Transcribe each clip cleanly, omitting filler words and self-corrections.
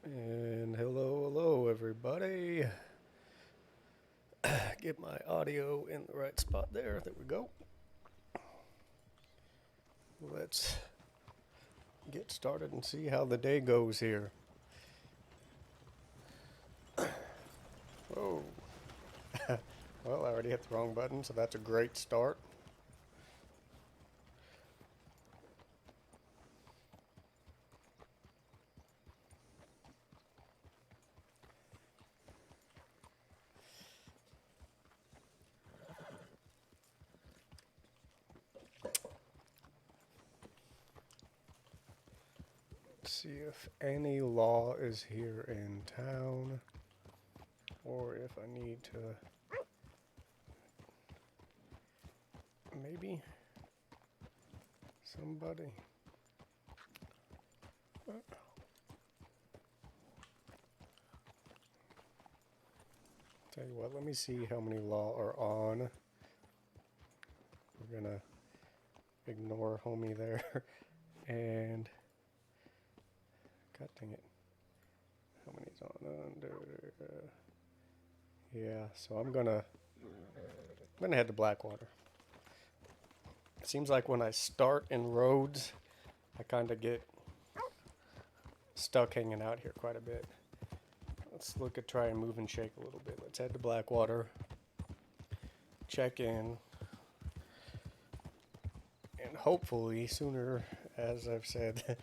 And hello, everybody. Get my audio in the right spot there. There we go. Let's get started and see how the day goes here. Oh, well, I already hit the wrong button, so that's a great start. Let's see if any law is here in town, or if I need to. Maybe somebody. Tell you what, let me see how many law are on. We're gonna ignore homie there. And God dang it. How many's on under? Yeah, so I'm gonna head to Blackwater. It seems like when I start in roads, I kind of get stuck hanging out here quite a bit. Let's look at try and move and shake a little bit. Let's head to Blackwater, check in, and hopefully sooner, as I've said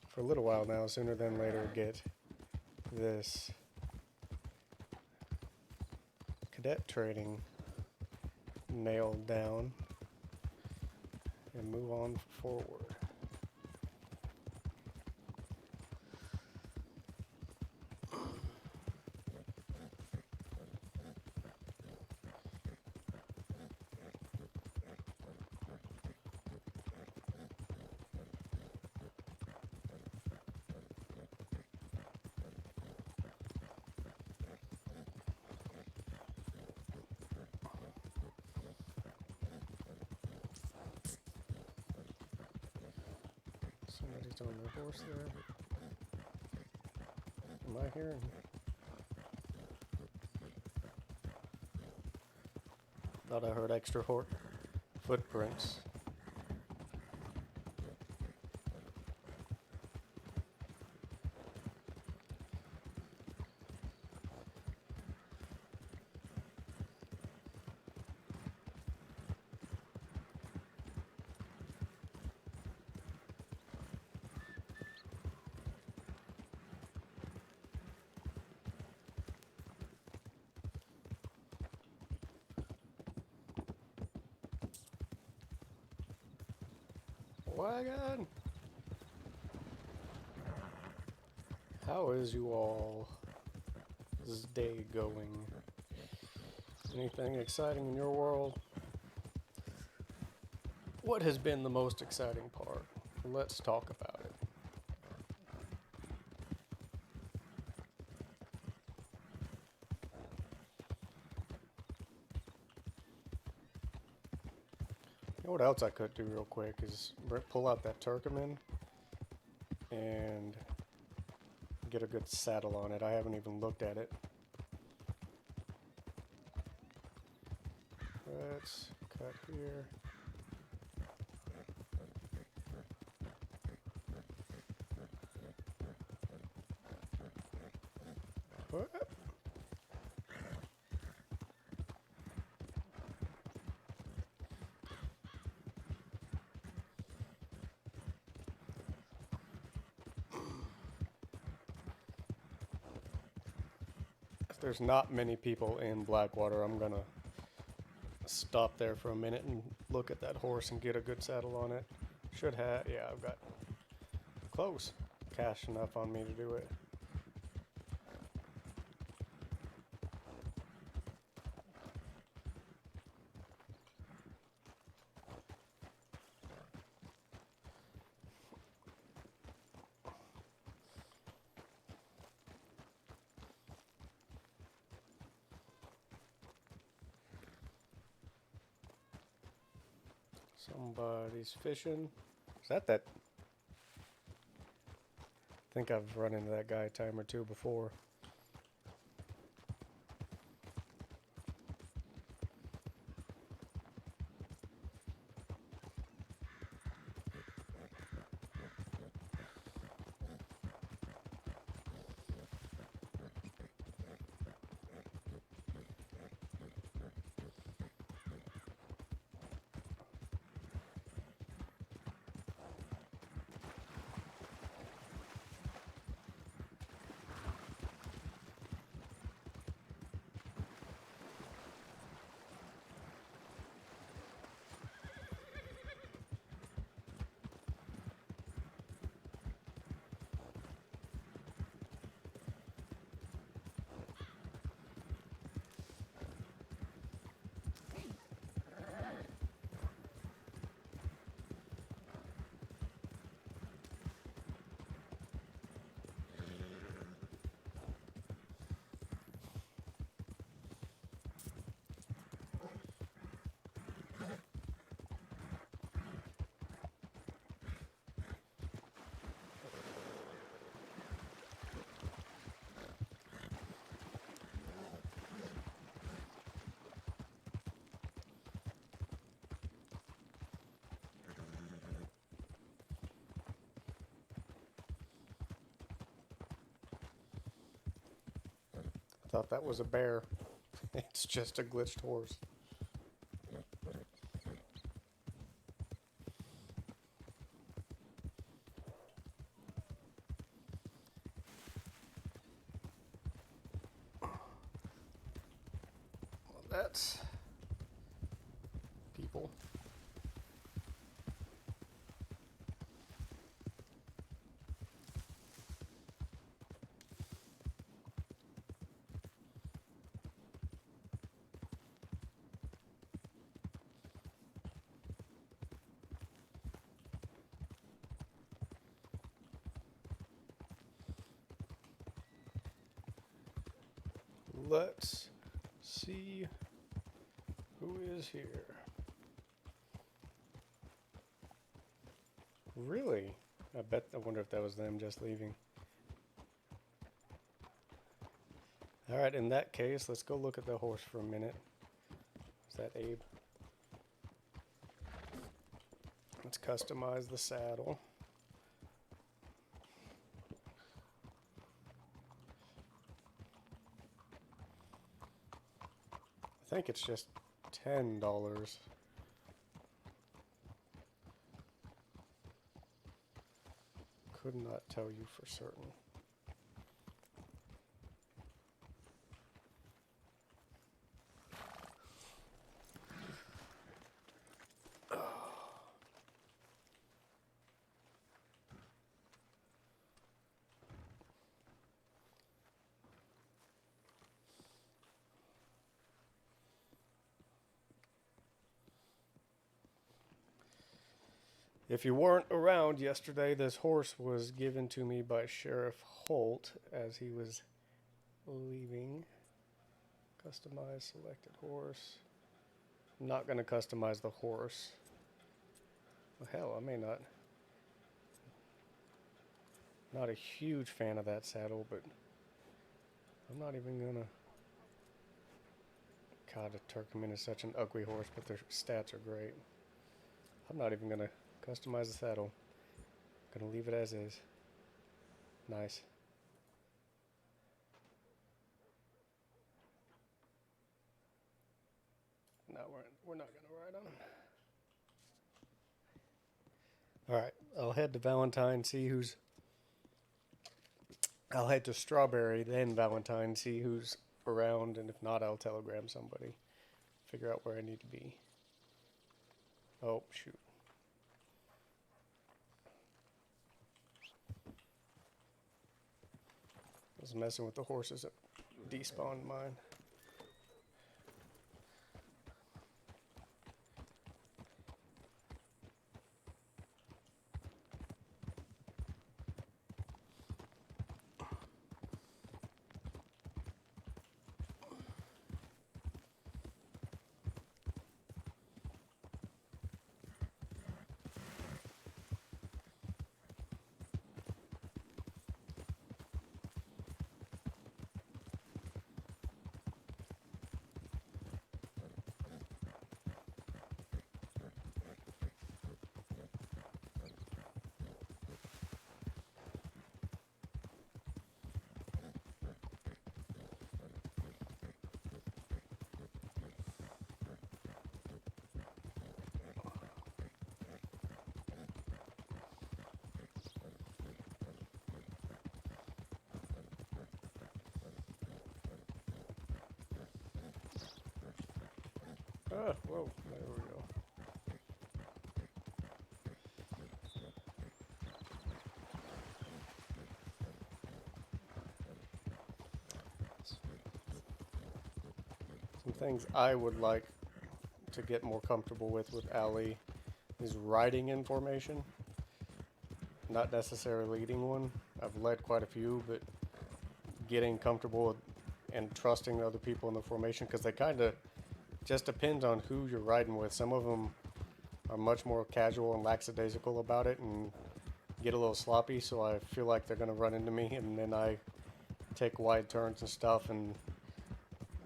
for a little while now, sooner than later get this cadet training nailed down and move on forward. Somebody's on their horse there. Am I hearing? Thought I heard extra footprints. Wagon! How is you all this day going? Anything exciting in your world? What has been the most exciting part? Let's talk about it. You know what else I could do real quick is pull out that Turkoman and get a good saddle on it. I haven't even looked at it. Let's cut here. What? If there's not many people in Blackwater, I'm gonna stop there for a minute and look at that horse and get a good saddle on it. Should have, yeah, I've got close cash enough on me to do it. Somebody's fishing. Is that think I've run into that guy a time or two before. Thought that was a bear. It's just a glitched horse. Well, that's people. Let's see who is here. Really? I wonder if that was them just leaving. Alright, in that case, let's go look at the horse for a minute. Is that Abe? Let's customize the saddle. I think it's just $10. Could not tell you for certain. If you weren't around yesterday, this horse was given to me by Sheriff Holt as he was leaving. Customize selected horse. I'm not going to customize the horse. Well, hell, I may not. Not a huge fan of that saddle, but I'm not even going to. God, a Turkmen is such an ugly horse, but their stats are great. I'm not even going to customize the saddle. I'm gonna leave it as is. Nice. No, we're not gonna ride on him. All right, I'll head to Valentine, see who's. I'll head to Strawberry, then Valentine, see who's around, and if not, I'll telegram somebody. Figure out where I need to be. Oh, shoot. I was messing with the horses that despawned mine. Whoa, there we go. Some things I would like to get more comfortable with Ali is writing information, not necessarily leading one. I've led quite a few, but getting comfortable with and trusting other people in the formation, because they kind of just depends on who you're riding with. Some of them are much more casual and lackadaisical about it and get a little sloppy, so I feel like they're going to run into me, and then I take wide turns and stuff and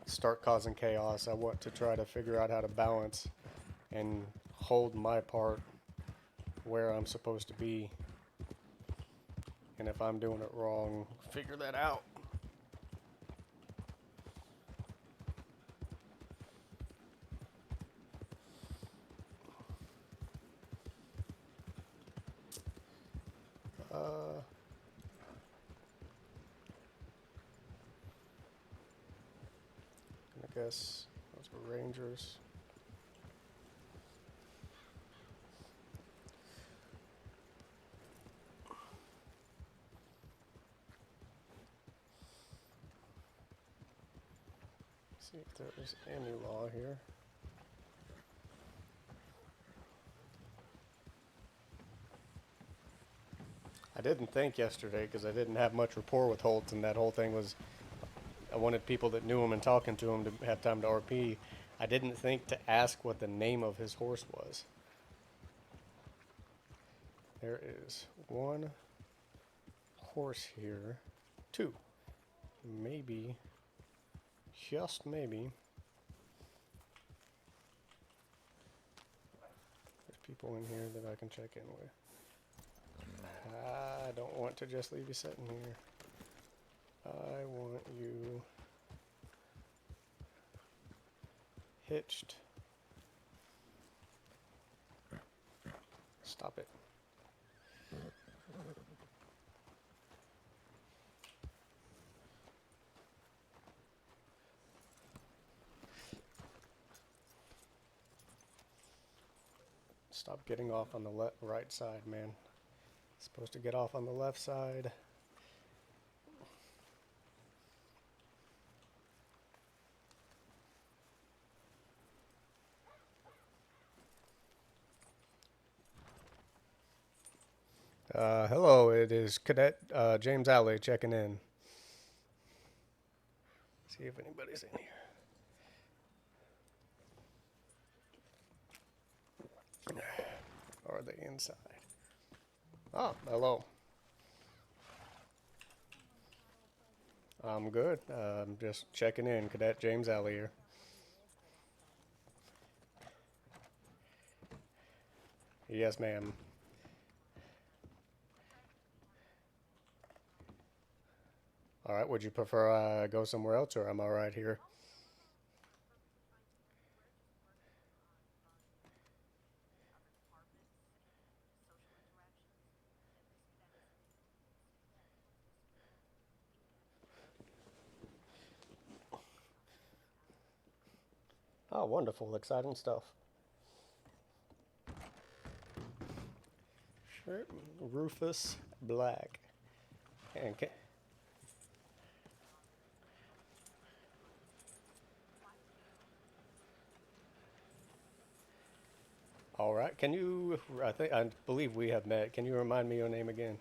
start causing chaos. I want to try to figure out how to balance and hold my part where I'm supposed to be, and if I'm doing it wrong, figure that out. I guess those are Rangers. See if there is any law here. I didn't think yesterday because I didn't have much rapport with Holt, and that whole thing was I wanted people that knew him and talking to him to have time to RP. I didn't think to ask what the name of his horse was. There is one horse here. Two. Maybe. Just maybe. There's people in here that I can check in with. I don't want to just leave you sitting here. I want you hitched. Stop it. Stop getting off on the right side, man. Supposed to get off on the left side. Hello, it is Cadet James Alley checking in. See if anybody's in here. Are they inside? Oh, hello. I'm good. I'm just checking in. Cadet James Alley here. Yes, ma'am. All right. Would you prefer I go somewhere else, or am I right here? Oh, wonderful. Exciting stuff. Shirt, Rufus Black. And all right. Can you? I believe we have met. Can you remind me your name again?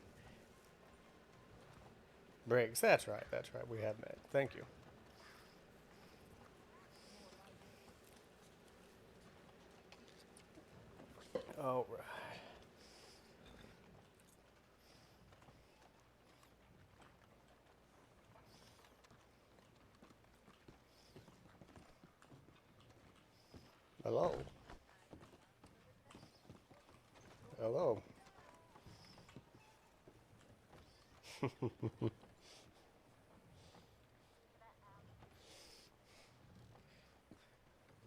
Briggs. That's right. That's right. We have met. Thank you. All right. Hello. Hello.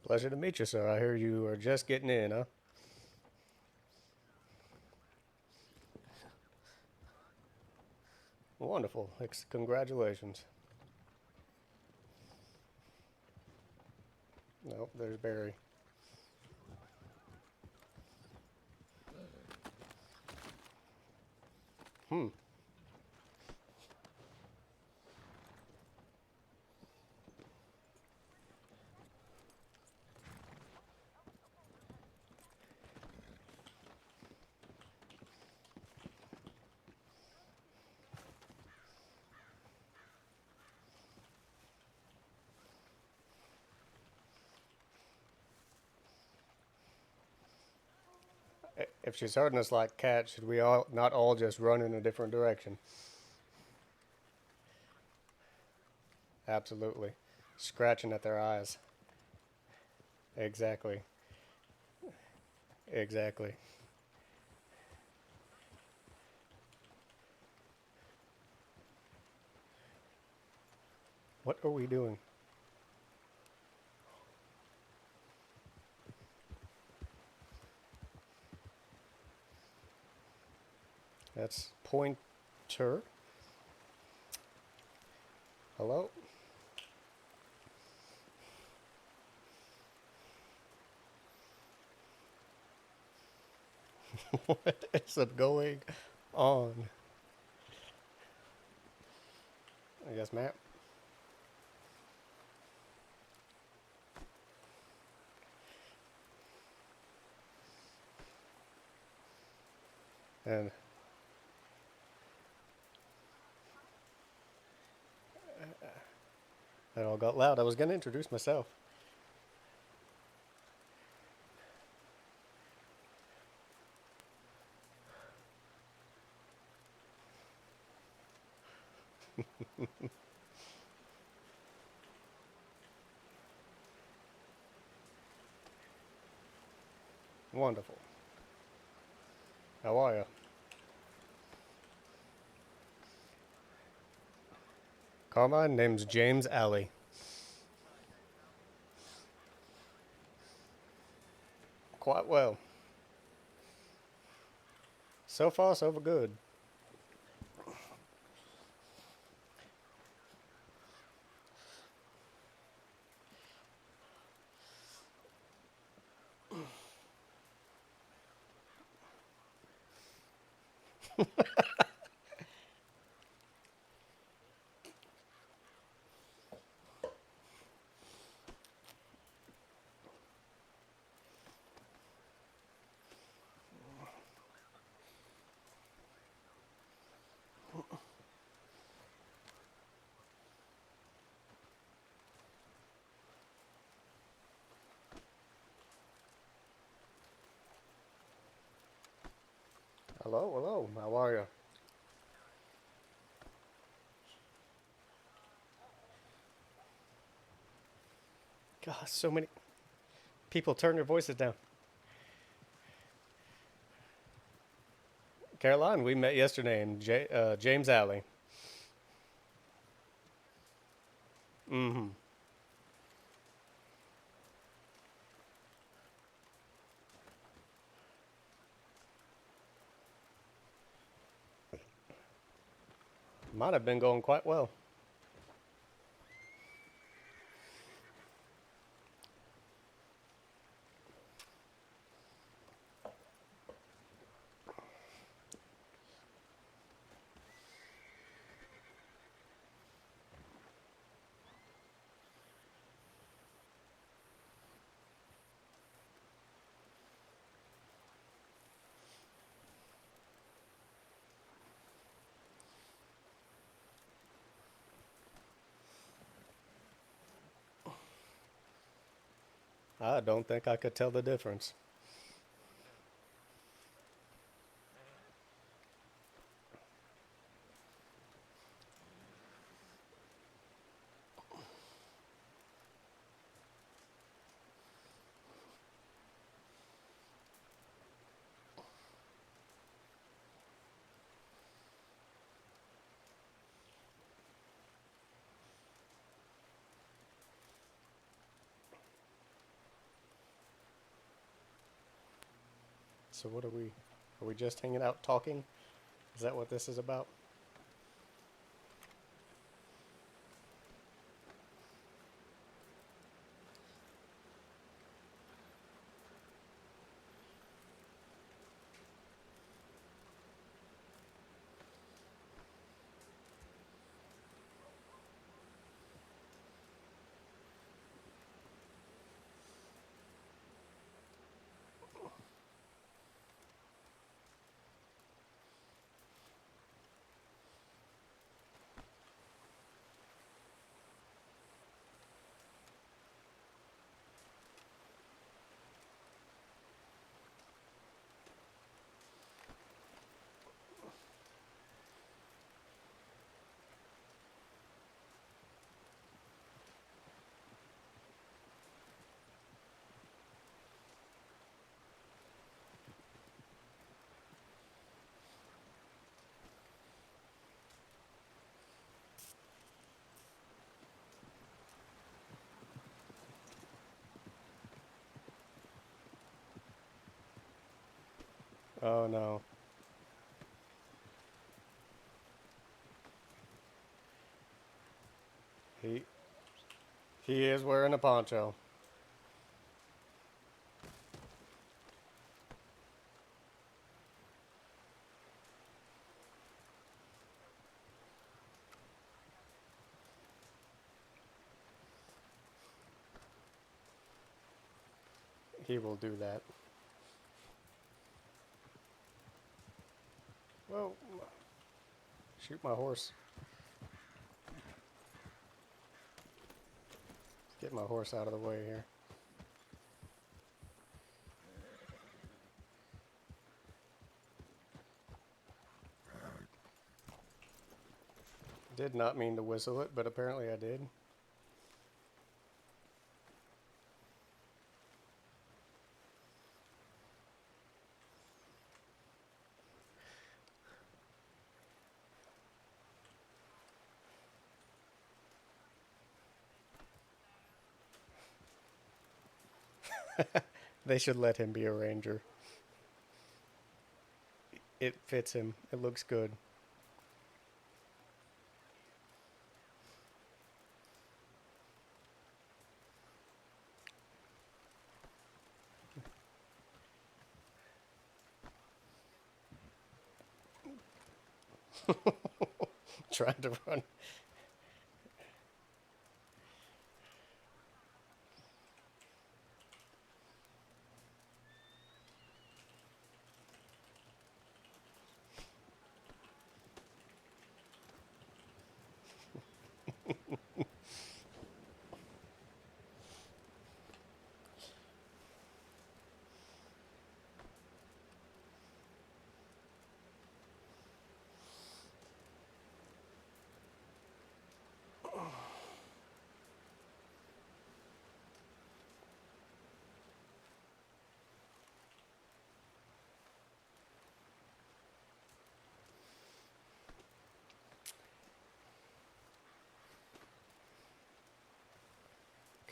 Pleasure to meet you, sir. I hear you are just getting in, huh? Wonderful. Congratulations. Nope, there's Barry. If she's hurting us like cats, should we all not all just run in a different direction? Absolutely. Scratching at their eyes. Exactly. Exactly. What are we doing? That's pointer. Hello? What is it going on? Yes, ma'am. And it all got loud. I was going to introduce myself. Wonderful. How are you? Carmine, name's James Alley. Quite well. So far, so good. Hello, hello. How are you? God, so many people turn their voices down. Caroline, we met yesterday in James Alley. Mm-hmm. Might have been going quite well. I don't think I could tell the difference. So what are we? Are we just hanging out talking? Is that what this is about? Oh no. He he is wearing a poncho. He will do that. Whoa. Shoot my horse. Get my horse out of the way here. Did not mean to whistle it, but apparently I did. They should let him be a ranger. It fits him. It looks good. Trying to run.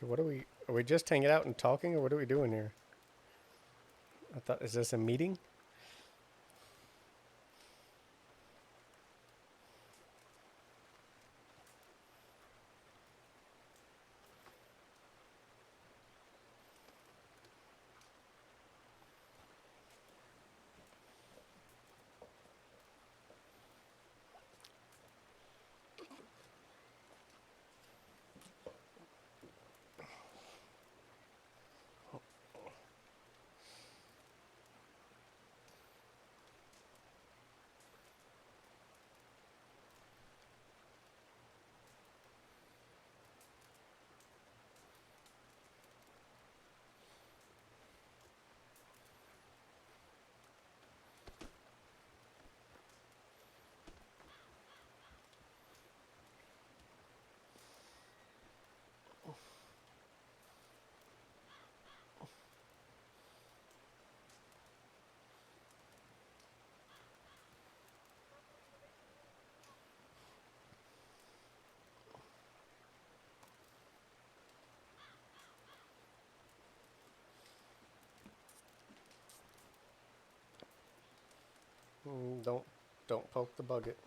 Okay, what are we just hanging out and talking, or what are we doing here? I thought, is this a meeting? Don't poke the bucket.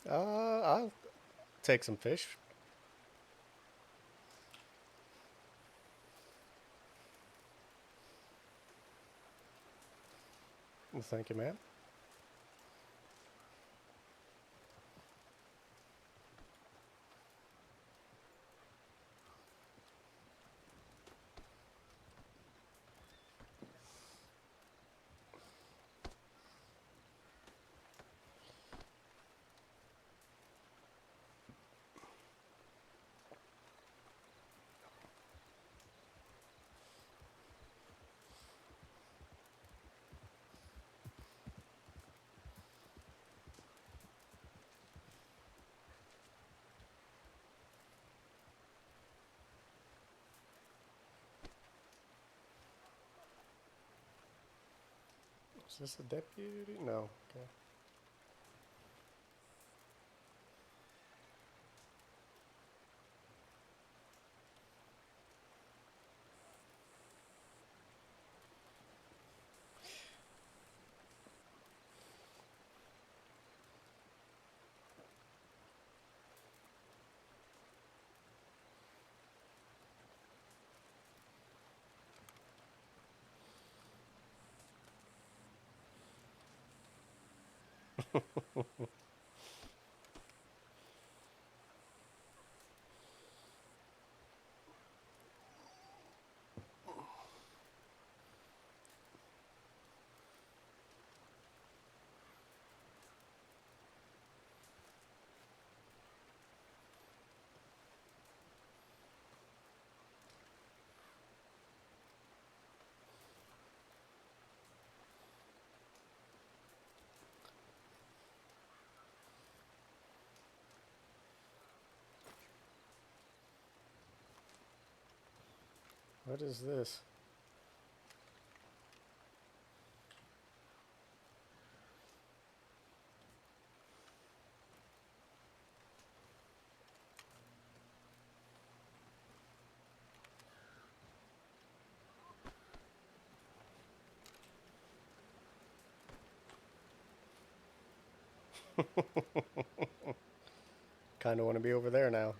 I'll take some fish. Well, thank you, ma'am. Is this a deputy? No. Okay. What is this? Kind of want to be over there now.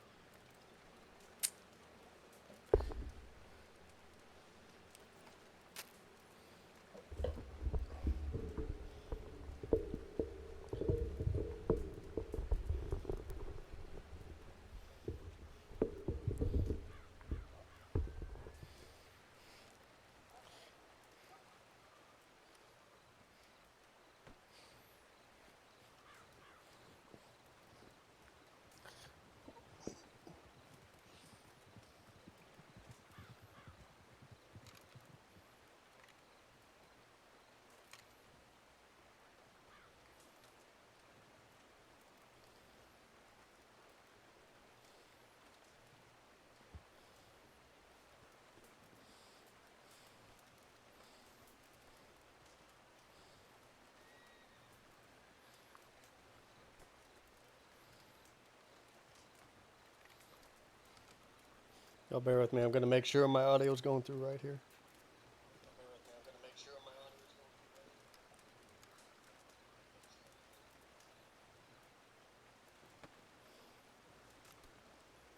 Y'all bear with me. I'm going to make sure my audio's going through right here.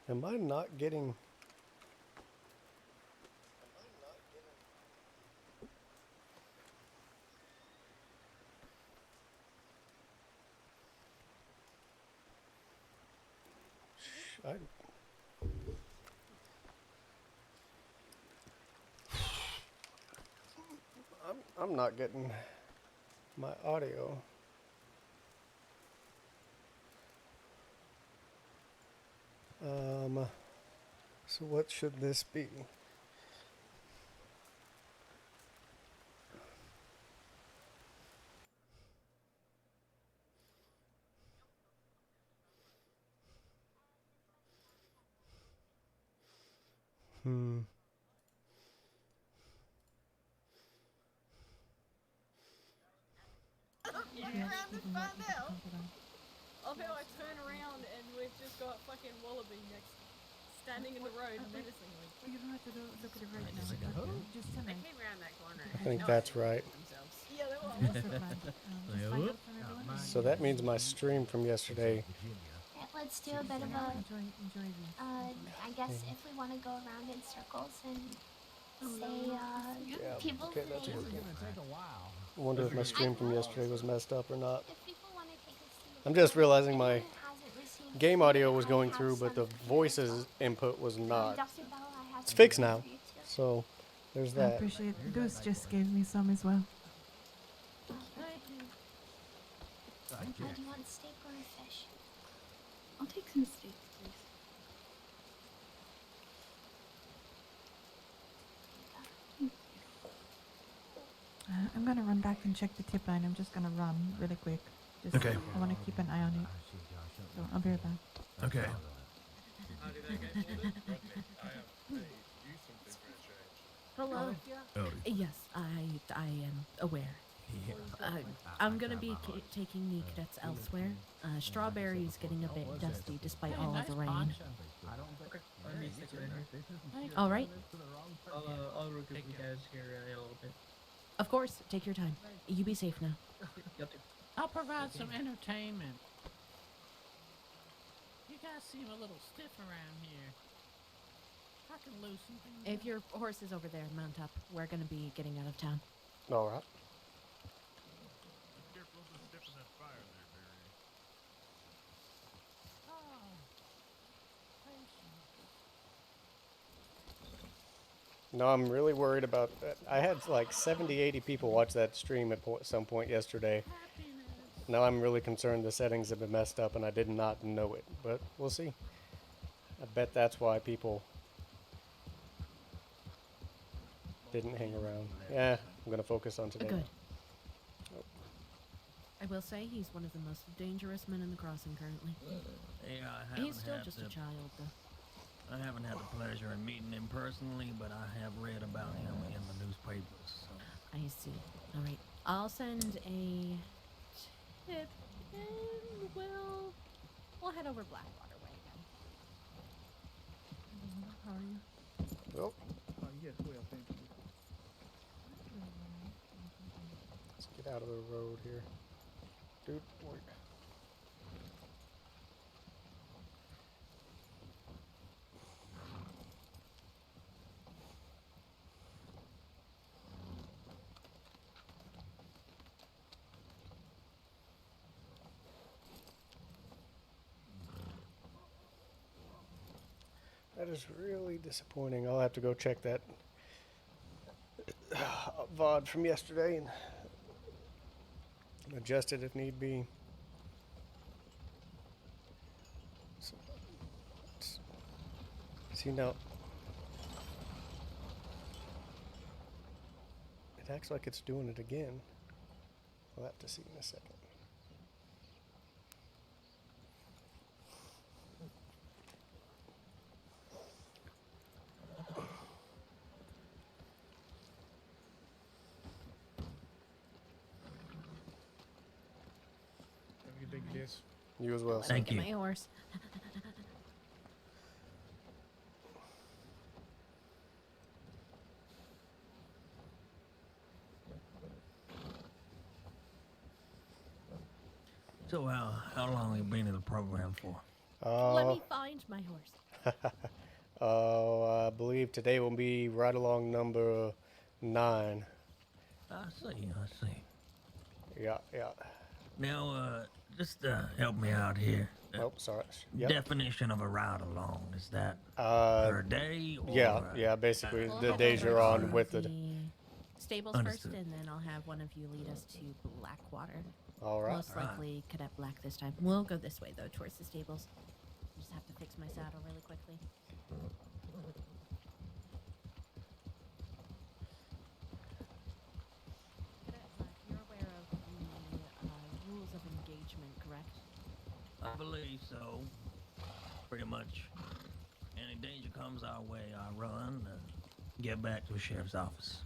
Am I not getting... I'm not getting my audio. So what should this be? Around to find out. I'll be like, turn around and we've just got fucking wallaby next, standing in the road menacingly. You don't have to look at it right now. Just Just tell They me. came around that corner. I think that's right. Themselves. Yeah, that was. Just find out from everyone. So that means my stream from yesterday. Yeah, let's do a bit of a. Enjoy these. I guess if we want to go around in circles and say Yeah, people's okay, that's a names. good point. I wonder if my stream from yesterday was messed up or not. If people want to take a seat, I'm just realizing my anyone who hasn't received game food, audio was I going have through, but the some voices input was not. Dr. Bell, I have It's some fixed food now, for you too. so there's I that. appreciate it. Goose just gave me some as well. Do you want steak or a fish? I'll take some steak, please. I'm gonna run back and check the tip line. I'm just gonna run really quick. Just, Okay. I want to keep an eye on it. So I'll be right back. Okay. Hello. Oh, Yes, I am aware. I'm gonna be taking the cadets elsewhere. Strawberry is getting a bit dusty despite all of the rain. All right. I'll work with you guys here in a little bit. Of course, take your time. You be safe now. I'll provide some entertainment. You guys seem a little stiff around here. I can loosen things If up. your horse is over there, mount up. We're gonna be getting out of town. All right. Oh, patience. No, I'm really worried about that. I had like 70, 80 people watch that stream at some point yesterday. Happiness. Now I'm really concerned the settings have been messed up and I did not know it, but we'll see. I bet that's why people didn't hang around. Yeah, I'm gonna focus on today. Good. I will say he's one of the most dangerous men in the crossing currently. Yeah, I haven't He's still had just the, a child, though. I haven't had the pleasure of meeting him personally, but I have read about him in the newspapers. So. I see. All right. I'll send a tip and we'll head over Blackwater Way again. How are you? Oh, Yes, well, thank you. let's get out of the road here. Dude, wait. That is really disappointing. I'll have to go check that VOD from yesterday and adjust it if need be. See now, it acts like it's doing it again. We'll have to see in a second. Have a good day, kids. You as well. Let sir. me Thank get you. my horse. So, how long have you been in the program for? Let me find my horse. I believe today will be right along number 9. I see. Yeah. Now, just help me out here. Oh, sorry. Yep. Definition of a ride along, is that Uh, per day? Or, yeah. Basically, We'll the head days over you're on to with the it. stables Understood. first, and then I'll have one of you lead us to Blackwater. All right. Most likely Cadet Black this time. We'll go this way though, towards the stables. Just have to fix my saddle really quickly. Cadet Black, you're aware of the rules of engagement, correct? I believe so. Pretty much. Any danger comes our way, I run. Get back to the sheriff's office.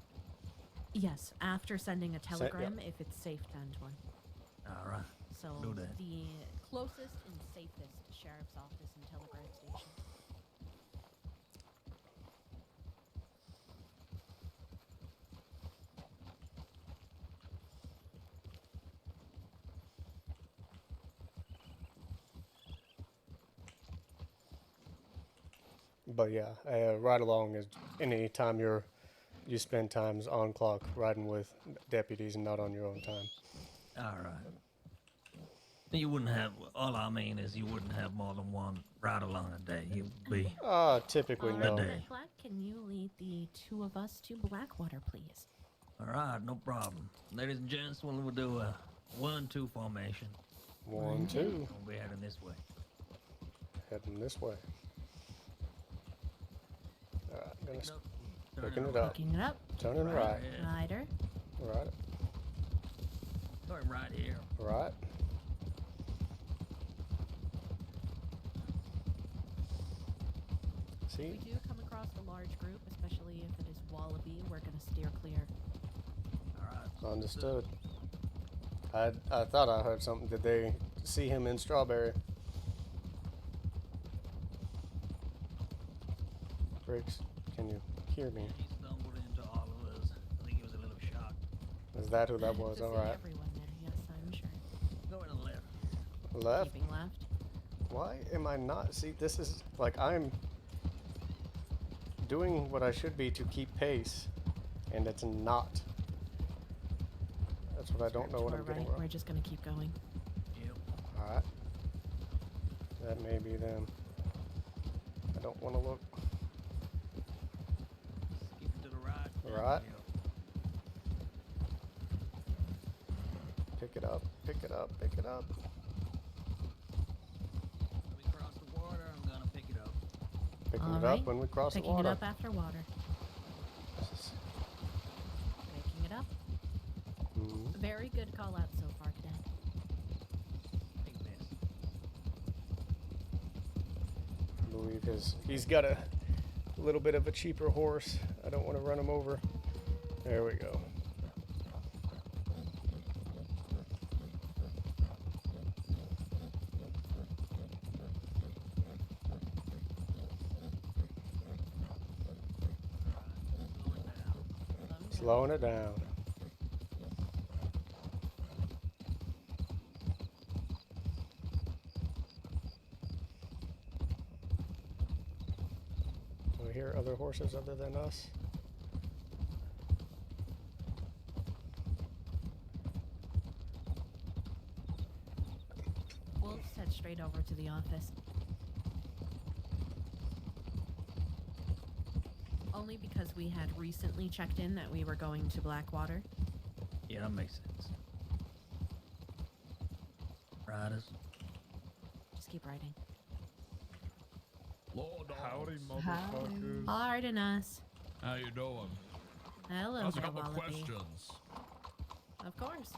Yes, after sending a yep. telegram if it's safe to end one. All right. So Do that. the closest and safest sheriff's office and telegraph station. But yeah, ride along is any time you spend times on clock riding with deputies and not on your own time. All right. You wouldn't have. All I mean is you wouldn't have more than one ride along a day. It would be. Typically All no. right, day. Black, can you lead the two of us to Blackwater, please? All right, no problem. Ladies and gents, we'll do a 1-2 formation. 1, 2, We'll be heading this way. heading this way. Alright, I'm gonna Picking picking it up. Picking it up. Turning right. here. Rider. Right. Turn right here. Right. If See? we do come across a large group, especially if it is Wallaby, we're going to steer clear. All right. Understood. I thought I heard something. Did they see him in Strawberry? Briggs, can you hear me? He stumbled into all of us. I think he was a little shocked. Is that who that was? To see Alright. everyone there, yes, I'm sure. Go to the left. Left? Keeping left. Why am I not? See, this is like I'm doing what I should be to keep pace, and it's not. That's what I don't know To what our I'm getting right, we're wrong. just going to keep going. Yep. Alright. That may be them. I don't want to look. Keep it to the right. Right. Yep. Pick it up, pick it up, pick it up. When we cross the water, I'm gonna pick it up. Picking All it right. up when we cross Picking the water. it up after water. Picking it up. Mhm. Very good call out so far, Cadet. Big miss. I believe he's got a little bit of a cheaper horse. I don't want to run him over. There we go. Slowing it down. Do we hear other horses other than us? We'll just head straight over to the office. Only because we had recently checked in that we were going to Blackwater. Yeah, that makes sense. Riders. Just keep riding. Lord, Howdy, Howdy. motherfuckers. Pardon us. how you doing? Hello, There's a there, couple of Wallaby. questions. Of course.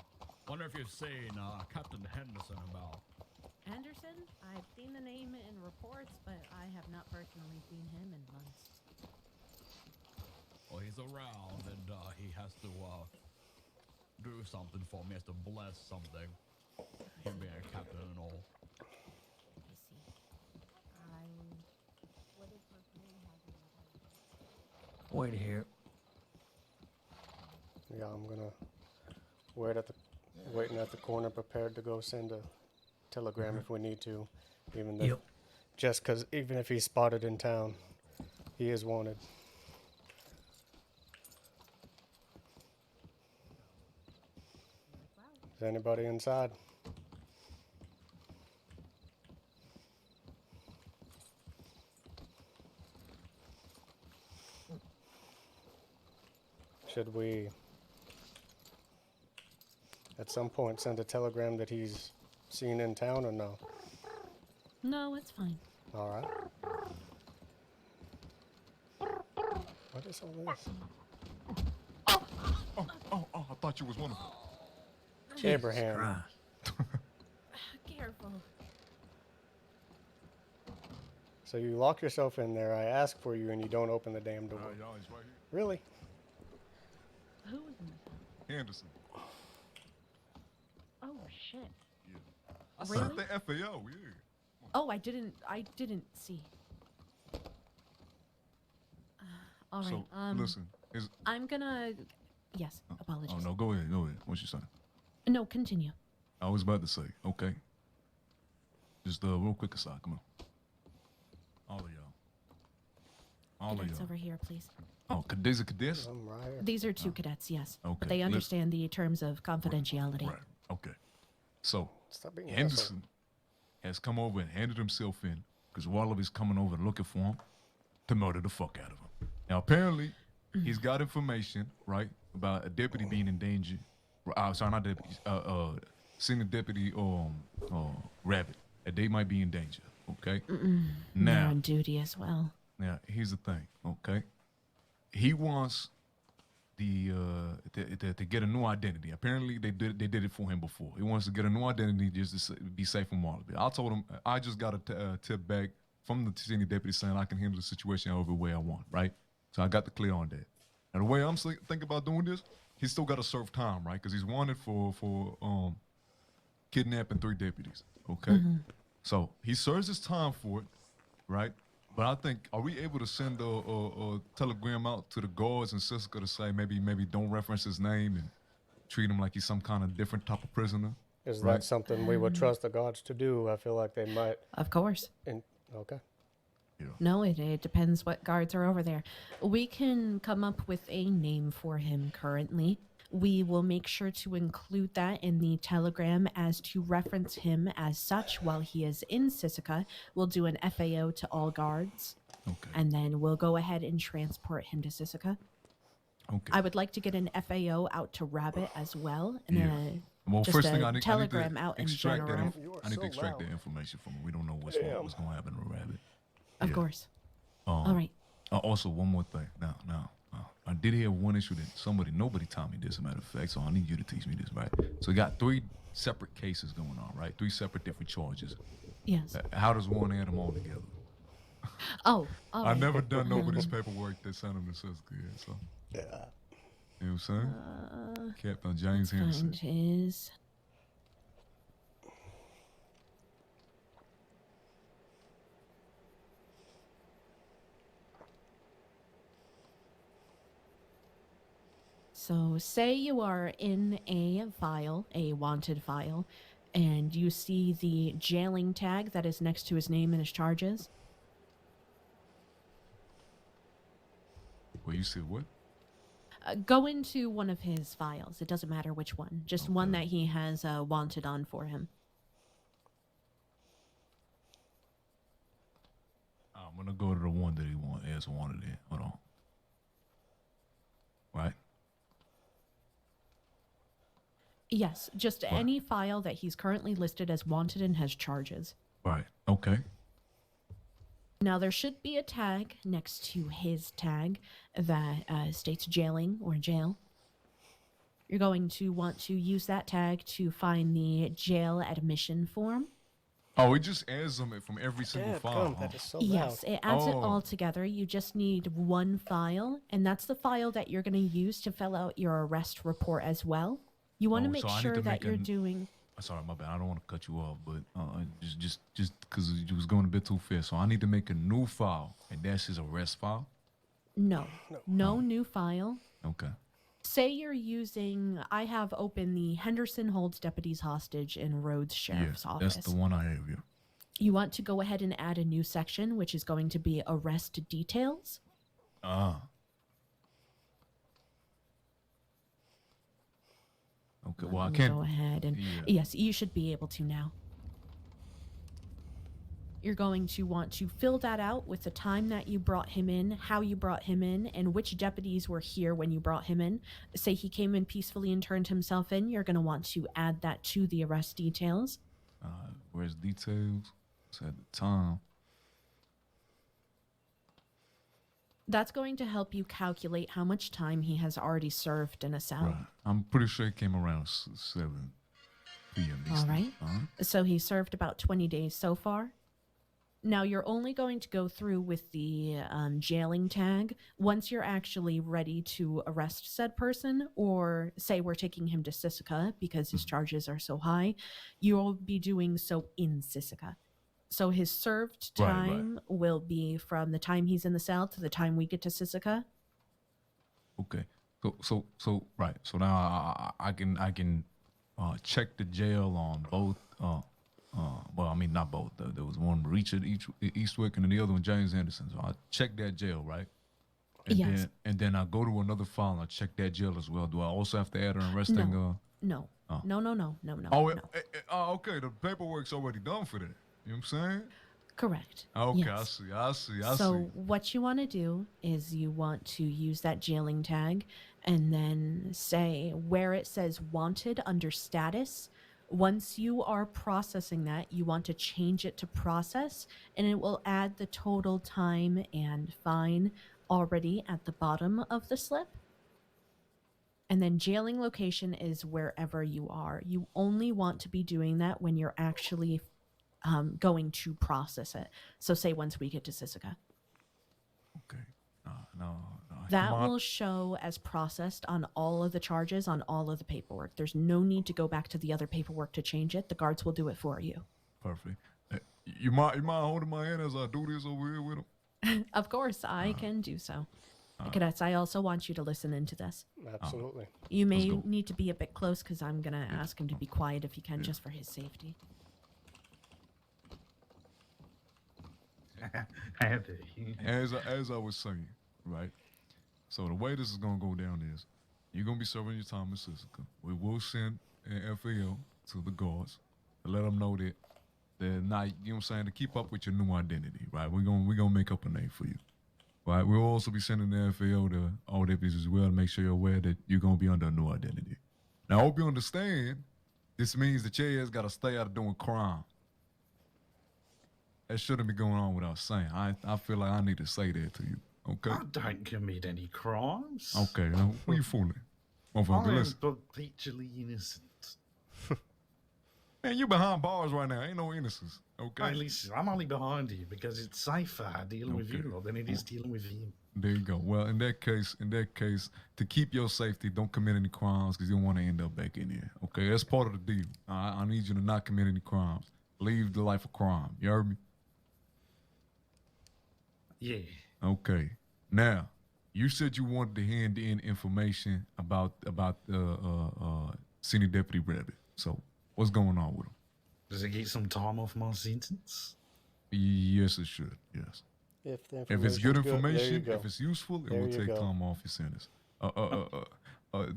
Wonder if you've seen Captain Henderson about. Anderson, I've seen the name in reports, but I have not personally seen him in months. Well, he's around and he has to do something for me. He has to bless something. Him being a captain and all. Let me see. What is her name? Wait here. Yeah, I'm gonna waiting at the corner, prepared to go send a telegram if we need to. Even though, Yep. even if he's spotted in town, he is wanted. Is anybody inside? Should we, at some point, send a telegram that he's seen in town or no? No, it's fine. All right. What is all this? Oh, I thought you was one of them. Abraham. Christ. Careful. So you lock yourself in there. I ask for you, and you don't open the damn door. Y'all, he's right Really? Who was in the town? here. Henderson. Oh shit. I Really? sent the FAO, yeah. Oh, I didn't see. All right. So, listen, is I'm gonna. Yes. Apologies. oh no, go ahead. What you saying? No, continue. I was about to say, okay. Just real quick aside, come on. All of y'all. All of cadets y'all. over here, please. Oh, these are cadets? I'm right here. These are two cadets, yes. Okay, But they let's- understand the terms of confidentiality. Right. Okay. So Stop being an Henderson has come over and handed himself in because Wallaby's coming over and looking for him to murder the fuck out of him. Now apparently he's got information, right, about a deputy being in danger. Sorry, not deputy. Senior deputy Rabbit. That they might be in danger. Okay. They're Now, on duty as well. now here's the thing. Okay. He wants to get a new identity. Apparently they did it for him before. He wants to get a new identity just to be safe from Wallaby. I told him I just got a tip back from the senior deputy saying I can handle the situation however way I want, right? So I got the clear on that. And the way I'm thinking about doing this, he's still got to serve time, right? Because he's wanted for kidnapping 3 deputies, okay? So he serves his time for it, right? But I think, are we able to send a telegram out to the guards in Cisco to say maybe don't reference his name and treat him like he's some kind of different type of prisoner? Is Right. that something we would trust the guards to do? I feel like they might. Of course. Okay. No, it depends what guards are over there. We can come up with a name for him currently. We will make sure to include that in the telegram as to reference him as such while he is in Sisika. We'll do an FAO to all guards. Okay. And then we'll go ahead and transport him to Sisika. Okay. I would like to get an FAO out to Rabbit as well. And Yeah. Well, just first a thing I need telegram to out in extract general. You are I need so to extract loud. that information from him. We don't know what's Damn. going to happen to Rabbit. Of Yeah. course. Um, All right. Also, one more thing. Now, I did hear one issue that nobody taught me this, as a matter of fact, so I need you to teach me this, right? So we got 3 separate cases going on, right? 3 separate different charges. Yes. How does one add them all together? Oh, all I right. never done nobody's paperwork that sent him to Cisco yet, so. Yeah. You know what I'm saying? Captain James Henderson. Find his. So, say you are in a file, a wanted file, and you see the jailing tag that is next to his name and his charges. Well, you said what? Go into one of his files. It doesn't matter which one. Just one that he has wanted on for him. I'm going to go to the one that he has wanted in. Hold on. Right? Yes, just Right. any file that he's currently listed as wanted and has charges. Right. Okay. Now, there should be a tag next to his tag that states jailing or jail. You're going to want to use that tag to find the jail admission form. Oh, it just adds them from every single Dad, file. come, Huh? that is so Yes, loud. it adds it Oh. all together. You just need one file, and that's the file that you're going to use to fill out your arrest report as well. You want to Oh, make so I need sure to that make you're an- doing... Sorry, my bad. I don't want to cut you off, but just because you was going a bit too fast. So I need to make a new file, and that's his arrest file. No new file. Okay. Say you're using... I have open the Henderson holds deputies hostage in Rhodes Sheriff's Office. That's the one I have. Yeah. You want to go ahead and add a new section, which is going to be arrest details. Okay. Well, I Let me can't. Go ahead and... Yeah. Yes, you should be able to now. You're going to want to fill that out with the time that you brought him in, how you brought him in, and which deputies were here when you brought him in. Say he came in peacefully and turned himself in, you're going to want to add that to the arrest details. Where's details? It's at the time. That's going to help you calculate how much time he has already served in a cell. Right. I'm pretty sure it came around 7 p.m. All Eastern. right. So he served about 20 days so far. Now you're only going to go through with the jailing tag once you're actually ready to arrest said person, or say we're taking him to Sisika because his charges are so high. You'll be doing so in Sisika. So his served Right, time will be from the time he's in the cell to the time we get to Sisika. Okay. So right. So now I can check the jail on both Well, I mean, not both. There was one Richard Eastwick and the other one James Anderson. So I checked that jail, right? And Yes. then I go to another file and I check that jail as well. Do I also have to add an arresting? No. Oh. No. Oh, no. Okay. The paperwork's already done for that. You know what I'm saying? Correct. Okay, Yes. I see. So what you want to do is you want to use that jailing tag and then say where it says wanted under status. Once you are processing that, you want to change it to process, and it will add the total time and fine already at the bottom of the slip. And then jailing location is wherever you are. You only want to be doing that when you're actually going to process it. So say once we get to Sisika. Okay. No. That will show as processed on all of the charges, on all of the paperwork. There's no need to go back to the other paperwork to change it. The guards will do it for you. Perfect. You mind holding my hand as I do this over here with him? Of course, I can do so. Cadets, I also want you to listen into this. Absolutely. You may need to be a bit close because I'm going to ask him to be quiet if he can, just for his safety. As I was saying, right? So the way this is gonna go down is you're gonna be serving your time in Sisika. We will send an FAO to the guards to let them know that they're not, you know what I'm saying, to keep up with your new identity, right? We're gonna make up a name for you. Right? We'll also be sending the FAO to all deputies as well to make sure you're aware that you're gonna be under a new identity. Now I hope you understand this means that your ass gotta stay out of doing crime. That shouldn't be going on without saying. I feel like I need to say that to you. Okay. I don't commit any crimes. Okay. Now, who you fooling? Motherfucker, I am listen. perpetually innocent. Man, you behind bars right now. Ain't no innocence. Okay. Hey, listen, I'm only behind you because it's safer dealing with you than it is dealing with him. There you go. Well, in that case, to keep your safety, don't commit any crimes because you don't want to end up back in here. Okay, that's part of the deal. I need you to not commit any crimes. Leave the life of crime. You heard me? Yeah. Okay. Now, you said you wanted to hand in information about Senior Deputy Rabbit. So, what's going on with him? Does it get some time off my sentence? Yes, it should. Yes. If it's good information, if it's useful, it will take time off your sentence.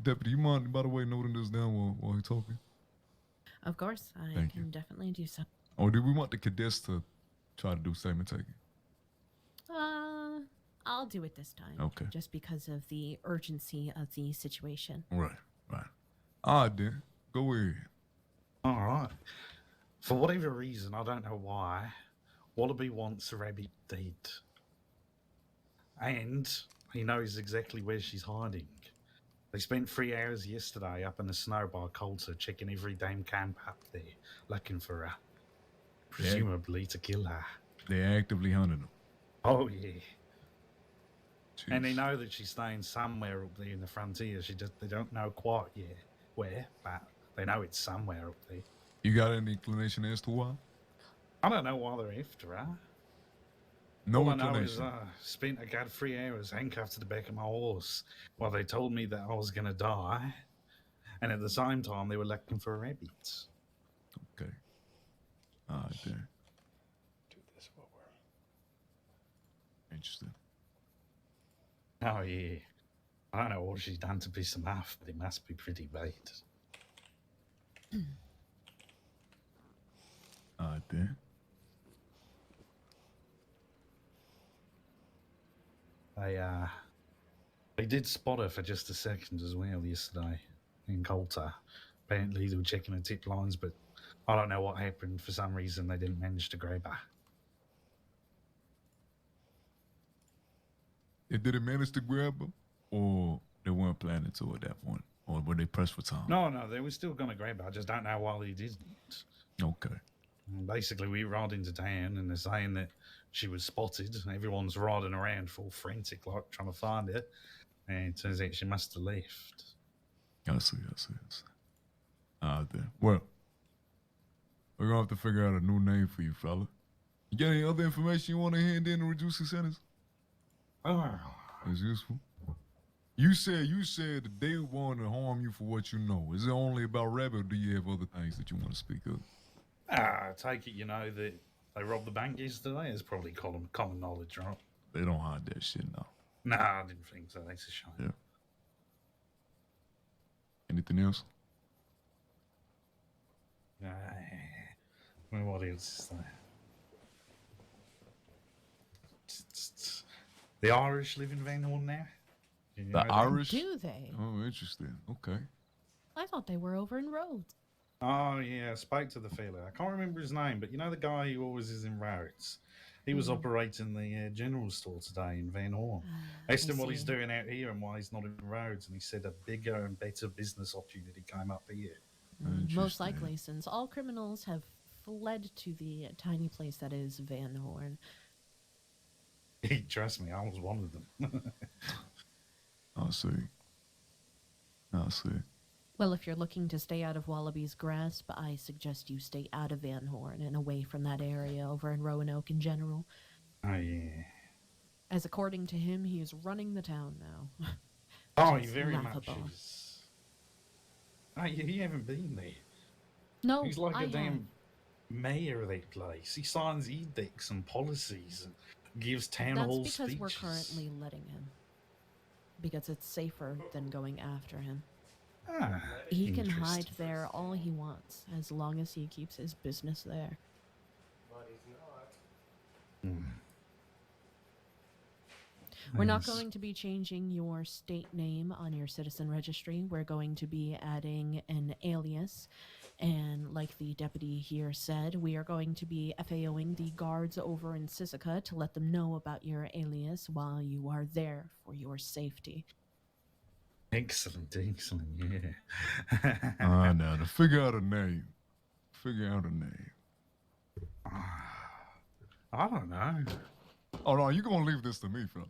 Deputy, you mind, by the way, noting this down while he's talking? Of course, I can definitely do so. Or do we want the cadets to try to do statement taking? I'll do it this time. Okay. Just because of the urgency of the situation. Right. All right, then. Go ahead. All right. For whatever reason, I don't know why, Wallaby wants Rabbit dead. And he knows exactly where she's hiding. They spent 3 hours yesterday up in the snow by Coulter, checking every damn camp up there, looking for her. Presumably to kill her. They're actively hunting them. Oh, yeah. Jeez. And they know that she's staying somewhere up there in the frontier. They don't know quite yet where, but they know it's somewhere up there. You got any inclination as to why? I don't know why they're after her. No All I know inclination. is I spent a good 3 hours handcuffed to the back of my horse while they told me that I was going to die. And at the same time, they were looking for rabbits. Okay. All right, then. Do this while we're... Interesting. Oh, yeah. I don't know what she's done to piss them off, but it must be pretty bad. All right, then. They did spot her for just a second as well yesterday in Coulter. Apparently they were checking the tip lines, but I don't know what happened. For some reason, they didn't manage to grab her. Did they manage to grab them, or they weren't planning to at that point, or were they pressed for time? No, they were still going to grab her. I just don't know why they didn't. Okay. And basically, we rode into town, and they're saying that she was spotted. Everyone's riding around full frantic, like, trying to find her. And it turns out she must have left. I see. All right, then. Well, we're going to have to figure out a new name for you, fella. You got any other information you want to hand in to reduce your sentence? Oh. That's useful. You said that they want to harm you for what you know. Is it only about Rabbit, or do you have other things that you want to speak of? I take it you know that they robbed the bank yesterday. It's probably common knowledge, right? They don't hide that shit now. No, I didn't think so. That's a shame. Yeah. Anything else? Well, what else is there? The Irish live in Van Horn now? Did you know The that? Irish? Do they? Oh, interesting. Okay. I thought they were over in Rhodes. Oh, yeah, I spoke to the fella. I can't remember his name, but you know the guy who always is in Rhodes? He was operating the general store today in Van Horn. I asked him what he's doing out here and why he's not in Rhodes, and he said a bigger and better business opportunity came up here. Most likely, since all criminals have fled to the tiny place that is Van Horn. Trust me, I was one of them. I see. I see. Well, if you're looking to stay out of Wallaby's grasp, I suggest you stay out of Van Horn and away from that area over in Roanoke in general. Oh, yeah. As according to him, he is running the town now. Oh, he Just very much laughable. is. Oh, you haven't been there. No, He's like I a damn have. mayor of that place. He signs edicts and policies and gives town That's hall because speeches. we're currently letting him. Because it's safer than going after him. Ah, He can hide interesting. there all he wants, as long as he keeps his business there. But he's not. Hmm. We're not Nice. going to be changing your state name on your citizen registry. We're going to be adding an alias. And like the deputy here said, we are going to be FAOing the guards over in Sisika to let them know about your alias while you are there for your safety. Excellent, yeah. Now to figure out a name. Figure out a name. I don't know. Oh no, you gonna leave this to me, fella.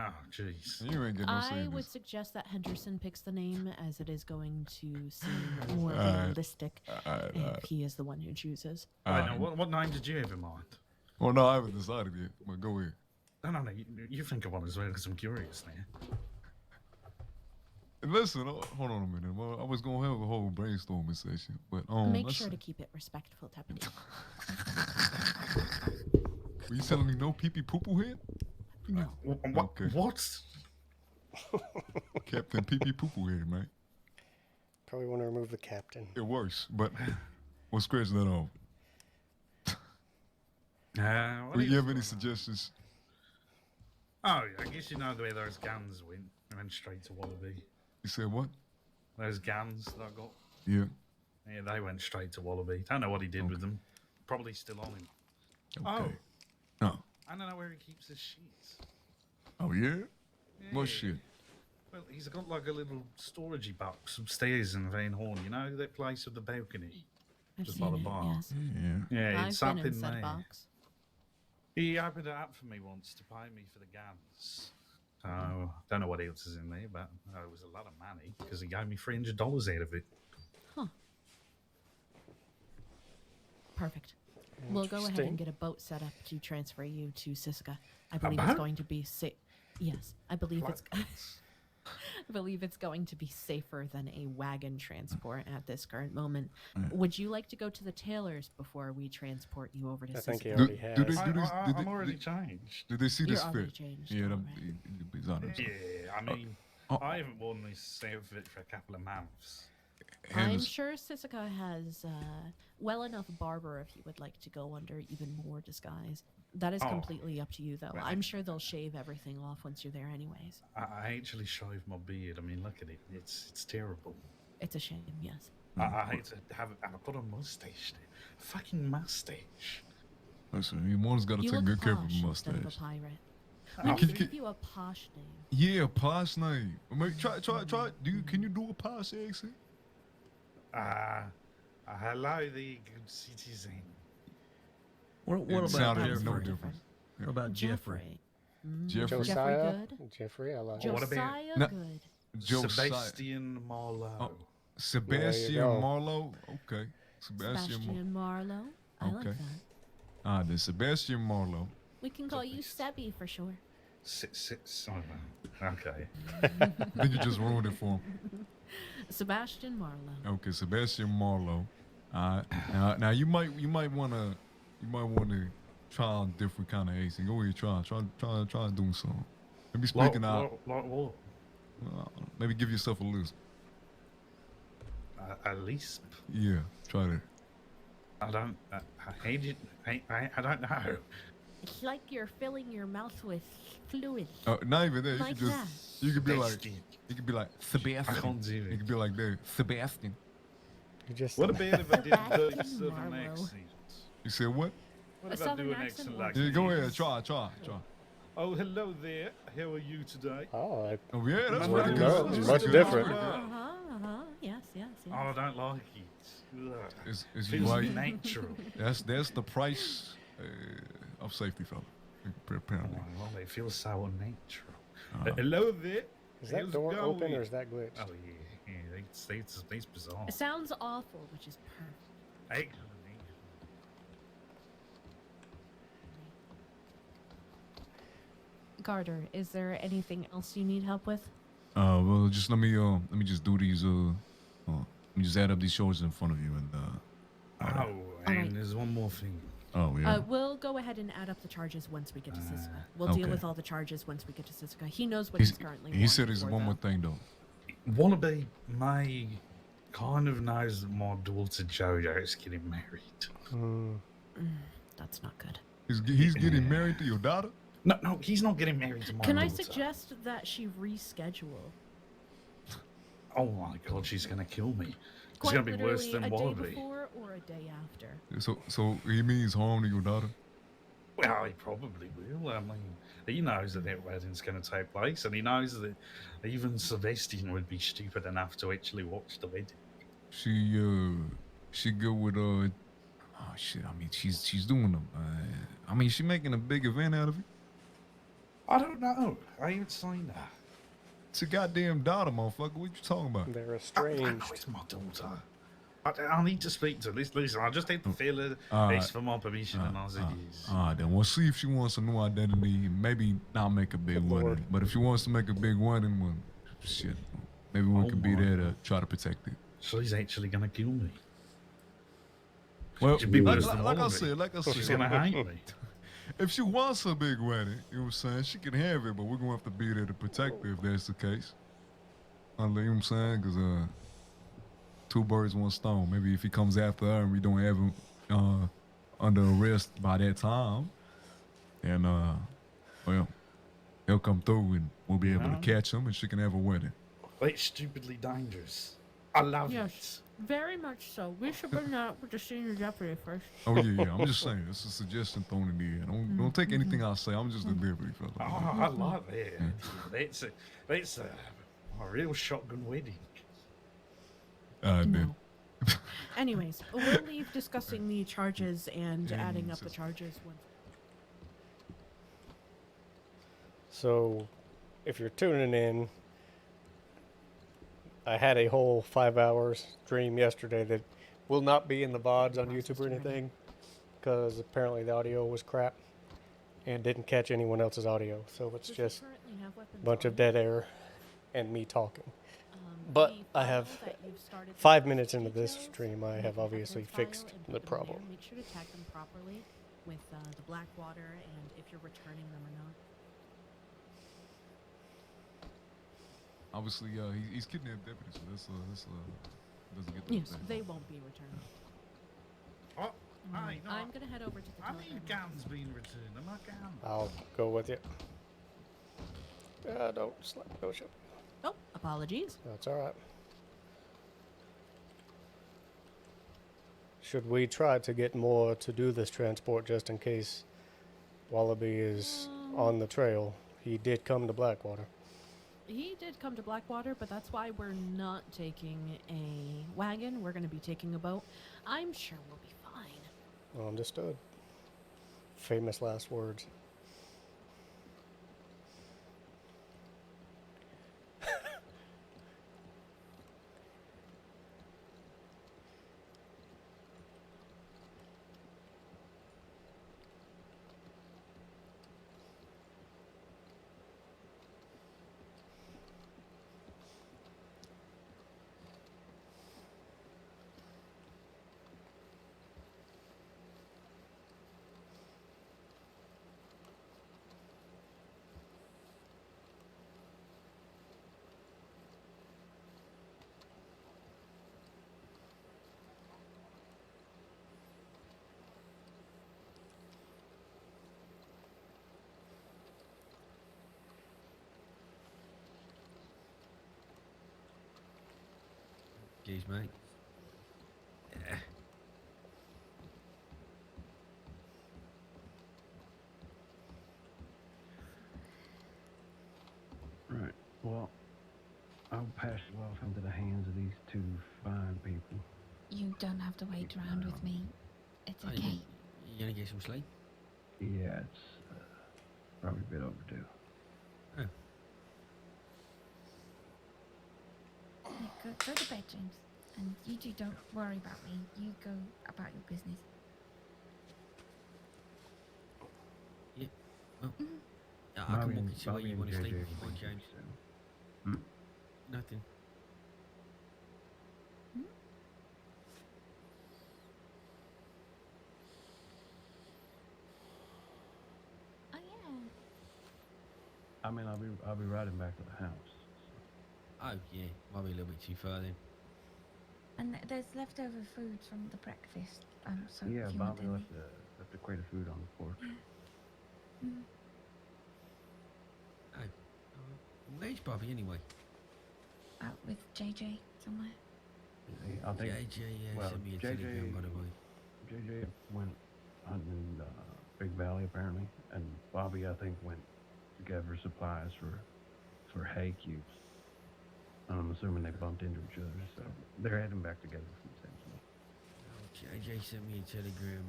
Oh, jeez. You ain't getting no say I in would this. suggest that Henderson picks the name, as it is going to seem more Alright. realistic if he is the one who chooses. Wait, now, what name did you have in mind? Well, no, I haven't decided yet. But go ahead. No, you think of one as well, because I'm curious now. Listen, hold on a minute. Well, I was gonna have a whole brainstorming session, but Make let's sure to see. keep it respectful, deputy. Were you telling me no pee-pee poo-poo head? No. Okay. What? Captain pee-pee poo-poo head, man. Probably want to remove the captain. It works, but we'll scratch that off. What Do you else have any was there? suggestions? Oh, I guess you know the way those guns went. I went straight to Wallaby. You said what? Those guns that I got. Yeah. Yeah, they went straight to Wallaby. Don't know what he did with them. Probably still on him. Okay. Oh, Oh. I don't know where he keeps his shit. Oh yeah? What Yeah. shit? Well, he's got like a little storagey box upstairs in Van Horn. You know that place with the balcony, I've just by seen the it, bar. yes. Yeah. Yeah, it's I've up been in in said there. box. He opened it up for me once to pay me for the guns. So don't know what else is in there, but it was a lot of money because he gave me $300 out of it. Perfect. We'll go ahead Interesting. and get a boat set up to transfer you to Sisika. I believe boat? it's going to be Yes, I believe it's. I believe it's going to be safer than a wagon transport at this current moment. Would you like to go to the tailors before we transport you over to I think he Sisika? already has. I'm already changed. Did they see You're this already fit? changed, Yeah, alright. he's honest. Yeah, I mean, I haven't worn this outfit for a couple of months. I'm sure Sisika has well enough barber if you would like to go under even more disguise. That is Oh. completely up to you, though. Well, I'm sure they'll shave everything off once you're there, anyways. I actually shaved my beard. I mean, look at it. It's terrible. It's a shame, yes. I hate to have it. I've got a mustache. A fucking mustache. Listen, one's got to You take look good care of posh a instead of a mustache. pirate. Oh, We can- can can- give you a posh name. Yeah, posh name. I mean, try. Can you do a posh accent? Hello there, good citizen. What It about sounded Jeffrey? no different. What about Jeffrey? Jeffrey. Josiah, Good. Jeffrey, I like What it. about- Josiah No. Good. Josiah. Sebastian Marlowe. Oh, Sebastian go. Marlowe. Okay. Sebastian Marlowe. I like Okay. that. Then Sebastian Marlowe. We can call you Sebby for sure. Okay. I think you just ruined it for him. Sebastian Marlowe. Okay, Sebastian Marlowe. Now you might wanna try a different kind of acing. Go ahead, try doing something. Maybe speaking out. Like what? Maybe give yourself a list. A lisp? Yeah, try that. I don't. I don't know. It's like you're filling your mouth with fluid. Not even that. Like You could be like Sebastian. I can't do You it. could be like that, Sebastian. You just What about if I did a good Sebastian southern Marlowe. accent? You said what? What A if I southern do an accent accent works. like Yeah, go this? ahead. Try. Oh, hello there. How are you today? oh, Oh yeah, that's No, pretty no, good. much different. Yes. Oh, I don't like it. Ugh. It's you Feels right. natural. That's the price of safety, fella. Apparently. Oh, well, it feels so unnatural. Uh, Hello there. Is that How's it door open going? or is that glitched? Oh yeah, it's bizarre. It sounds awful, which is perfect. Excellent. Garter, is there anything else you need help with? Well, just let me just do these. Let me just add up these shoulders in front of you, and Oh, and Alright. there's one more thing. oh yeah. We'll go ahead and add up the charges once we get to Siska. We'll deal okay. with all the charges once we get to Siska. He knows what He's- he's currently. he said wanted there's for, one though. more thing though. Wannabe May kind of knows that my daughter Jojo is getting married. That's not good. He's getting married to your daughter. No, he's not getting married to my Can daughter. I suggest that she reschedule? Oh my god, she's gonna kill me. It's Quite gonna be worse literally than a day Wallaby. before or a day after. So he means harm to your daughter. Well, he probably will. I mean, he knows that wedding's going to take place, and he knows that even Sebastian would be stupid enough to actually watch the wedding. She good with oh shit. I mean, she's doing them. I mean, she making a big event out of it. I don't know. I ain't seen that. It's a goddamn daughter, motherfucker. What you talking about? They're I know estranged. it's my daughter. I need to speak to her. Listen, I just had to feel her. It's for my permission, and I said yes. Then we'll see if she wants a new identity. Maybe not make a big Good wedding, Lord. but if she wants to make a big wedding, well, shit, maybe we Oh can be my. there to try to protect it. She's actually going to kill me. Well, She'd be like, worse than like I Wallaby. said, She's going to hate me. if she wants a big wedding, you know what I'm saying, she can have it, but we're gonna have to be there to protect her if that's the case. You know what I'm saying? Because two birds, one stone. Maybe if he comes after her and we don't have him under arrest by that time, and well, he'll come through and we'll be able to catch him and she can have a wedding. It's stupidly dangerous. I love Yes, very much so. We should bring that up with the senior deputy first. Oh yeah. I'm just saying, it's a suggestion thrown in the air. Don't take anything I say. I'm just a deputy fella. Oh, I love that. That's a real shotgun wedding. Then. Anyways, we'll leave discussing the charges and adding up the charges once. So, if you're tuning in, I had a whole 5 hours stream yesterday that will not be in the VODs on YouTube or anything because apparently the audio was crap and didn't catch anyone else's audio. So it's Does he just currently have weapons a bunch on? of dead air and me talking. The But I have file that you've started 5 to minutes into this details, stream, I make have an obviously upload file fixed and the put them in there. problem. Make sure to tag them properly with the black water and if you're returning them or not. Obviously, he's kidnapped deputy, so this doesn't get the Yes, thing. they won't be returned. Oh, hey, no, I'm gonna head over to the I telephone. need guns being returned. Am I gun? I'll go with you. Don't slap, don't shoot. Oh, apologies. That's all right. Should we try to get more to do this transport just in case Wallaby is on the trail? He did come to Blackwater. He did come to Blackwater, but that's why we're not taking a wagon. We're going to be taking a boat. I'm sure we'll be fine. Understood. Famous last words. Excuse me. Yeah. Right. Well, I'll pass you off into the hands of these two fine people. You don't have to wait around with me. It's okay. You gonna get some sleep? Yeah, it's probably a bit overdue. Oh. Yeah, go to bed, James. And you two don't worry about me. You go about your business. Yeah. Well, Mhm. I can Bobby walk and- you to where Bobby you and want to sleep JJ if you want, will be James. soon. Nothing. Oh yeah. I mean, I'll be riding back to the house. Oh, yeah. Might be a little bit too far then. And there's leftover food from the breakfast. So Yeah, if you want Bobby any. left a crate of food on the porch. Yeah. Mm. Oh. Where's Bobby anyway? Out with JJ somewhere. I think JJ, well, sent me a JJ telegram, by the way. JJ went hunting in Big Valley apparently, and Bobby I think went to gather supplies for hay cubes. I'm assuming they bumped into each other, so they're heading back together from the same spot. JJ sent me a telegram.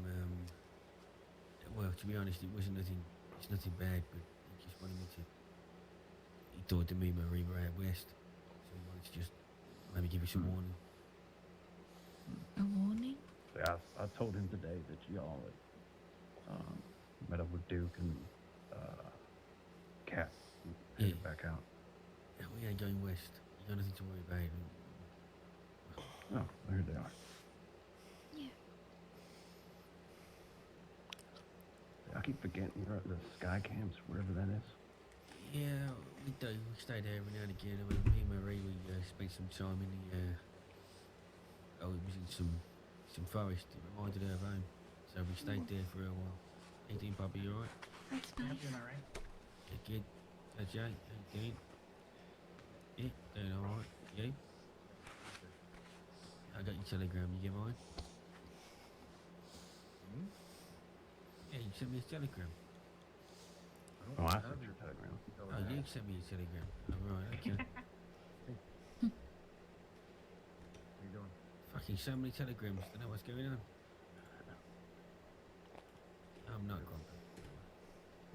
Well, to be honest, it wasn't nothing. It's nothing bad, but he just wanted me to. He thought to me Marie were out west, so he wanted to just maybe give you some warning. A warning? Yeah, I told him today that y'all had met up with Duke and Cat and headed back out. Yeah, we ain't going west. You got nothing to worry about. Oh, there they are. Yeah. I keep forgetting you're at the Sky Camps, wherever that is. Yeah, we do. We stay there every now and again. I mean, me and Marie, we spent some time in the. It was in some forest. It reminded her of home. So we stayed there for a while. How you doing, Bobby? You alright? That's nice. Doing all right. Yeah, good. Hey, Jay. How you doing? Yeah, doing alright. You? I got your telegram. You get mine? Yeah, you sent me a telegram. Oh, I sent your telegram. Oh, you sent me a telegram. Oh, right, okay. How you doing? Fucking so many telegrams. Don't know what's going on. I'm not grumpy.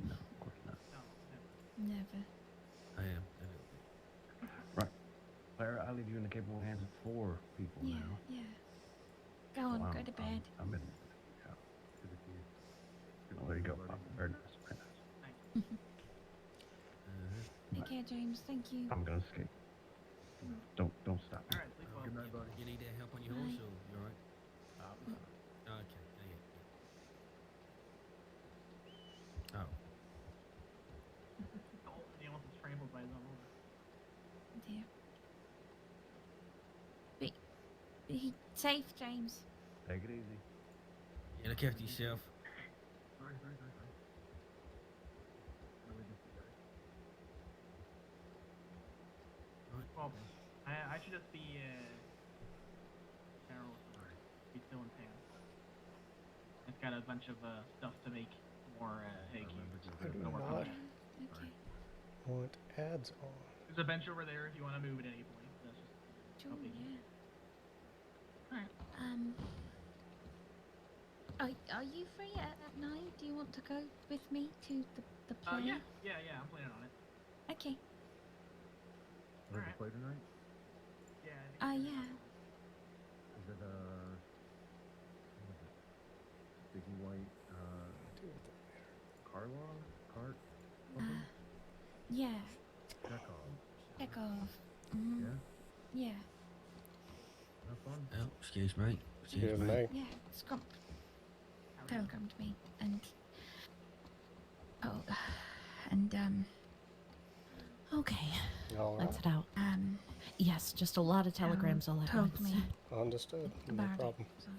No, of course not. Never. I am. A little bit. Right. Clara, I leave you in the capable hands of 4 people Yeah, now. yeah. Go on, go to bed. I'm in. Yeah. Oh, there you go. Bob. Very nice. Very nice. Take care, James. Thank you. I'm gonna escape. Don't stop me. All right, sleep well. Good night, buddy. You need help on your horse, or you alright? Okay. Yeah. Oh. He almost was trampled by his own horse. Dear. Be safe, James. Take it easy. Yeah, look after yourself. Well, I should just be General. He's still in town. It's got a bunch of stuff to make more hay cubes. I do Don't work on not that. Okay. want ads on. There's a bench over there if you want to move at any point. That's just Sure, no biggie. yeah. Alright. Are you free at night? Do you want to go with me to the play? Yeah, I'm planning on it. Okay. Ready Alright. to play tonight? Yeah. I think Yeah. Is it what is it? Sticky white Karlov? Cart? Yeah. Chekhov. Chekhov. Mm-hmm. Yeah? Yeah. Have fun? Oh, excuse me. Excuse me. Yeah. Scrump telegrammed me and Okay, All right. let's head out. Yes, just a lot of telegrams all at told once. me Understood. No about it. problem. So.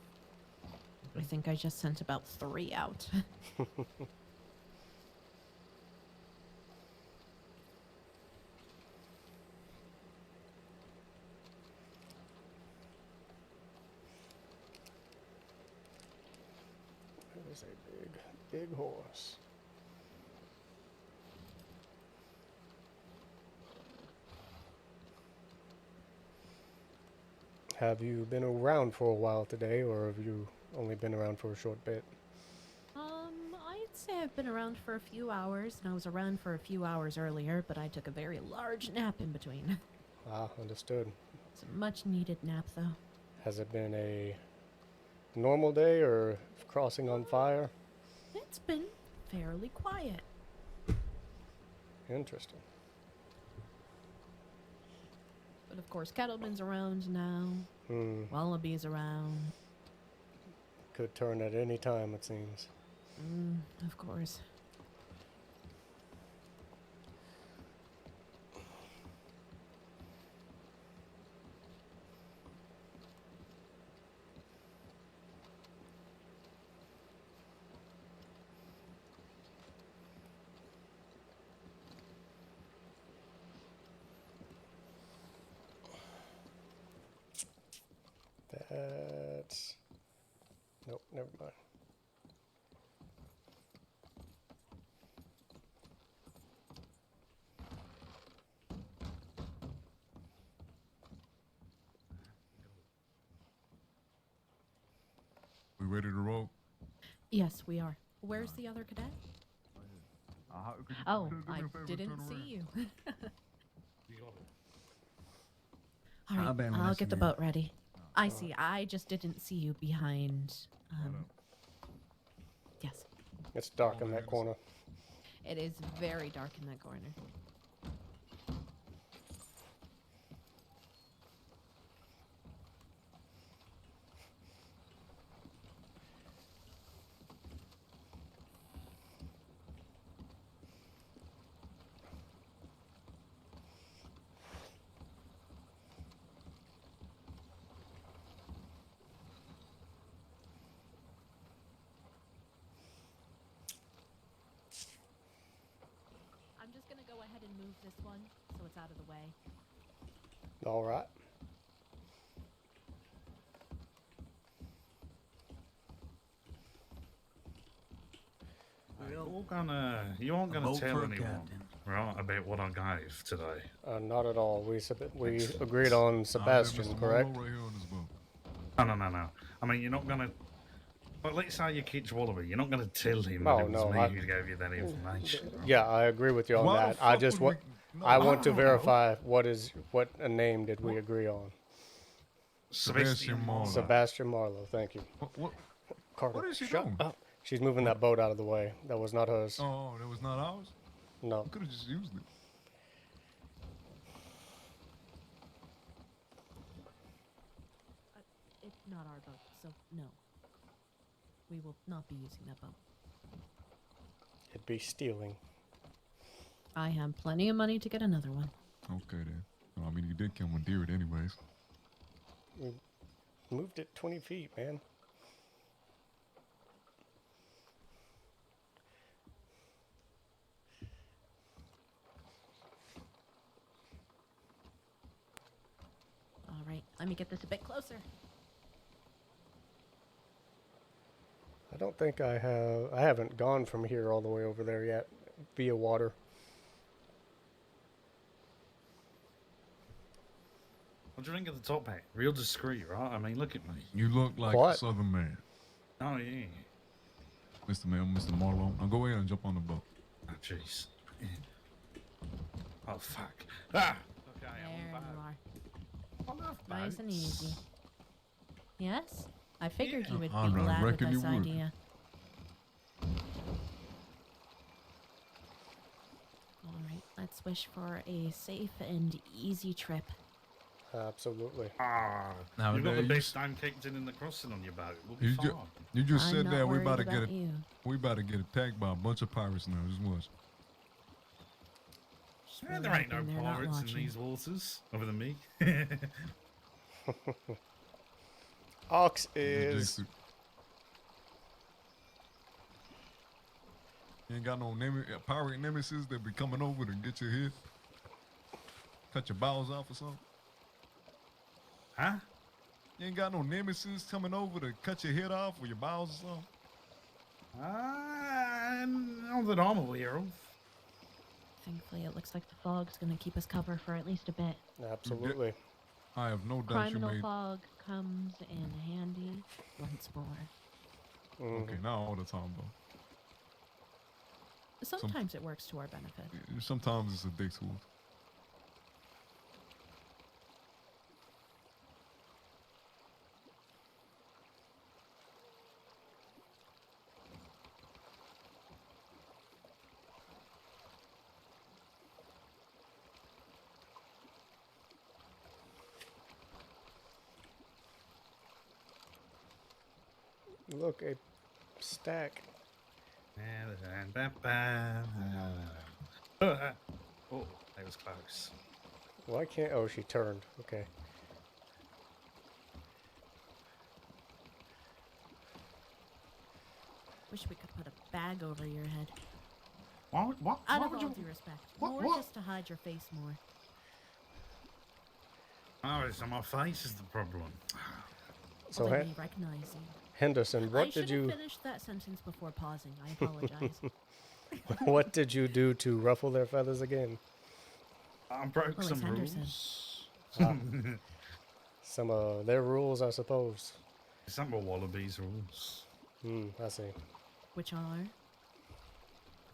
I think I just sent about 3 out. big horse. Have you been around for a while today, or have you only been around for a short bit? I'd say I've been around for a few hours, and I was around for a few hours earlier, but I took a very large nap in between. Ah, understood. It's a much needed nap, though. Has it been a normal day or crossing on fire? It's been fairly quiet. Interesting. But of course, Kettleman's around now. Wallaby's around. Could turn at any time, it seems. Of course. That's... Nope, never mind. We ready to roll? Yes, we are. Where's the other cadet? Oh, I didn't see you. All right, I'll get the boat ready. I see. I just didn't see you behind. Yes. It's dark in that corner. It is very dark in that corner. I'm just gonna go ahead and move this one so it's out of the way. All right. You aren't gonna vote tell for a anyone, captain. right, about what I gave today. Not at all. We agreed on Sebastian, correct? Right here on this boat. No. I mean, you're not gonna. But let's say you catch Wallaby. You're not gonna tell him No, that it was no, me who gave you that information. Right? Yeah, I agree with you on Why the that. I fuck just would want we- no, I want to I don't know. verify what a name did we agree on? Sebastian Marlowe. Sebastian Marlowe. Thank you. What? Carter, What is she shut doing? up. She's moving that boat out of the way. That was not hers. Oh, that was not ours? No. We could have just used it. It's not our boat, so no. We will not be using that boat. It'd be stealing. I have plenty of money to get another one. Okay, then. Well, I mean, you did commandeer it anyways. We moved it 20 feet, man. All right, let me get this a bit closer. I don't think I haven't gone from here all the way over there yet via water. What do you think of the top hat? Real discreet, right? I mean, look at me. You look like What? a Southern man. Oh yeah. Mr. Marlowe. Now go ahead and jump on the boat. Oh jeez. Oh fuck. Ah. Okay, There I'm you back. are. I love Nice and boats. easy. Yes? I figured you would I be glad with reckon you this would. idea. Alright, let's wish for a safe and easy trip. Absolutely. Ah, Now, you've got the you best time captain in the crossing on your boat. We'll be You, fine. you just I'm said not that we worried about to get about you. we about to get attacked by a bunch of pirates now. Just watch. Yeah, there ain't no hoping they're not pirates in watching. these waters, other than me. Ox You is... jinxed it. You ain't got no pirate nemesis that be coming over to get your head, cut your bowels off or something. Huh? You ain't got no nemesis coming over to cut your head off or your bowels or something. Ah, Not that I'm aware of. Thankfully, it looks like the fog's going to keep us covered for at least a bit. Absolutely. I have no doubt you Criminal made. fog comes in handy once more. Okay, not all the time though. Sometimes it works to our benefit. Sometimes it's a dick tool. Look, a stack. Oh, that was close. Why can't... Oh, she turned. Okay. Wish we could put a bag over your head. What? Out Why of would all you... due respect. What- More what? just to hide your face more. Oh, so my face is the problem. So, Well, they may recognize you. Henderson, I what should did you... have finished that sentence before pausing. I apologize. what did you do to ruffle their feathers again? I broke Well, it's some Henderson. rules. Some of their rules, I suppose. Some of Wallaby's rules. I see. Which are?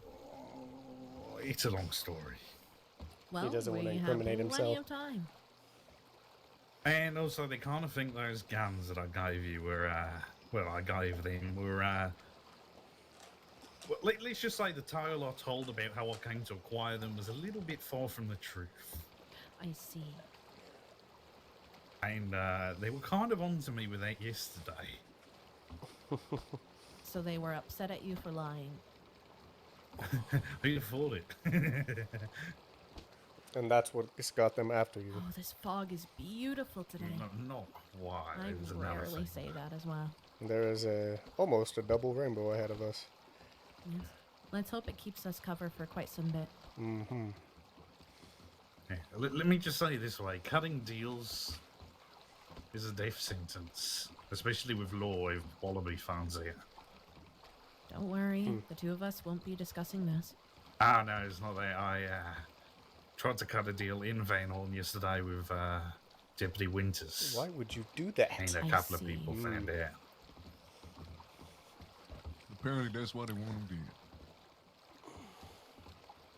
Oh, it's a long story. Well, doesn't we wanna have incriminate plenty himself. of time. And also, they kind of think those guns that I gave you were, I gave them were, well, let's just say the tale I told about how I came to acquire them was a little bit far from the truth. I see. And, they were kind of onto me with that yesterday. So they were upset at you for lying. Who'd have thought it? And that's what got them after you. Oh, this fog is beautiful today. Not quite. I It was another rarely thing. say that as well. There is almost a double rainbow ahead of us. Yes. Let's hope it keeps us covered for quite some bit. Mm-hmm. Yeah. Let me just say it this way. Cutting deals is a death sentence. Especially with law if Wallaby finds out. Don't worry, the two of us won't be discussing this. Ah, no, it's not that. I tried to cut a deal in Van Horn yesterday with Deputy Winters. Why would you do that? And a I couple of see. people found out. Apparently, that's why they want him dead.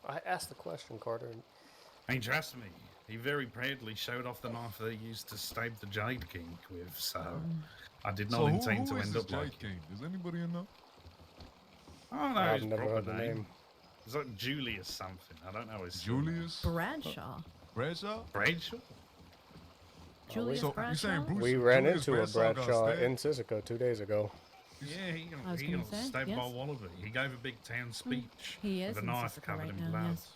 I asked the question, Carter. And trust me, he very proudly showed off the knife that he used to stab the Jade King with, so I did not So intend who to is end this up like... Jade King? Does anybody know? Oh, no, I've his never proper heard the name. It's like Julius something. I don't know his Julius? Bradshaw. Bradshaw? Bradshaw? Julius So you Bradshaw? saying Bruce? We ran Julius into a got Bradshaw stabbed? in Sisika 2 days ago. Yeah, he I was got gonna say, stabbed by yes. Wallaby. He gave a big town speech He is with a in knife Sisika covered right in now, blood. yes.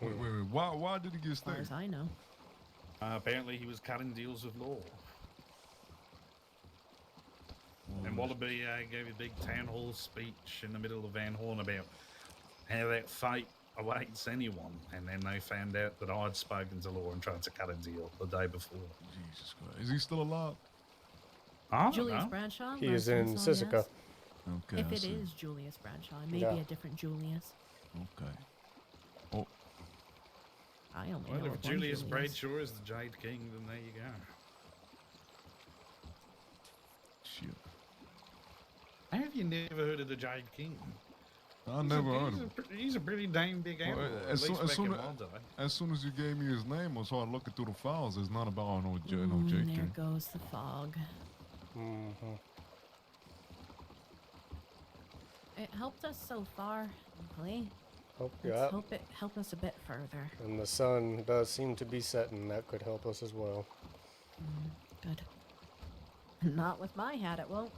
Wait. Why did he get As far as stabbed? I know. Apparently he was cutting deals with law. And Wallaby gave a big town hall speech in the middle of Van Horn about how that fate awaits anyone. And then they found out that I'd spoken to law and tried to cut a deal the day before. Jesus Christ. Is he still alive? I don't Julius know. Bradshaw? He is last I in saw, Sisika. yes. Okay. If I it see. is Julius Bradshaw, it may Yeah. be a different Julius. Okay. Oh, I only Well, know if of one Julius Julius. Bradshaw is the Jade King, then there you go. shit. Have you never heard of the Jade King? I never heard of him. He's a pretty damn big animal. Well, at as least back in my day. as soon as you gave me his name, I started looking through the files. It's not about no Jade There King. goes the fog. Mm-hmm. It helped us so far, luckily. Let's Let's hope it helped us a bit further. And the sun does seem to be setting. That could help us as well. Good. Not with my hat, it won't.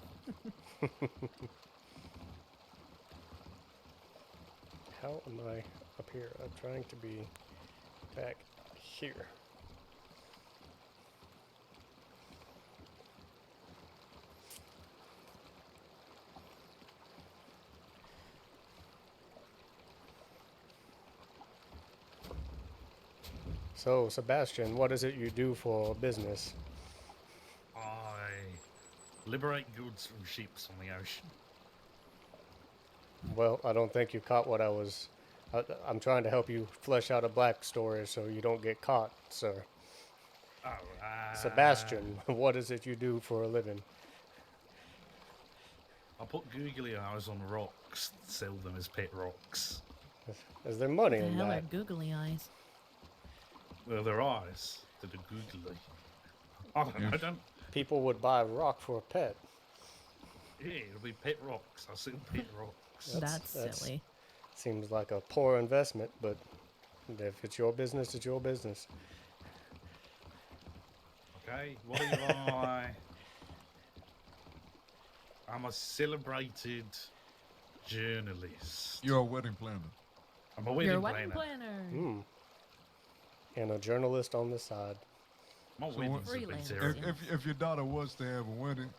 How am I up here? I'm trying to be back here. So, Sebastian, what is it you do for business? I liberate goods from ships on the ocean. Well, I don't think you caught what I was. I'm trying to help you flesh out a black story so you don't get caught, sir. Sebastian, what is it you do for a living? I put googly eyes on rocks, sell them as pet rocks. Is there money The in hell are that? googly eyes? Well, they're eyes that are googly. I don't. People would buy a rock for a pet. Yeah, it'll be pet rocks. I sell pet rocks. That's silly. Seems like a poor investment, but if it's your business, it's your business. Okay, what do you I? I'm a celebrated journalist. You're a wedding planner. I'm a wedding You're a planner. wedding planner. Hmm. And a journalist on the side. My So wedding's a Freelance, bit yeah. terrible. If your daughter was to have a wedding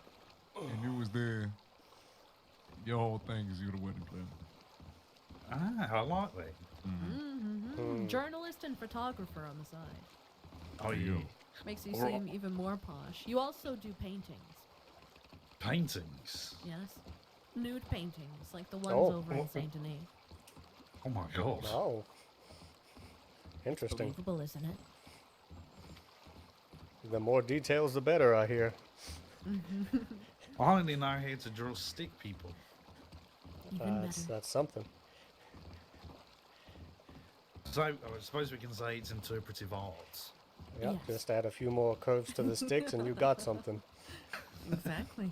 and you was there, your whole thing is you're the wedding planner. I like that. Journalist and photographer on the side. Oh, There you yeah. go. Makes you Or- seem even more posh. You also do paintings. Paintings. Yes. Nude paintings, like the ones Oh. over in Saint Denis. Oh my god. Oh. Interesting. Believable, isn't it? The more details, the better, I hear. I only know how to draw stick people. Even better. That's something. So I suppose we can say it's interpretive art. Yeah, Yes. just add a few more curves to the sticks and you got something. Exactly.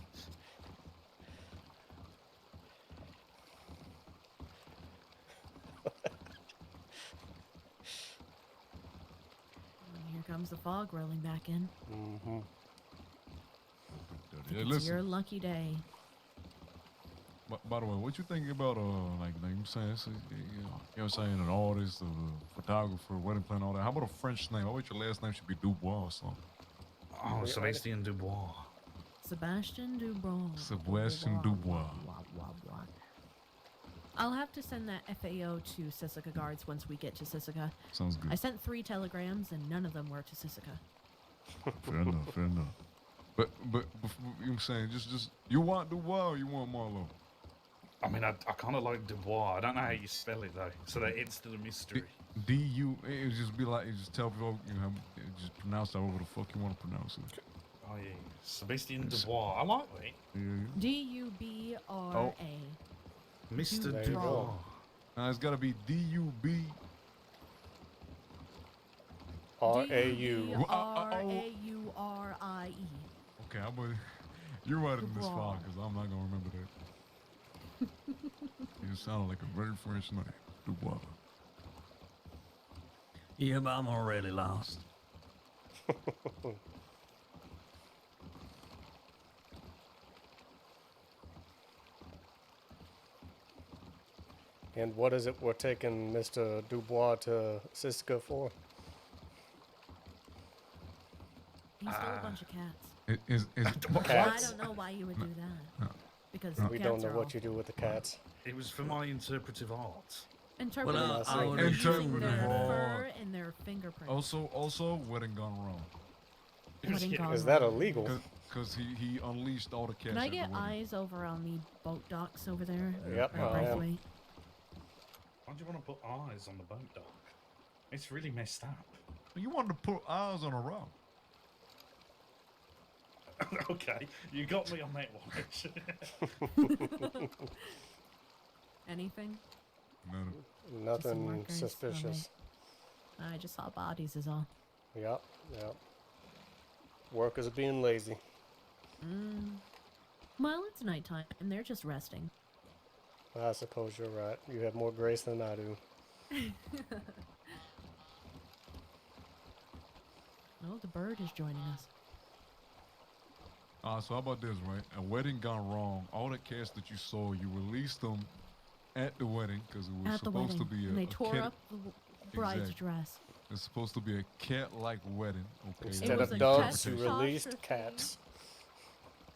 And here comes the fog rolling back in. Mm-hmm. Yeah, It's listen. your lucky day. By the way, what you think about like you saying, you know what I'm saying, an artist, a photographer, wedding planner, all that? How about a French name? I bet your last name should be Dubois or something. Oh, Yeah. Sebastian Dubois. Sebastian Dubois. Sebastian Dubois. I'll have to send that FAO to Sisika guards once we get to Sisika. Sounds good. I sent 3 telegrams and none of them were to Sisika. Fair enough, fair enough. But before, you know what I'm saying, just you want Dubois or you want Marlowe? I mean, I kind of like Dubois. I don't know how you spell it though, so that it's still a mystery. D-U, it would just be like, you just tell people, you know, just pronounce it however the fuck you want to pronounce it. Oh yeah, Sebastian Dubois. I like that. Yeah. D-U-B-R-A. Mr. There you Dubois. go. Now it's gotta be D-U-B. R-A-U. D-U-B-R-A-U-R-I-E. Okay, I'm gonna, you're writing this Dubois. file because I'm not gonna remember that. You sound like a very French name, Dubois. Yeah, but I'm already lost. And what is it we're taking Mr. Dubois to Siska for? He stole a bunch of cats. Is I Cats? don't know why you would do that. Because We cats don't know are what you awful. do with the cats. It was for my interpretive art. Interpreting Well, I would using their assume- fur and their fingerprints. also wedding gone wrong. Wedding gone Is that wrong. illegal? Because he unleashed all the cats. Can I at the get wedding. eyes over on the boat docks over there? Yep, Or I am. Braithwaite? Why do you want to put eyes on the boat dock? It's really messed up. You wanted to put eyes on a rock. Okay, you got me on that one. Anything? Nothing markers? suspicious. I just saw bodies is all. Yep, yep. Workers are being lazy. Well, it's nighttime and they're just resting. I suppose you're right. You have more grace than I do. Oh, the bird is joining us. So how about this, right? A wedding gone wrong. All the cats that you saw, you released them at the wedding because it was At the supposed wedding. to be and a they tore cat. up the bride's Exactly. dress. It's supposed to be a cat-like wedding. Okay. Instead was of a doves, you catastrophe. released cats.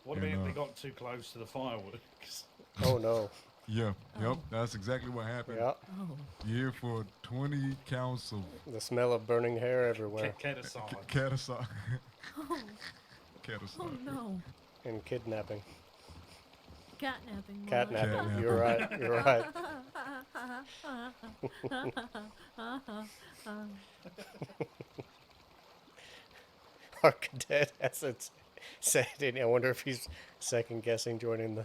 What And, about they got too close to the fireworks? Oh no. Yeah. Oh. Yep. That's exactly what happened. Yep. Oh. Here for 20 counts of The smell of burning hair everywhere. Cat aside. cat aside. Oh, Cat aside. oh no. And kidnapping. Catnapping. Catnapping. You're right. You're right. Our cadet hasn't said any. I wonder if he's second guessing joining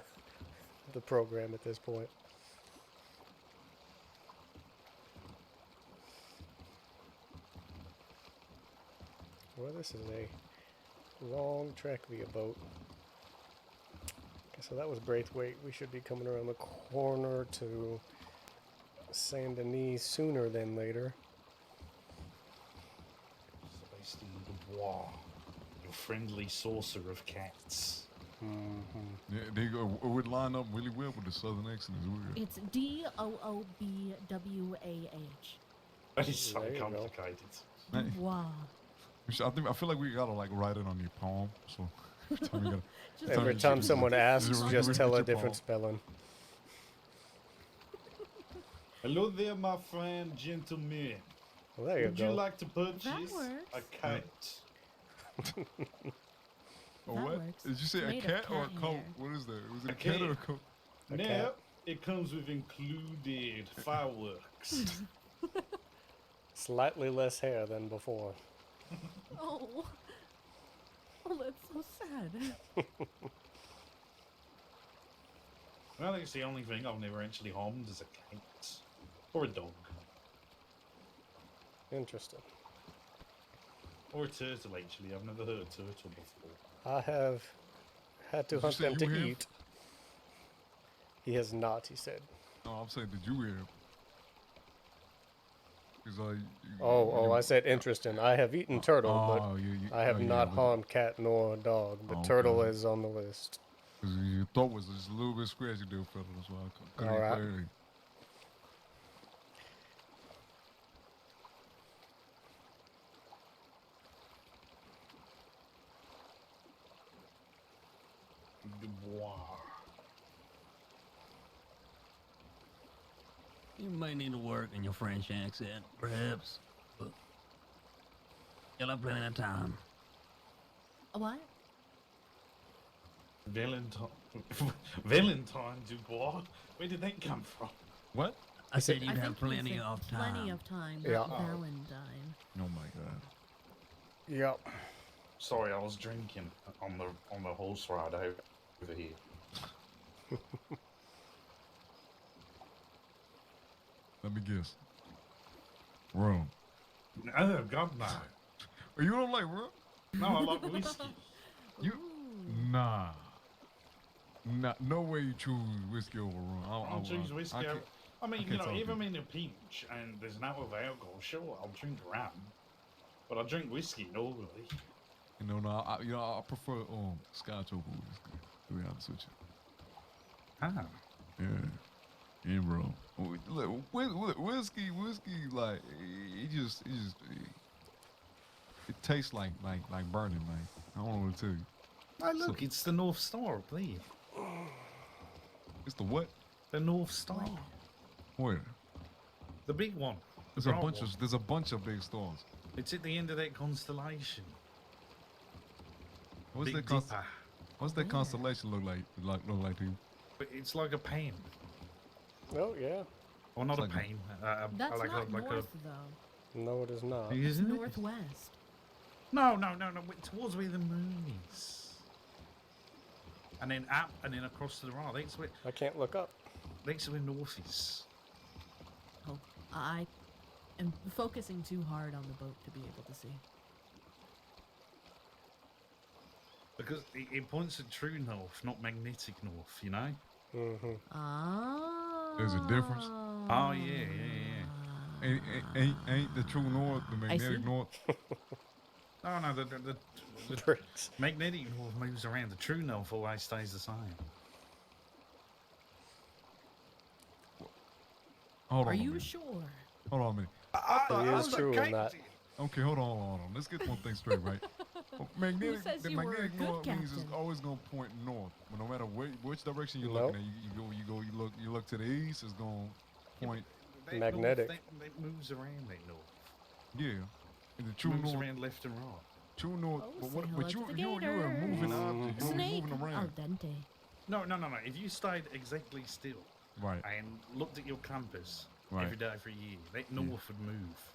the program at this point. Well, this is a long track via boat. Okay, so that was Braithwaite. We should be coming around the corner to Saint Denis sooner than later. Celestine Dubois, your friendly saucer of cats. Yeah, they go. It would line up really well with the southern accent. It's weird. It's DOOBWAH. That is so There you go. complicated. Wow. I feel like we gotta like write it on your palm. So Every time someone asks, just tell a your different palm. spelling. Hello there, my friend, gentlemen. Well, there you Would go. you like to purchase works. a cat? Oh, That what? works. Did you say It's a made of cat or a cat coat? hair. What is that? Was it A a cat or a cat. coat? A No, cat. it comes with included fireworks. Slightly less hair than before. Oh. Oh, that's so sad. Well, it's the only thing I've never actually harmed is a cat. Or a dog. Interesting. Or a turtle, actually. I've never heard a turtle before. I have had to Did you hunt say them you to have? eat. He has not, he said. No, I'm saying, did you hear? Cause I said interesting. I have eaten turtle, Oh, but you, I have oh, yeah, not but- harmed cat nor dog. But Oh, turtle okay. is on the list. Cause your throat was just a little bit scratchy there, fella. That's why I couldn't All right. clearly. Dubois. You may need to work in your French accent, perhaps. But you'll have plenty of time. A what? Valentine. Valentine Dubois? Where did that come from? What? I said I you'd have think he plenty said of time. Plenty of time. Yeah. Not Valentine. Oh my god. Yep. Sorry, I was drinking on the horse ride over here. Let me guess. Rum. Oh, God, no. Oh, you don't like rum? No, I like whiskey. You? Nah. No way you choose whiskey over rum. I'll choose whiskey. I over- can't- I mean, I you can't know, talk if to I'm you. in a pinch and there's no other alcohol, sure, I'll drink rum. But I drink whiskey normally. You know, no, I prefer Scotch over whiskey. To be honest with you. Ah. Yeah. Yeah, bro. Look, whiskey, like it tastes like burning, like I don't know what to tell you. Oh, look, it's the North Star up there. It's the what? The North Star. Where? The big one. There's The a bright bunch one. of there's a bunch of big stars. It's at the end of that constellation. What's Big that? Const- Dipper. what's that constellation look like? Look like to you? But it's like a pen. Oh, yeah. Or not It's a like a- pen. That's like not a, like north, though. No, it is not. It's Isn't it? northwest. No. Towards where the moon is. And then up and then across to the right. I can't look up. That's where north is. Oh, I am focusing too hard on the boat to be able to see. Because it points at true north, not magnetic north, you know? Mm-hmm. Ah. There's a difference? Oh, yeah. Ain't the true north the magnetic see. north? No, the Bricks. magnetic north moves around. The true north always stays the same. Hold on. Are a you minute. sure? Hold on a minute. It is true in that. Okay, hold on. Let's get one thing straight, right? Magnetic, says the you were a magnetic good north means it's captain? always gonna point north. But no matter which direction you're Nope. looking at, you look to the east, it's gonna point. That Magnetic. North, that moves around that north. Yeah. And the true Moves north, around left and right. true north. Oh, but say what? hello But to the you're gator. moving object. You're Snake. moving Al around. dente. No. If you stayed exactly still Right. and looked at your compass Right. every day for a year, that north would move.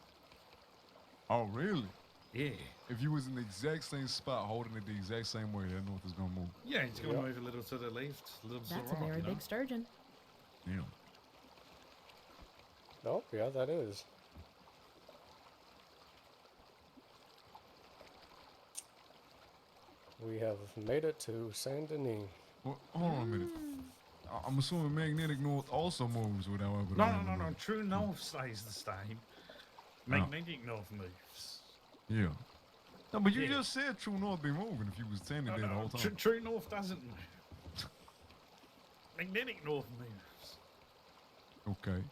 Oh, really? Yeah. If you was in the exact same spot, holding it the exact same way, that north is gonna move. Yeah, it's going to move a little to the left, a little to the right. That's a very you know? big sturgeon. Yeah. Oh, yeah, that is. We have made it to Saint Denis. Well, hold on a minute. I'm assuming magnetic north also moves with however. No. True north stays the same. Magnetic north moves. Yeah. No, but you Yeah. just said true north be moving if you was standing there the whole time. True north doesn't move. Magnetic north moves. Okay.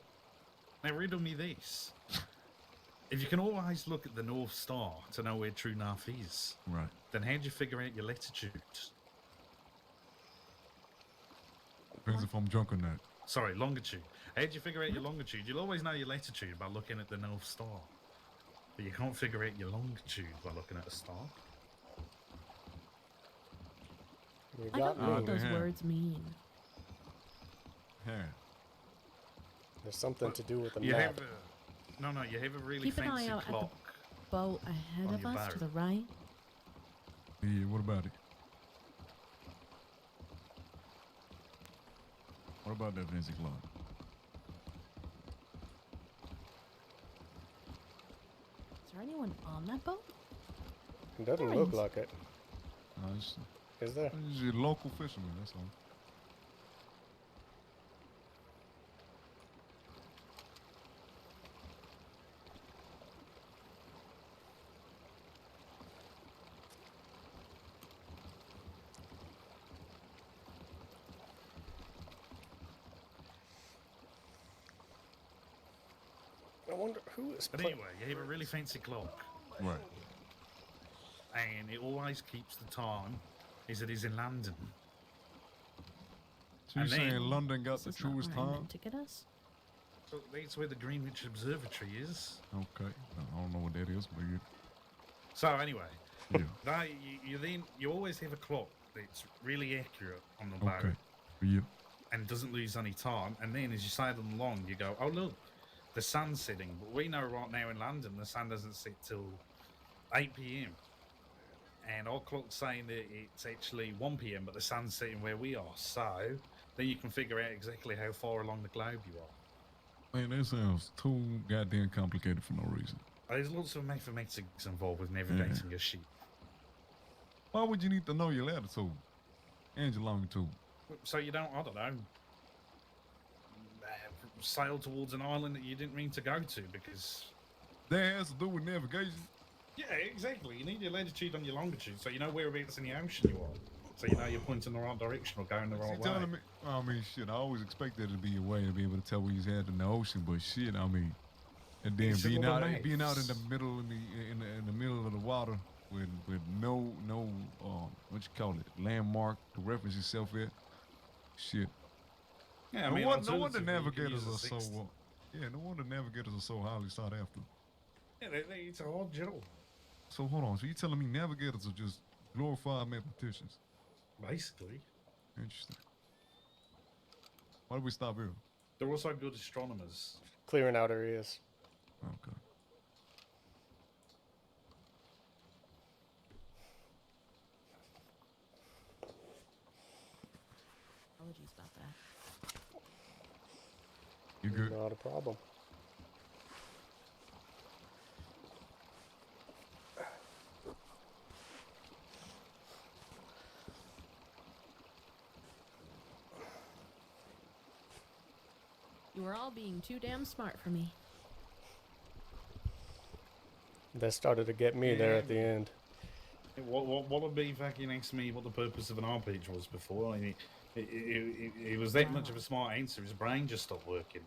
Now riddle me this. If you can always look at the North Star to know where true north is, Right. then how'd you figure out your latitude? Depends if I'm drunk or not. Sorry, longitude. How'd you figure out your longitude? You'll always know your latitude by looking at the North Star. But you can't figure out your longitude by looking at a star. You I got don't know what me. those words mean. Yeah. There's something to do with the You map. have you have a really Keep an eye fancy out clock. at the boat ahead on of your us to boat. the right. Yeah, what about it? What about that fancy clock? Is there anyone on that boat? It doesn't There look is. like it. It's Is there? a local fisherman, that's all. I wonder who is But anyway, you have a really fancy clock. Right. And it always keeps the time as it is in London. So you're And then- saying London got the This is not truest where I time? meant to get us. So that's where the Greenwich Observatory is. Okay. I don't know what that is, but you. So anyway, Yeah. you always have a clock that's really accurate on the boat Okay. Yeah. and doesn't lose any time. And then as you sail along, you go, oh look, the sun's setting. But we know right now in London the sun doesn't set till 8 p.m. And our clock's saying that it's actually 1 p.m. but the sun's setting where we are. So then you can figure out exactly how far along the globe you are. Man, that sounds too goddamn complicated for no reason. There's lots of mathematics involved with navigating a ship. Why would you need to know your latitude and your longitude? So you don't, I don't know, sail towards an island that you didn't mean to go to because... That has to do with navigation. Yeah, exactly. You need your latitude and your longitude so you know whereabouts in the ocean you are. So you know you're pointing the right direction or going the right way. Telling me, I mean, shit, I always expected it to be a way to be able to tell where he's headed in the ocean, but shit, I mean, and then It's being little out in maps. the middle in the middle of the water with no what you call it, landmark to reference yourself at. Shit. Yeah, I no mean, wonder alternatively, you could navigators use are a so. sixth. No wonder navigators are so highly sought after. Yeah, it's a hard job. So hold on. So you telling me navigators are just glorified mathematicians? Basically. Interesting. Why did we stop here? They're also good astronomers. Clearing out areas. Okay. Apologies about that. You good? Not a problem. You were all being too damn smart for me. That started to get me there at the end. What would be fucking asked me what the purpose of an arpeggio was before? I mean, it was that much of a smart answer. His brain just stopped working.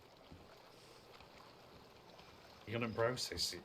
He couldn't process it.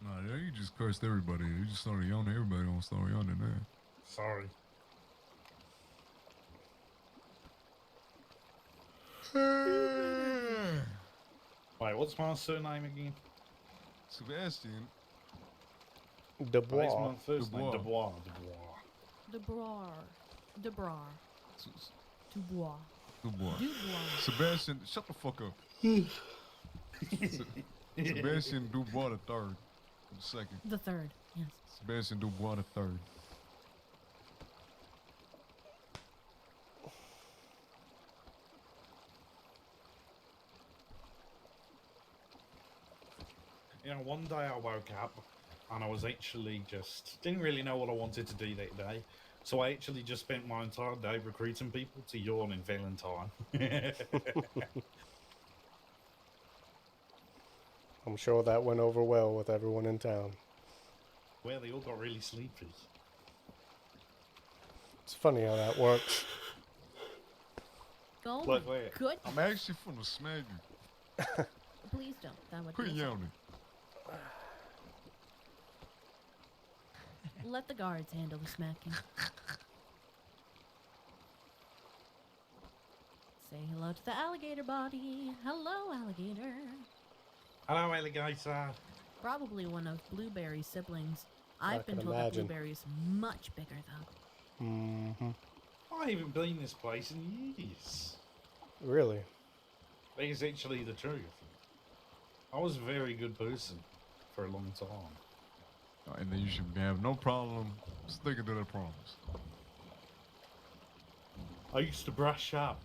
Nah, yeah, you just cursed everybody. You just started yawning. Everybody gonna start yawning now. Sorry. Wait, what's my surname again? Sebastian. Dubois. What's my first name? Dubois. Dubois. Debrar. Dubois. Dubois. Dubois. Sebastian, shut the fuck up. Sebastian Dubois the third. The second. The third, yes. Sebastian Dubois the third. You know, one day I woke up and I was actually just didn't really know what I wanted to do that day. So I actually just spent my entire day recruiting people to yawn in Valentine. I'm sure that went over well with everyone in town. Well, they all got really sleepy. It's funny how that works. Oh Look, my wait. goodness. I'm actually finna smack you. Please don't. That would Quit be yawning. Let the guards handle the smacking. Say hello to the alligator body. Hello, alligator. Hello, alligator. Probably one of Blueberry's siblings. I I've been can told that imagine. Blueberry's much bigger, though. Mm-hmm. I haven't been in this place in years. Really? That is actually the truth. I was a very good person for a long time. And then you should have no problem sticking to that promise. I used to brush up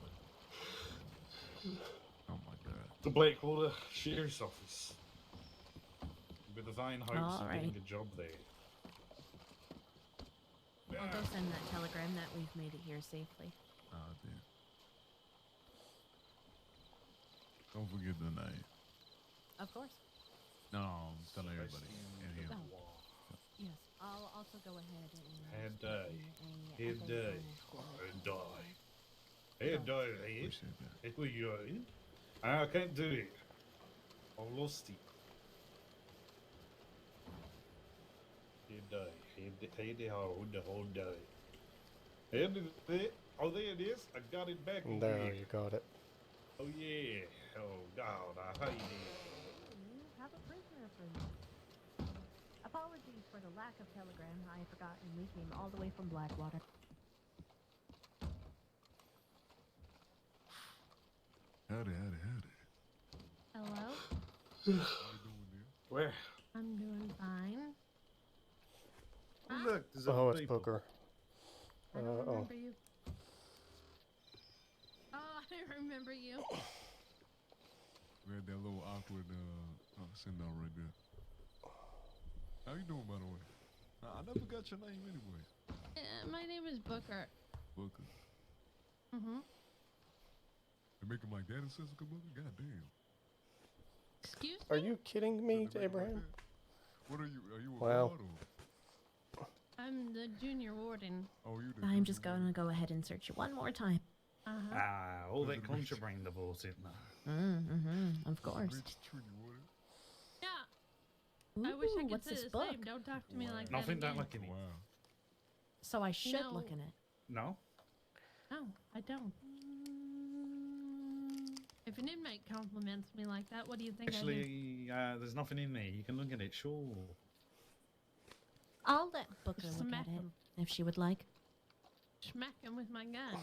Oh my god. the Blackwater Sheriff's Office with the vain hopes All of right. getting a job there. I'll go send that telegram that we've made it here safely. Oh, damn. Don't forget the name. Of course. No, I'm telling everybody. And him. Oh. Yes. I'll also go ahead and... Head day. a Head FAQ day. for- Head day. Head day, head. Appreciate that. That's where you are. I can't do it. I lost it. Head day. Head day, hold day. Head day. Oh, there it is. I got it back And there, again. you got it. Oh, yeah. Oh, God, I hate it. You have a prisoner for you. Apologies for the lack of telegram. I forgot, and we came all the way from Blackwater. Howdy. Hello? How you doing there? Where? I'm doing fine. Oh, look, there's Oh, other it's people. Booker. I don't oh. remember you. Oh, I remember you. We had that little awkward send out right there. How you doing, by the way? I never got your name anyway. My name is Booker. Booker. Mm-hmm. They make him like that in Sissica Booker? God damn. Excuse Are me? you kidding me, They make him like Abraham? that? What are you? Are you a Wow. guard or? I'm the junior warden. Oh, you the I'm just junior going to go ahead and search you one more time. Uh-huh. Ah, all that Doesn't contraband I bought in there. Mm-hmm. Of warden? course. Rich junior warden? Yeah. I wish I Ooh, could what's say this the book? same. Don't talk to me Wow. like that Nothing, don't again. look at it. Wow. So I should No. look in it. No? No, I don't. If an inmate compliments me like that, what do you think I do? Actually, there's nothing in there. You can look at it, sure. I'll let Booker look Smack at it, him. if she would like. Smack him with my gun.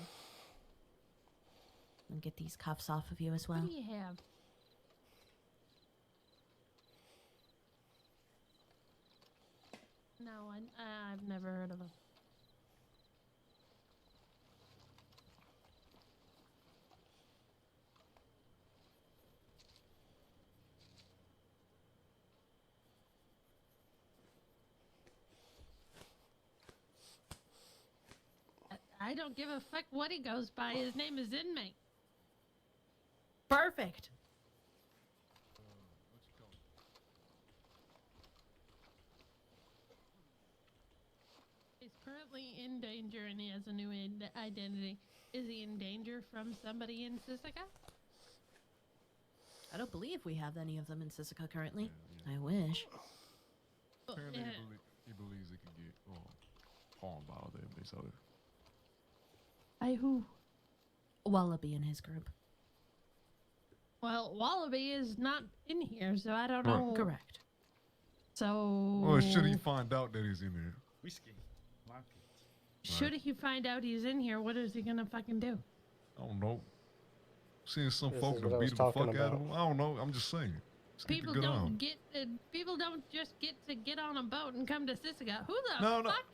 And get these cuffs off of you as well. What do you have? No, I've never heard of him. I don't give a fuck what he goes by. His name is Inmate. Perfect. What you call it? He's currently in danger and he has a new identity. Is he in danger from somebody in Sisika? I don't believe we have any of them in Sisika currently. I wish. Apparently, he believes he can get harmed by all them. So By who? Wallaby and his group. Well, Wallaby is not in here, so I don't know. Correct. So. or should he find out that he's in there? Whiskey. Like it. Should he find out he's in here, what is he gonna fucking do? I don't know. Seeing some This folk is to what I beat was the fuck talking out of about. him. I don't know. I'm just saying. Let's keep People it good don't on. people don't just get on a boat and come to Sisika. Who the No, no. fuck?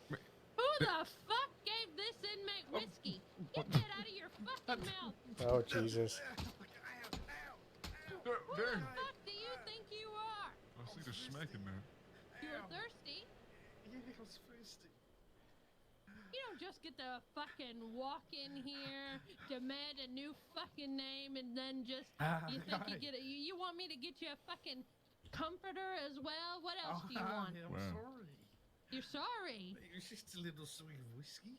Who the fuck gave this inmate whiskey? Get that out of your fucking mouth. Oh, Jesus. Who the fuck do you think you are? I see the smacking there. You're thirsty? Yeah, I was thirsty. You don't just get to fucking walk in here, demand a new fucking name, and then just you think you get it. You want me to get you a fucking comforter as well? What else do you want? I'm sorry. You're sorry. It's just a little swig of whiskey.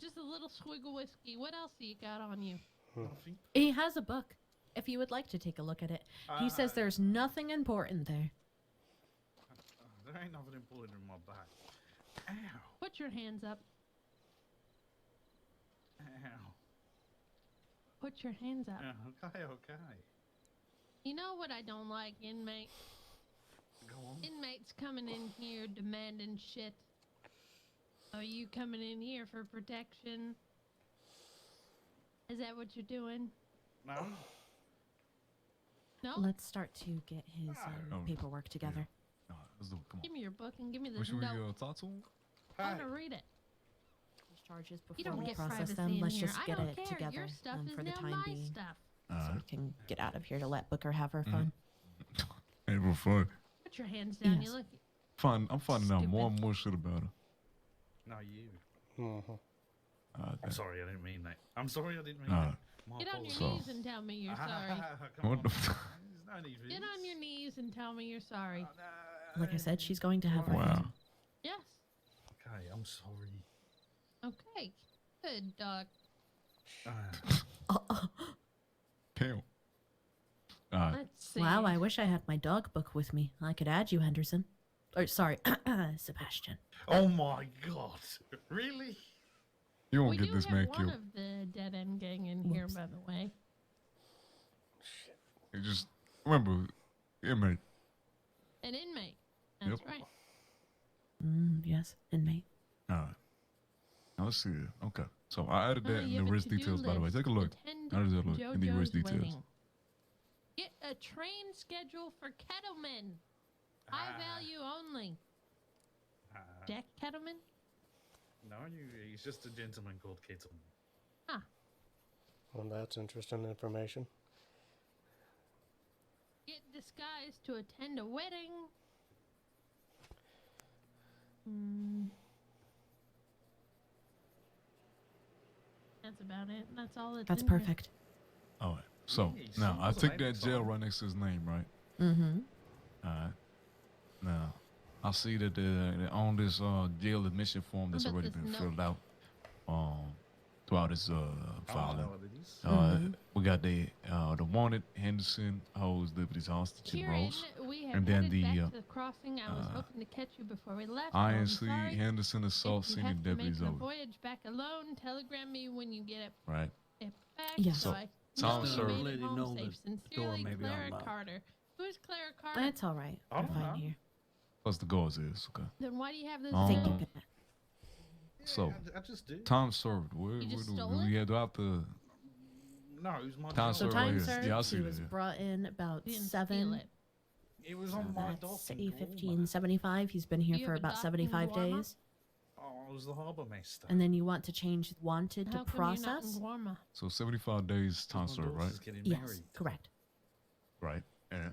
Just a little swig of whiskey. What else do you got on you? Nothing. He has a book. If you would like to take a look at it. He says there's nothing important there. There ain't nothing important in my bag. Ow. Put your hands up. Ow. Put your hands up. Okay. You know what I don't like, inmate? Go on. Inmates coming in here demanding shit. Are you coming in here for protection? Is that what you're doing? No. No? Let's start to get his paperwork together. Nah, let's do it. Come Give on. me your book and give me the Should we note. talk to him? I want to read it. Charges You before don't we get process privacy them. in Let's here. just I get don't it care. together Your stuff is for the now time my being. stuff. So we can get out of here to let Booker have her fun. Hey, for fun. Put your hands down. Yes. You look. I'm finding out more and more shit about her. No, you. Mm-hmm. I'm sorry, I didn't mean that. I'm sorry, I didn't mean Nah. that. My Get on your apologies. knees and tell me you're sorry. Come What on. the There's no need for Get this. on your knees and tell me you're sorry. Like I said, she's going to have her Wow. fun. Yes. Okay, I'm sorry. Okay. Good dog. Damn. Alright. Let's see. Wow, I wish I had my dog book with me. I could add you, Henderson. Or, sorry, Sebastian. Oh my god. Really? You We won't do get this have man one killed. of the dead end gang in here, by the way. You just remember, inmate. An inmate. That's Yep. right. Yes, inmate. Alright. Now let's see here. Okay. So I added that in You the have a risk to-do details, by the way. list. Take a look. Attend How does that look in the risk JoJo's details? wedding. Get a train schedule for kettlemen. High value only. Jack Kettleman? No, he's just a gentleman called Kettle. Huh. Well, that's interesting information. Get disguised to attend a wedding. That's about it. That's all That's in here. perfect. Alright. So Yeah, now I sounds took like that it's jail all- right next to his name, right? Mm-hmm. Alright. Now I see that on this jail admission form that's How about already this been note? filled out throughout this I filing. know what it is. We got the wanted Henderson holds deputies hostage in Kieran, Rose. we have And then headed the, back to the crossing. I was hoping to catch you before we left. INC I'm sorry. Henderson assault If you senior have to make deputies the over. voyage back alone, telegram me when you get it Right. back. Yes. So So, I Tom know served- you made Let it him home know safe. the door Sincerely, may be Clara unlocked. Carter. Who's Clara Carter? That's all right. I We're don't fine know. here. Plus the guards is okay. Then why do you have this? Oh. Thank thing? you. So I just do. Time served. Where You just do stole we it? have to have to No, it was my Time job. So served right time here. served, Yeah, I see he that, was yeah. brought in about You didn't 7. steal it. It was on my Let's docking see, door. 1575. He's been here You for have a about docking 75 Guarma? days. Oh, I was the harbour master. And then you want to change wanted How to come you're not process? in Guarma? So 75 days time My served, right? daughter's getting Yes, married. correct. Right. Yeah.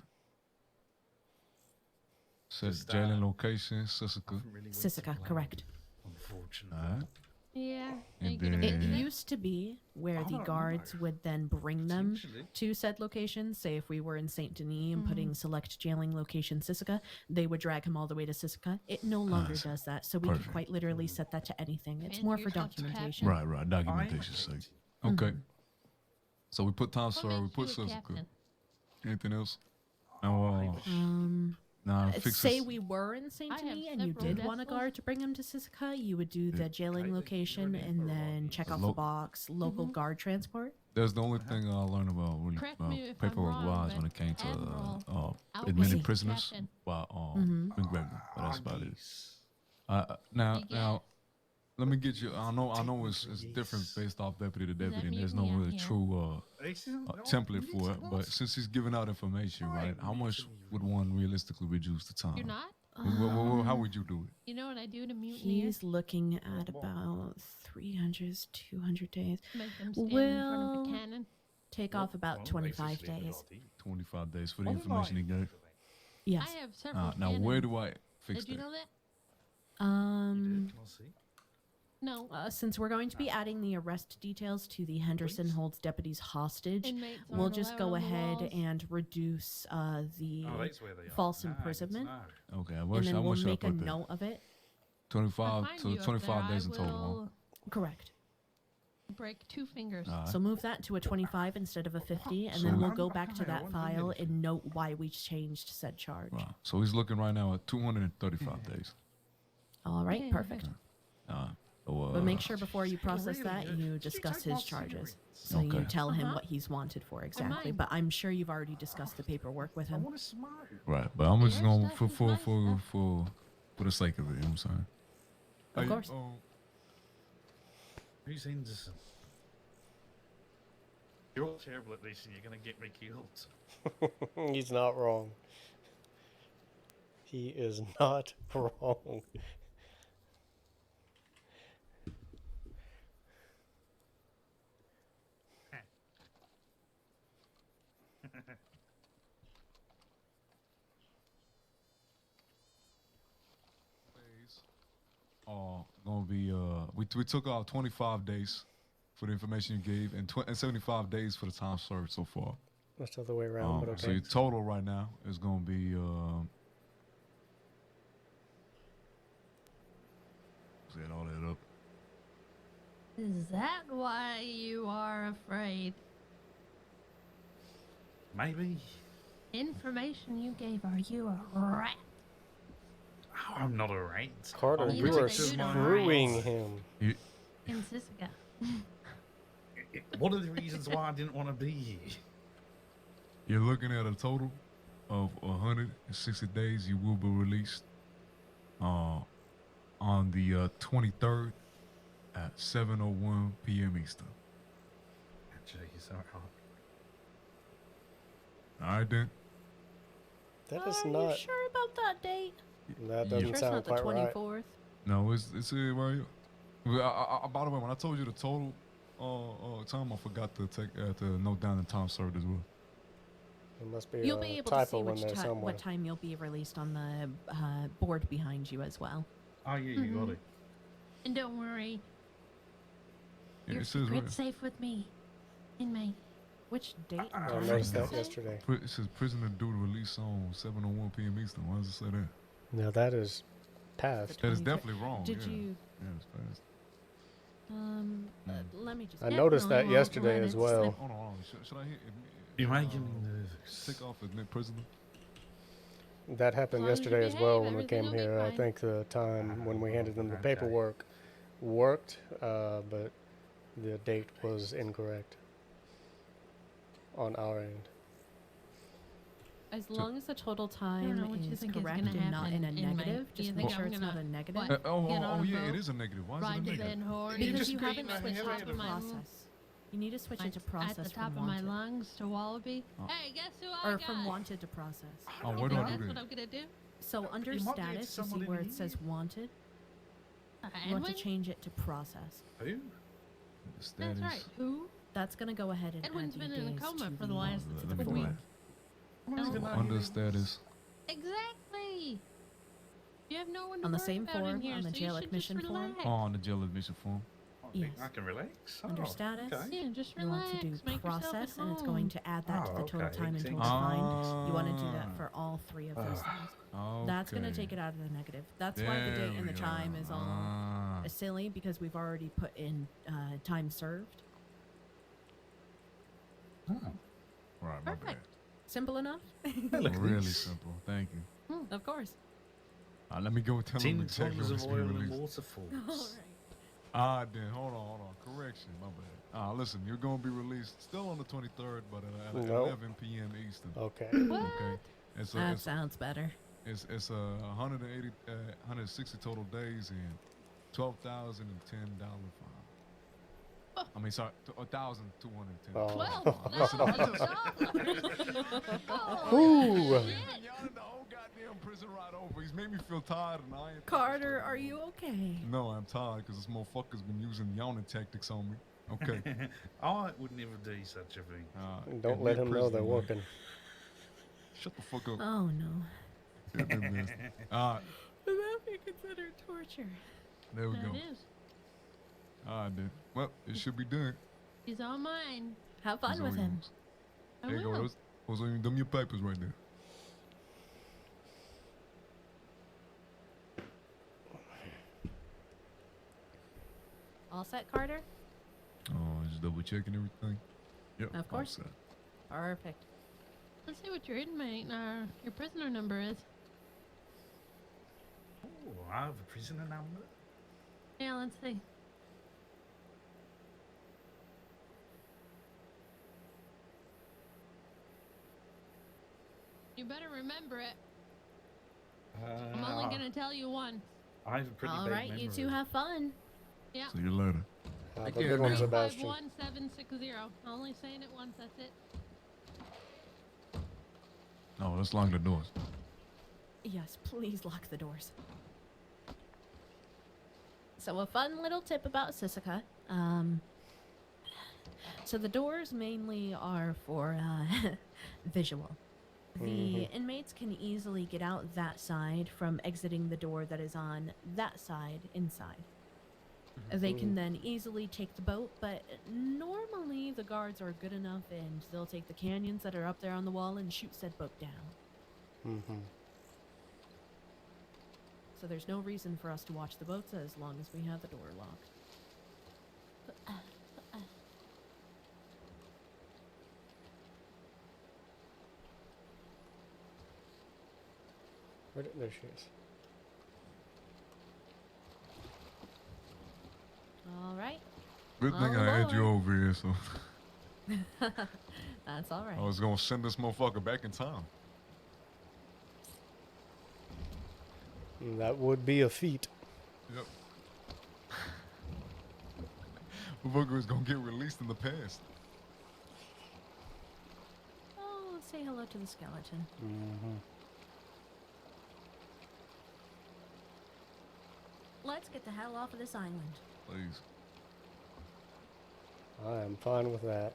Says Just, jailing location, Sisika. Haven't really went to Sisika, plan, correct. Unfortunately. Alright. Yeah. And Ain't gonna It then- used to be where the guards would then bring them to said location. Say if we were in Saint Denis and putting select jailing location Sisika, they would drag him all the way to Sisika. It no longer see. does that, so we can Perfect. quite literally set that to anything. It's Fancy more for yourself to documentation. Right, documentation sake. Okay. So we put Tom Sawyer, we put Suzuka. Anything else? No, fix Say this. we were in Saint I have Denis and you several did want a vessels. guard to bring him to Sisika, you would do the jailing location and then check off the box, local guard transport. That's the only thing I learned about when Correct me if I'm paperwork wrong, wise when but it came to Admiral admitted Albany prisoners Captain. by Mhm. McGregor. But that's about it. You get Now, let me get you. I know it's different based off deputy to that deputy, and mute there's no me out really here? true template for it. But since he's giving out information, right? How much would one realistically reduce the time? You're not? How would you do it? You know what I do to mutineers? He's looking at about 300, 200 days. Make them stand in front of Will a cannon. take off about 25 days. 25 days for the information he gave. Yes. I have several Now, where cannons. do I fix Did you that? know that? No. Since we're going to be adding the arrest details to the Henderson holds deputies hostage, Inmates we'll aren't just allowed go on the ahead walls. and reduce the that's where they are. false Ah, good to imprisonment. know. Okay, And how then we'll much should I make a put there? note of it. 25 Behind to you up 25 there, days in I total. huh? will Correct. break 2 fingers. Alright. So move that to a 25 instead of a 50, and So then we- we'll go back to Okay, I that want file to and note why we changed said charge. Right. So he's looking right now at 235 days. All right, Okay, perfect. So, But make sure before you process really that, good. you Did you discuss take my his charges. cigarettes? So you Okay. tell him Uh-huh. what he's wanted for exactly. mine. But I'm sure you've already discussed the paperwork with I him. want to smoke. Right, but I'm just Your going stuff is my stuff. for the sake of it. You know what I'm saying? Of Hey, course. Who's Henderson? You're all terrible at this and you're going to get me killed. He's not wrong. He is not wrong. Gonna be we took out 25 days for the information you gave and 75 days for the time served so far. That's the other way around, but So okay. your total right now is gonna be set all that up. Is that why you are afraid? Maybe. Information you gave, are you a rat? Oh, I'm not a rat. Carter, I'm you know are they do to screwing rats. him. In Sisika. One of the reasons why I didn't want to be here. You're looking at a total of 160 days. You will be released on the 23rd at 7:01 p.m. Eastern. Jeez, all right. All right then. That is Are not. you sure about that date? That Yeah. doesn't Sure it's sound not the quite right. 24th. No, it's right here. Well, by the way, when I told you the total time, I forgot to note down the time served as well. It must be You'll a be able to typo see in which there somewhere. what time you'll be released on the board behind you as well. Oh, yeah, you got it. And don't worry, Yeah, your it says right. secret's safe with me. Inmate. Which date? and I time noticed does that it say? yesterday. It says prisoner due to release on 7:01 p.m. Eastern. Why does it say that? Now that is past. That is 23rd. definitely wrong. Did yeah. you? Yeah, it's fast. Let me just. I noticed that Definitely yesterday won't as let it well. slip. Hold on. Should I hit? You're making me nervous. Take off admit prisoner. That happened As long as you yesterday as well behave, when we came everything will be here. I fine. think the time when we handed them the Okay. paperwork worked, but the date was incorrect on our end. As long as the total know time what you is think is correct gonna and not in a happen, inmate. negative, Do you just think make sure I'm it's not gonna- a negative. what? Get on a it boat, is a negative. Why is it a Ride the negative? Van Horn. You Because just you scream haven't at switched me, it to Evan. process. You need to switch it to At process the top from of my wanted. lungs to Wallaby. Oh. Hey, guess who I Or got? from wanted to process. Oh, You where do think I that's do what that? I'm gonna do? So under You might be able to status, you see someone where in it says wanted. You And want to when- change it to process. Who? That's right. Who? That's gonna go ahead and Edwin's add the been in a days coma to for the last Let me the go week. back. I don't even know who Under he status. Exactly. You have no one to On the worry same about in form, here, on the so you jail should admission just form. relax. Oh, on the jail admission form. Yes. I can relax. Under Oh, status, okay. Yeah, just you want relax. to do Make yourself at process, and it's home. going to add that to the total okay, time until thank it's you. fine. You want to do that for all 3 of those Ah, things. That's going to take it out of the negative. That's why the date and the time is all silly, because we've already put in time served. Oh. Right, my bad. Perfect. Simple enough? Really simple. Thank you. Of course. Let me go tell him 10 exactly tons when it's of being oil and released. waterfalls. Then hold on. Correction, my bad. Listen, you're gonna be released still on the 23rd, but at Nope. 11 p.m. Eastern. Okay. Okay. That sounds better. It's 160 total days and $12,010 fine. I mean, sorry, $1,210. Ooh. Y'all in the whole goddamn prison right over. He's made me feel tired, and I ain't. Carter, are you okay? No, I'm tired because this motherfucker's been using yawning tactics on me. Okay. I would never do such a thing. Don't let him know they're man. working. Shut the fuck up. Oh, no. All right, Would that be considered torture? there we That go. is. All right, then. Well, it should be done. He's all mine. Have fun It's with all him. yours. I There you go. will. Those are them your papers right there. All set, Carter? Oh, just double checking everything. Yep. Of all course. set. Perfect. Let's see what your inmate, your prisoner number is. Oh, I have a prisoner number. Yeah, let's see. You better remember it. I'm only gonna tell you once. I have a pretty All bad right, memory. you two have fun. Yeah. See you later. Have a good one, Sebastian. 351760. Only saying it once, that's it. No, let's lock the doors. Yes, please lock the doors. So a fun little tip about Sisika. So the doors mainly are for visual. The inmates can easily get out that side from exiting the door that is on that side inside. They can then easily take the boat, but normally the guards are good enough and they'll take the canyons that are up there on the wall and shoot said boat down. So there's no reason for us to watch the boats as long as we have the door locked. There she is. All right. Good thing All I had you aboard. over here, so That's all right. I was gonna send this motherfucker back in time. That would be a feat. Yep. Motherfucker is gonna get released in the past. Oh, say hello to the skeleton. Let's get the hell off of this island. Please. I am fine with that.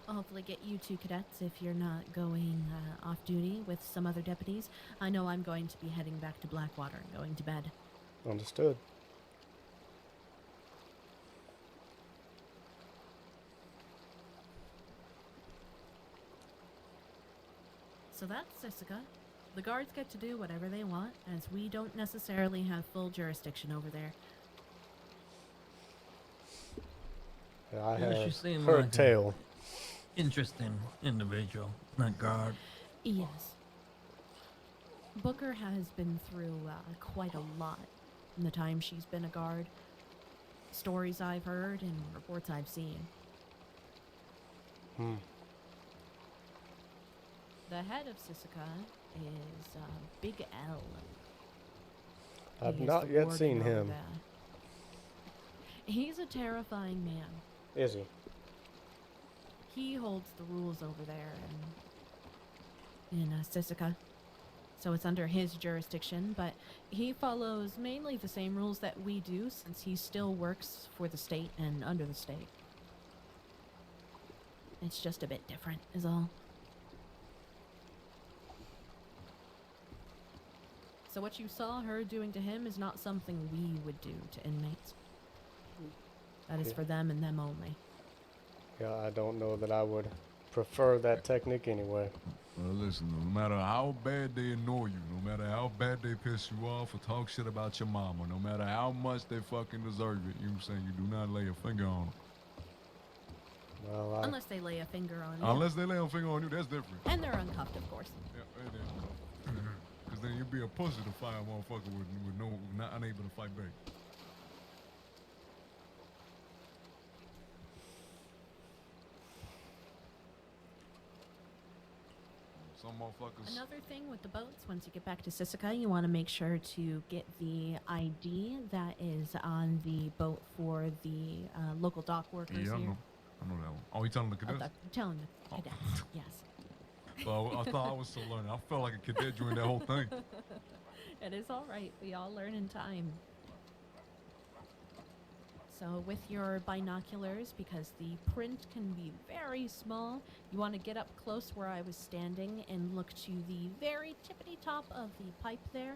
I'll hopefully get you two cadets if you're not going off duty with some other deputies. I know I'm going to be heading back to Blackwater and going to bed. Understood. So that's Sisika. The guards get to do whatever they want, as we don't necessarily have full jurisdiction over there. I Yeah, she have seemed heard like a- tale. Interesting individual, that guard. Yes. Booker has been through quite a lot in the time she's been a guard. Stories I've heard and reports I've seen. The head of Sisika is Big L. I've He is not the yet warden seen over him. there. He's a terrifying man. Is he? He holds the rules over there in Sisika. So it's under his jurisdiction, but he follows mainly the same rules that we do since he still works for the state and under the state. It's just a bit different, is all. So what you saw her doing to him is not something we would do to inmates. That is Yeah. for them and them only. Yeah, I don't know that I would prefer that technique anyway. Well, listen, no matter how bad they annoy you, no matter how bad they piss you off or talk shit about your mama, no matter how much they fucking deserve it, you know what I'm saying? You do not lay a finger on them. Well, Unless they lay a finger on you. Unless they lay a finger on you, that's different. And they're uncuffed, of course. Yeah, right there. Because then you'd be a pussy to fight a motherfucker with no, not unable to fight back. Some motherfuckers. Another thing with the boats, once you get back to Sisika, you want to make sure to get the ID that is on the boat for the local dock workers Yeah, here. I know that one. Oh, you telling the cadets? I'm telling the cadets, yes. So I thought I was still learning. I felt like a cadet during that whole thing. It is all right. We all learn in time. So with your binoculars, because the print can be very small, you want to get up close where I was standing and look to the very tippity top of the pipe there.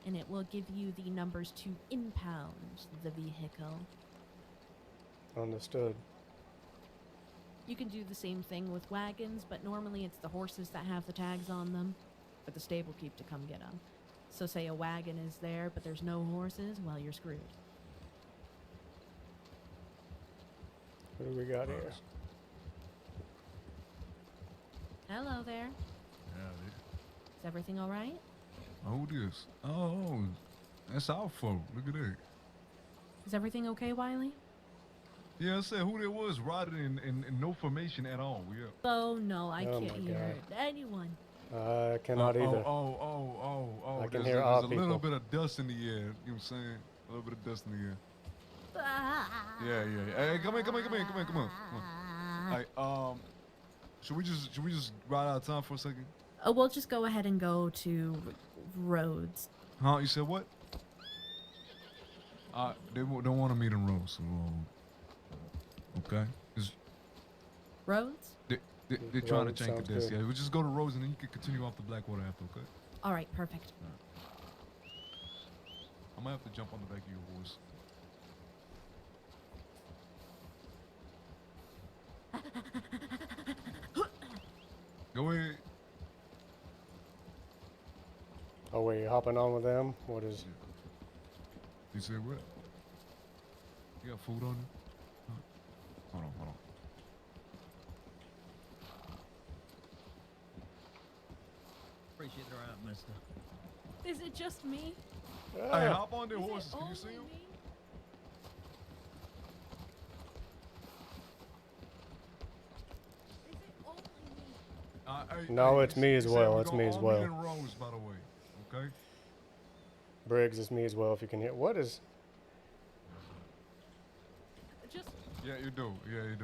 And it will give you the numbers to impound the vehicle. Understood. You can do the same thing with wagons, but normally it's the horses that have the tags on them for the stable keep to come get them. So say a wagon is there, but there's no horses, well, you're screwed. What do we got here? Hello there. Yeah, Is everything all right? oh, this. Oh, that's our fault. Look at that. Is everything okay, Wiley? Yeah, I said who there was riding in no formation at all. Yeah. Oh, no, I Oh can't my hear anyone. I cannot either. Oh. I can There's hear there's all a little people. bit of dust in the air. You know what I'm saying? A little bit of dust in the air. Yeah. Hey, come on. Hey, should we just ride out of time for a second? Oh, we'll just go ahead and go to roads. Huh? You said what? They don't want to meet in rows, so okay. Roads? They're trying to Roads change sounds this. good. Yeah, we'll just go to roads and then you can continue off the Blackwater after, okay? All right, perfect. I might have to jump on the back of your horse. Go ahead. Oh, wait, you hopping on with them? What is... You said what? You got food on you? Hold on. Appreciate the ride, mister. Is it just me? Hey, hop on their Is it horses. Can you only see them? me? Is it only me? No, it's me as you said well, we it's go me as all well. meet in rows, by the way. Okay? Briggs, it's me as well, if you can hear. What is... Just Yeah, you do.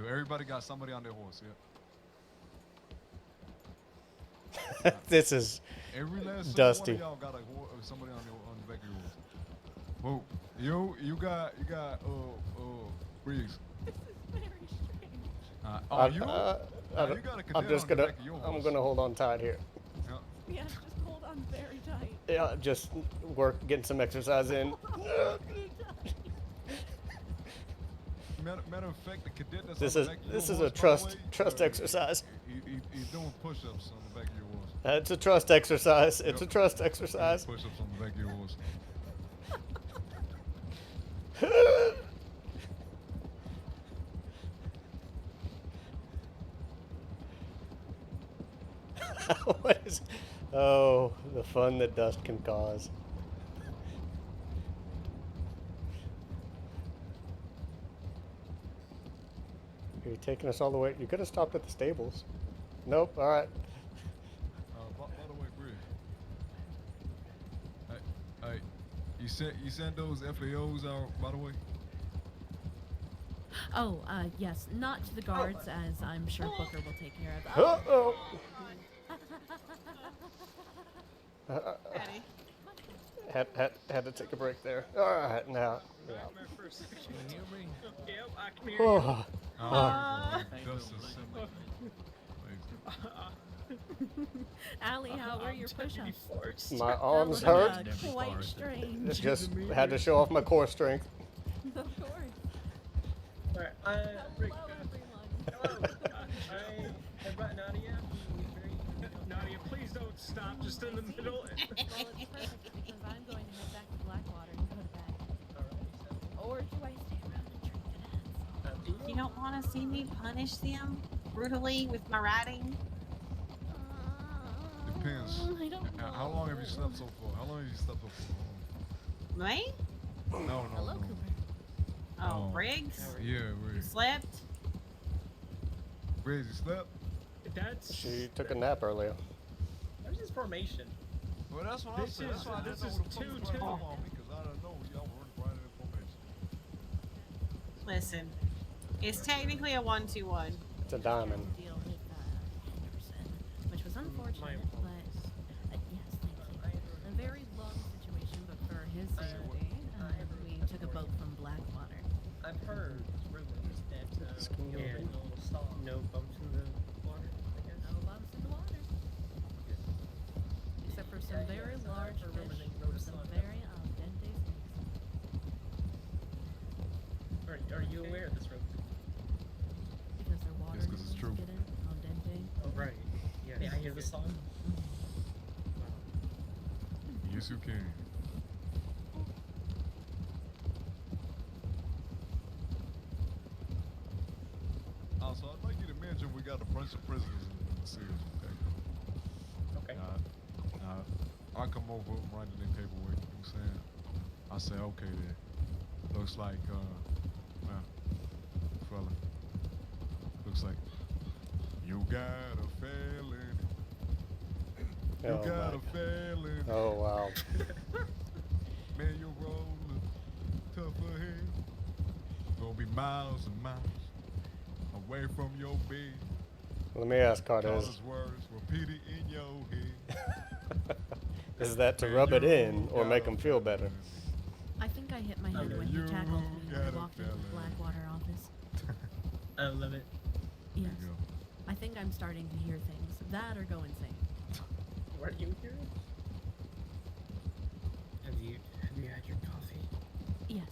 Everybody got somebody on their horse, yeah. This is... Every last Dusty. one of y'all got somebody on the back of your horse. Well, you got Briggs. This is very strange. I- You I got a I'm cadet just on the gonna... back of your I'm horse. gonna hold on tight here. Yeah. Yeah, just hold on very tight. Yeah, just getting some exercise in. Matter of fact, the cadet that's This on is the back of this your is horse, a by the trust way, exercise. He's doing push-ups on the back of your horse. It's a trust exercise. It's a Yep. trust exercise. Push-ups on the back of your horse. What is... Oh, the fun that dust can cause. Are you taking us all the way? You could have stopped at the stables. Nope. All right. By the way, Briggs. Hey, you sent those FAOs out, by the way? Oh, yes, not to the guards, as I'm sure Booker will take care of. Uh-oh. Patty. Had to take a break there. All right, now. Yeah. Can you hear me? Yep, I can hear Oh, Just a simple. Allie, how were your push-ups? My That arms looked, hurt. quite strange. Just had to show off my core strength. Of course. Alright, Rick, hello. I brought Nadia. Nadia, please don't stop just in the middle. Well, it's perfect because I'm going to head back to Blackwater and go to bed. Or do I stay around and drink cadets? You don't want to see me punish them brutally with my writing? Depends. I don't How long have you slept so far? How long have you slept so far? Me? No. Hello, Cooper. Oh, Briggs? Yeah, Briggs. Slept? Briggs, you slept? She took a nap earlier. Where's his formation? Well, that's what I said. That's why I didn't know what the fuck was running up on me, because I don't know y'all were running information. Listen, it's technically a 1-2-1. It's a diamond. Deal with Henderson, which was unfortunate, but yes, thank you. A very long situation, but for his sanity, we took a boat from Blackwater. I've heard rumors that you'll bring a little song. No bumps in the water, I guess. No bumps in the water. Except for some very large fish or some very al dente snakes. Are you aware of this rumor? Because they're water. Yes, 'cause it's true. Get it? Al dente. Oh, right. Yeah, I hear the song. Yes, you can. Also, I'd like you to mention we got a bunch of prisoners in the series, okay? Okay. I come over and write their paperwork, you know what I'm saying? I say, okay then. Looks like, well, fella. Looks like you got a felony. You Oh, got my a felony. Oh, wow. Man, you're rolling tough ahead. Gonna be miles and miles away from your bed. Let me ask Cortez. Carter's words repeated in your head. Is that to rub it in or make them feel better? I think I hit my head when he tackled me when I walked into the Blackwater office. I love it. Yes. I think I'm starting to hear things. That or go insane. What are you hearing? Have you had your coffee? Yes.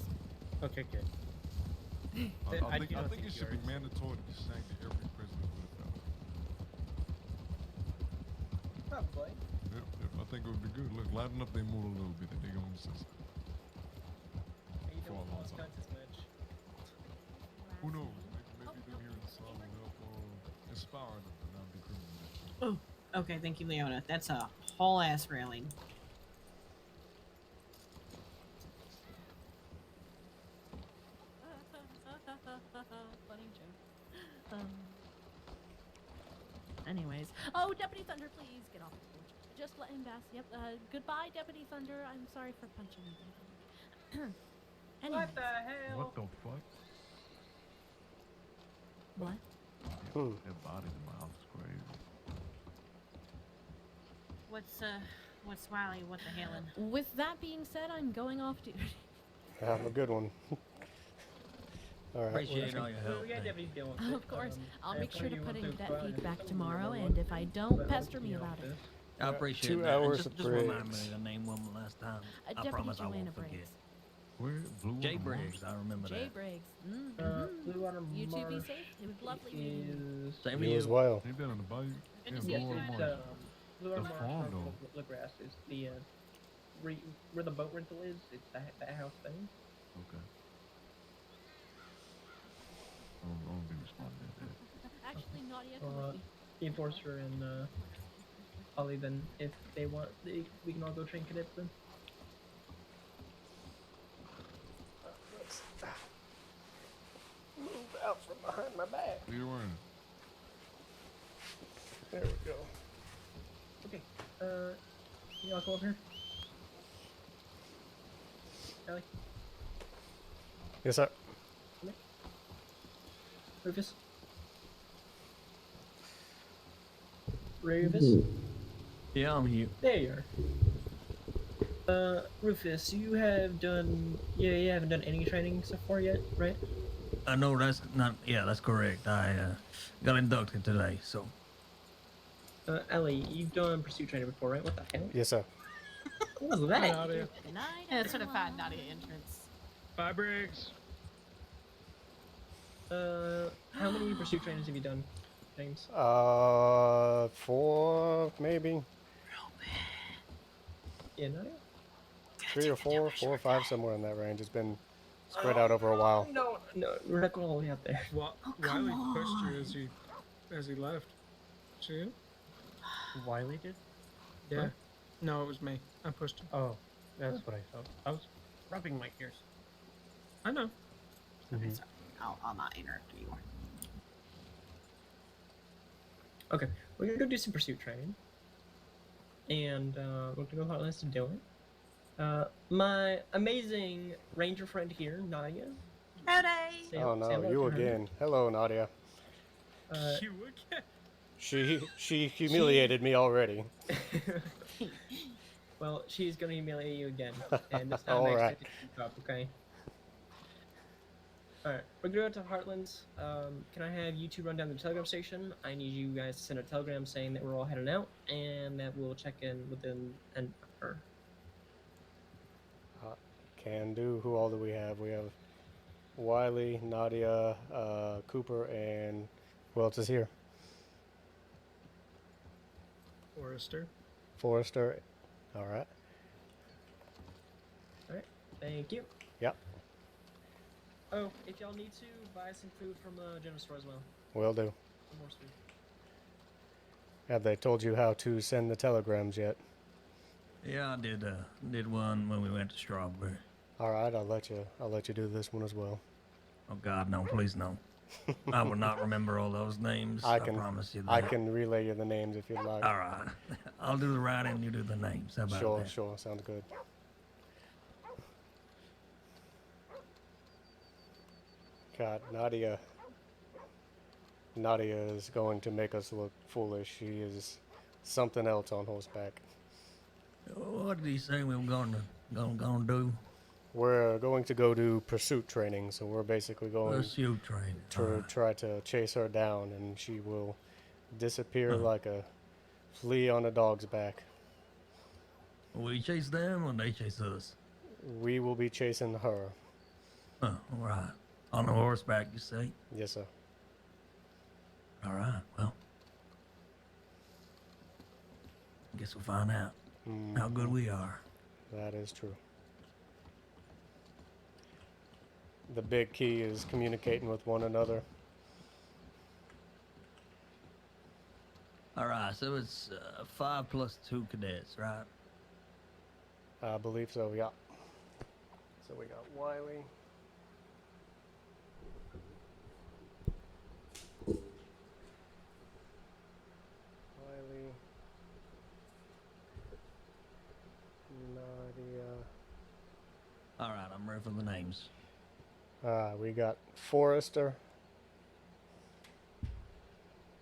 Okay, good. I think it should be mandatory to sanction every prisoner with a felony. Probably. Yep, I think it would be good. Look, lighten up their mood a little bit, and they're gonna insist. You don't want Wisconsin as much. Who knows? Maybe them hearing the song will help inspire them to not be criminals. Oh, okay, thank you, Leona. That's a whole ass railing. Funny joke. Anyways. Oh, Deputy Thunder, please get off the porch. Just let him pass. Yep. Goodbye, Deputy Thunder. I'm sorry for punching you. Anyways. What the hell? What the fuck? What? That body in my house is crazy. What's Wiley? What the hell? With that being said, I'm going off duty. Have a good one. All right. Appreciate all your help. We got deputies dealing with it. Of course. I'll and make sure to you put want in to that provide feedback it. tomorrow, and if I don't, pester me about it. I appreciate 2 that. hours And of just remind me Briggs. of the name one last time. I Deputy promise I Joanna won't forget. Briggs. Where? Blue Jay Water Briggs, I remember Jay that. Briggs. Blue Water You two be Marsh safe. It was lovely meeting you. is Same to You you. as well. Ain't that on the bayou? Yeah, yes, Blue Water it's Marsh. Blue Water The Marsh farm, from though. Bluegrass is the where the boat rental is. It's that house thing. Okay. I don't be responding to that. Actually, Nadia, come with me. The enforcer and Ollie. Then, if they want, we can all go train cadets then. Move out from behind my back. What are you wearing? There we go. Okay. Y'all come over here. Ellie, Yes, sir. Rufus. Rufus. Yeah, I'm here. There you are. Rufus, you have done. Yeah, you haven't done any training so far yet, right? I know that's not. Yeah, that's correct. I got inducted today, so. Ellie, you've done pursuit training before, right? What the hell? Yes, sir. What was that? Nadia. Yeah, certified Nadia entrance. 5 bricks. How many pursuit trainings have you done, James? 4 maybe. Yeah, Nadia? 3 or 4, 4 or 5, somewhere in that range. It's been spread out over a while. No, we're not going all the way out there. Wiley pushed you as he left. See you? Wiley did? Yeah. Huh? No, it was me. I pushed him. Oh, that's what I thought. I was rubbing my ears. I know. Okay, sorry. I'll not interrupt you. Okay, we're gonna go do some pursuit training. And we're gonna go Heartlands to do it. My amazing ranger friend here, Nadia. Howdy! Oh no, you again. Hello, Nadia. You again? She humiliated me already. Well, she's gonna humiliate you again, and this time All I right. expect you to keep up, okay? Alright, we're gonna go to Heartlands. Can I have you two run down to the telegram station? I need you guys to send a telegram saying that we're all heading out, and that we'll check in within an hour. Can do. Who all do we have? We have Wiley, Nadia, Cooper, and who else is here? Forrester. Forrester. All right. Alright, thank you. Yep. Oh, if y'all need to, buy some food from the general store as well. Will do. Some more food. Have they told you how to send the telegrams yet? Yeah, I did one when we went to Strawberry. All right, I'll let you do this one as well. Oh God, no! Please no. I will not remember all those names. I promise you that. I can relay you the names if you'd like. All right. I'll do the writing, you do the names. How about Sure, that? sure. Sounds good. God, Nadia is going to make us look foolish. She is something else on horseback. What did he say we were gonna do? We're going to go do pursuit training, so we're basically going Pursuit training. to try to chase her down, and she will disappear like a flea on a dog's back. We chase them or they chase us? We will be chasing her. Oh, all right. On a horseback, you say? Yes, sir. All right. Well, I guess we'll find out how good we are. That is true. The big key is communicating with one another. All right. So it's 5 plus 2 cadets, right? I believe so, yeah. So we got Wiley. Nadia. All right. I'm ready for the names. We got Forrester.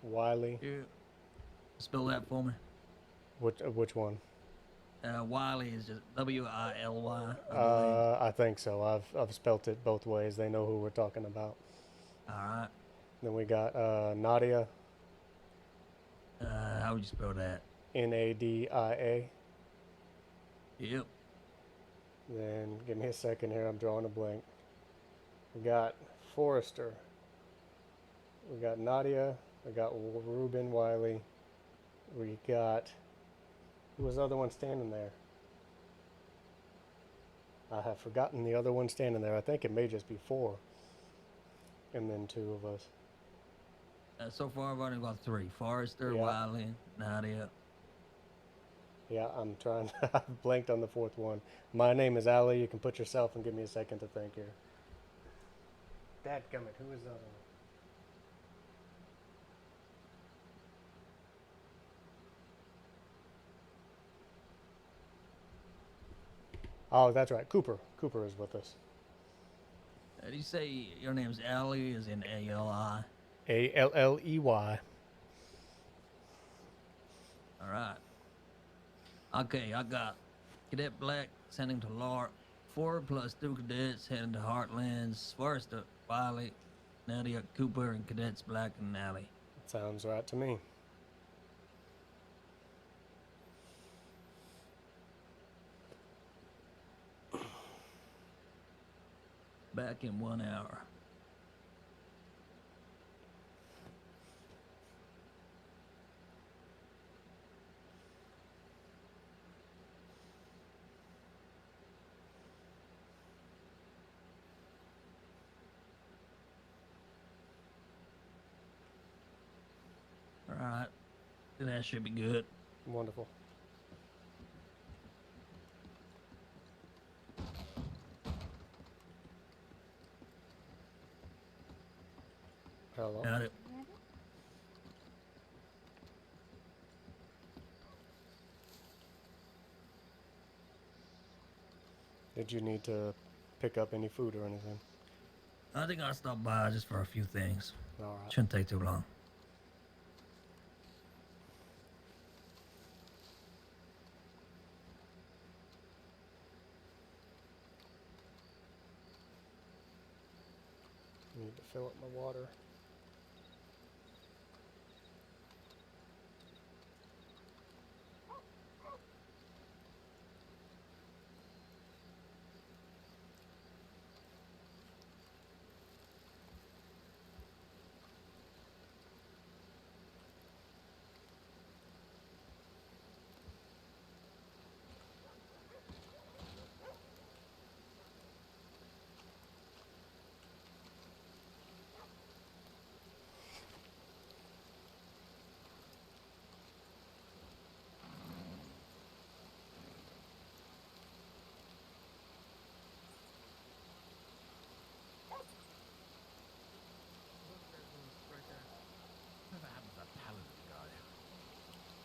Wiley. Yeah. Spell that for me. Which one? Wiley is just W-I-L-Y. I think so. I've spelt it both ways. They know who we're talking about. All right. Then we got Nadia. How would you spell that? Nadia. Yep. Then give me a second here. I'm drawing a blank. We got Forrester. We got Nadia. We got Ruben Wiley. We got, who was the other one standing there? I have forgotten the other one standing there. I think it may just be 4. And then 2 of us. So far, I've already got 3. Forrester, Yeah. Wiley, Nadia. Yeah, I'm trying. I've blanked on the 4th one. My name is Ali. You can put yourself and give me a second to think here. Dadgummit, who is the other one? Oh, that's right. Cooper. Cooper is with us. Did you say your name's Allie, as in A-L-I? Alley. All right. Okay, I got Cadet Black sending to Lark. 4 plus 2 cadets heading to Heartlands. Forrester, Wiley, Nadia, Cooper, and Cadets Black and Allie. Sounds right to me. back in 1 hour. Alright. That should be good. Wonderful. Hello. Got it. Did you need to pick up any food or anything? I think I'll stop by just for a few things. All right. Shouldn't take too long. Need to fill up my water.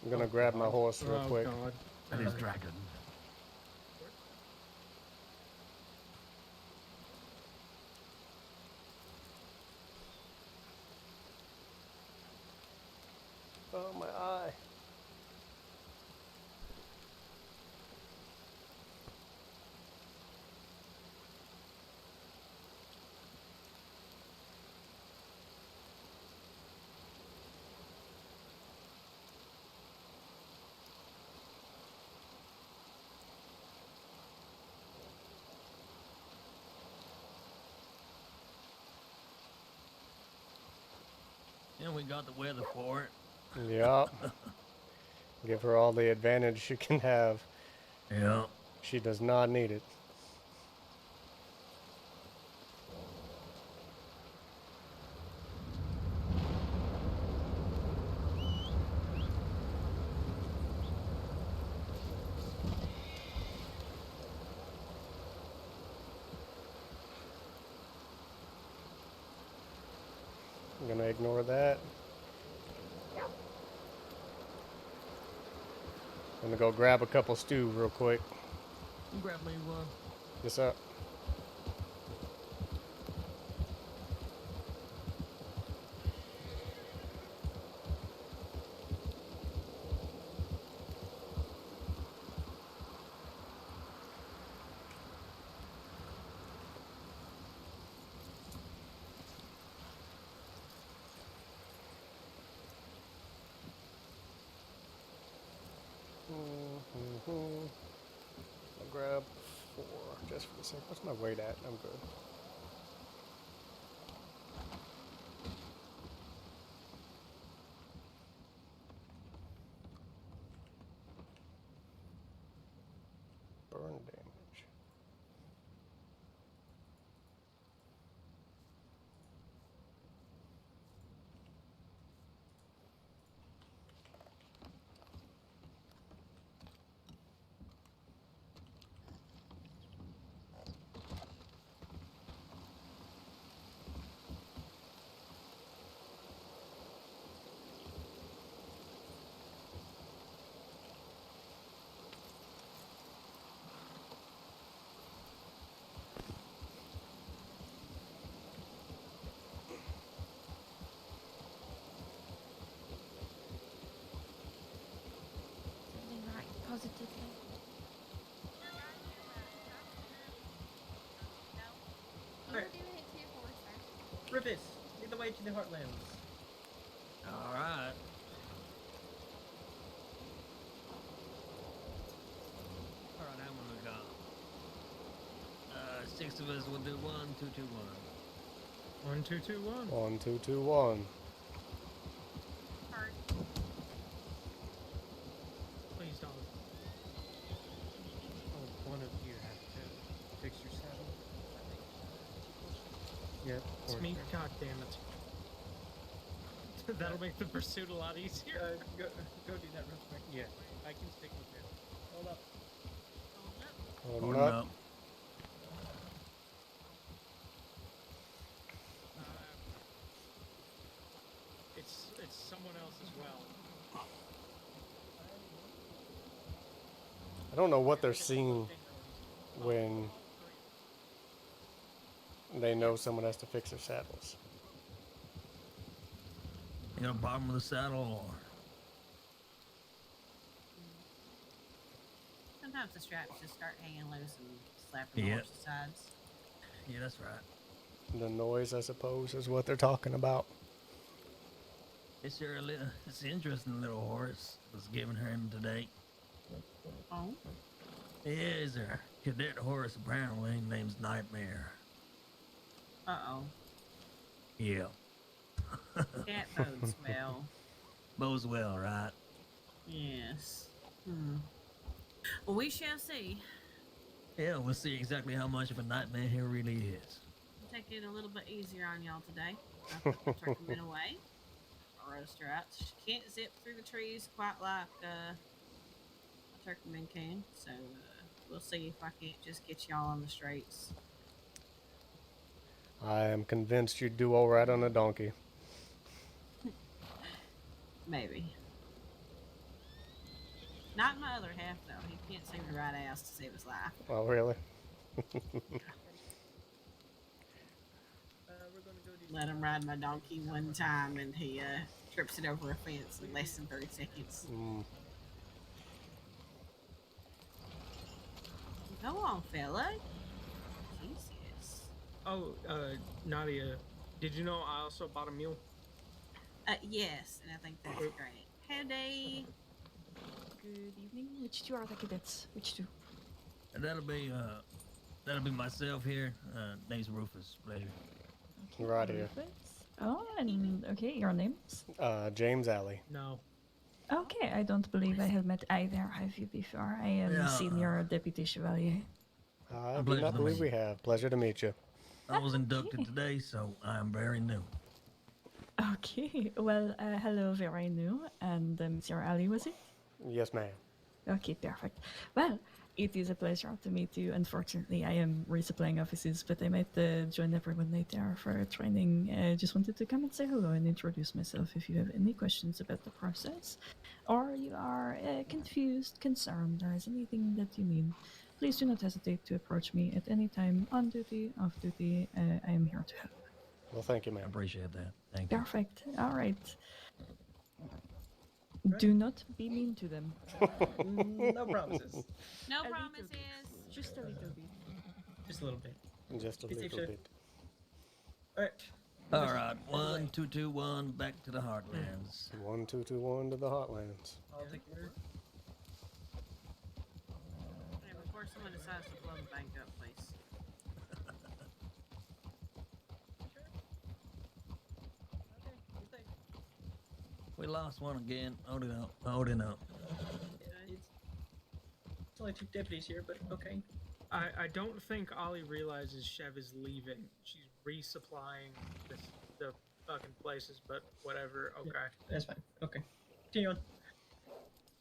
I'm gonna grab my horse real quick. God. That is dragon. Oh, my eye. And we got the weather for it. Yep. Give her all the advantage she can have. Yep. She does not need it. I'm gonna ignore that. I'm gonna go grab a couple stew real quick. You grab me one. Yes, sir. I'll grab 4 just for the sake. What's my weight at? I'm good. Burn damage. Something right positively. Alright. Rivers, lead the way to the Heartlands. Alright. Alright, how many we got? 6 rest of us will do 1, 2, 2, 1. 1, 2, 2, 1. 1, 2, 2, 1. Please don't. Oh, one of you have to fix your saddle. Yep. It's me. God damn it. That'll make the pursuit a lot easier. Go do that real quick. Yeah, I can stick with him. Hold up. Holding up. It's someone else as well. I don't know what they're seeing when they know someone has to fix their saddles. You got a problem with the saddle, or? Sometimes the straps just start hanging loose and slapping the horse's sides. Yeah, that's right. The noise, I suppose, is what they're talking about. It's your little, it's an interesting little horse. Was given her him today. Oh? Yeah, is a cadet horse apparently. Name's Nightmare. Uh-oh. Yeah. That bodes well. Bodes well, right? Yes. Well, we shall see. Yeah, we'll see exactly how much of a nightmare he really is. I'll take it a little bit easier on y'all today. I'll put the turkeyman away. Roaster out. She can't zip through the trees quite like a turkeyman can. So we'll see if I can't just get y'all on the straights. I am convinced you'd do all right on a donkey. Maybe. Not my other half, though. He can't seem to ride ass to save his life. Oh, really? Let him ride my donkey one time, and he trips it over a fence in less than 30 seconds. Go on, fella. Jesus. Oh, Nadia, did you know I also bought a mule? Yes, and I think that's great. Howdy. Good evening. Which two are the cadets? Which two? And that'll be myself here. Name's Rufus. Pleasure. Okay, Right here. Rufus. Oh, and okay, your names? James Alley. No. Okay, I don't believe I have met either of you before. I am Yeah. Senior Deputy Chevalier. I do not believe we have. Pleasure to meet you. I was inducted today, so I am very new. Okay, well, hello, very new. And Mr. Ali, was it? Yes, ma'am. Okay, perfect. Well, it is a pleasure to meet you. Unfortunately, I am resupplying offices, but I might join everyone later for training. I just wanted to come and say hello and introduce myself if you have any questions about the process, or you are confused, concerned, or is anything that you need. Please do not hesitate to approach me at any time, on duty, off duty. I am here to help. Well, thank you, ma'am. I appreciate that. Thank you. Perfect. All right. Do not be mean to them. No promises. No A little promises. bit. Just a little bit. Just a little bit. Just a Be safe, little sir. bit. Alright. All right, 1, 2, 2, 1, back to the Heartlands. 1, 2, 2, 1 to the Heartlands. I'll take your... Hey, before someone decides to blow the bank up, please. We lost one again. Hold it up. Hold it up. It's only 2 deputies here, but okay. I don't think Ollie realizes Chev is leaving. She's resupplying the fucking places, but whatever. Okay. That's fine. Okay. Continue on.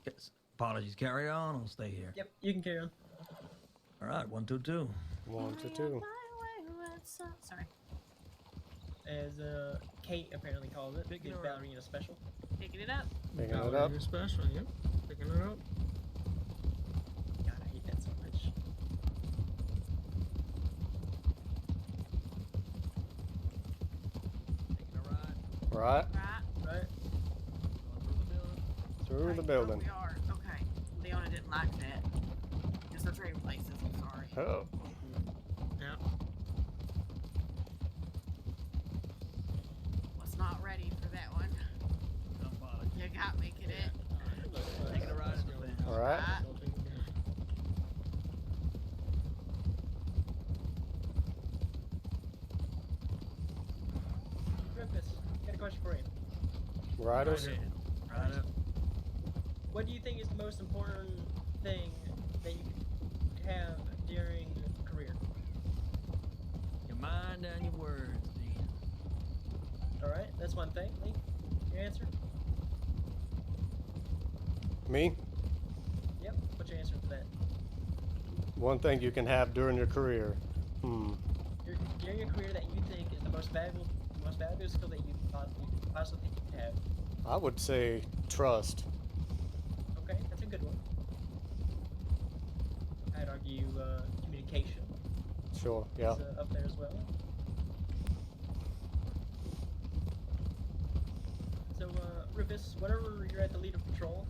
Yes. Apologies. Carry on. I'll stay here. Yep, you can carry on. All right. 1, 2, 2. 1 to 2. Sorry. As Kate apparently calls it, the ballerina special. Picking it up. Picking it up. Ballerina special, yep. Picking it up. God, I hate that so much. Right. Right. Through the building. We are. Okay. Leona didn't like that. Because they're trading places. I'm sorry. Oh. Yep. Was not ready for that one. You got me, Cadet. Taking a ride at the fence. All right. Riders? Right up. What do you think is the most important thing that you could have during a career? Your mind and your words, Dean. Alright, that's one thing. Lee, your answer? Me? Yep, what's your answer to that? One thing you can have during your career. During your career that you think is the most valuable skill that you possibly think you could have. I would say trust. Okay, that's a good one. I'd argue communication. Sure, yeah. Is up there as well. So, Rufus, whenever you're at the lead of patrol,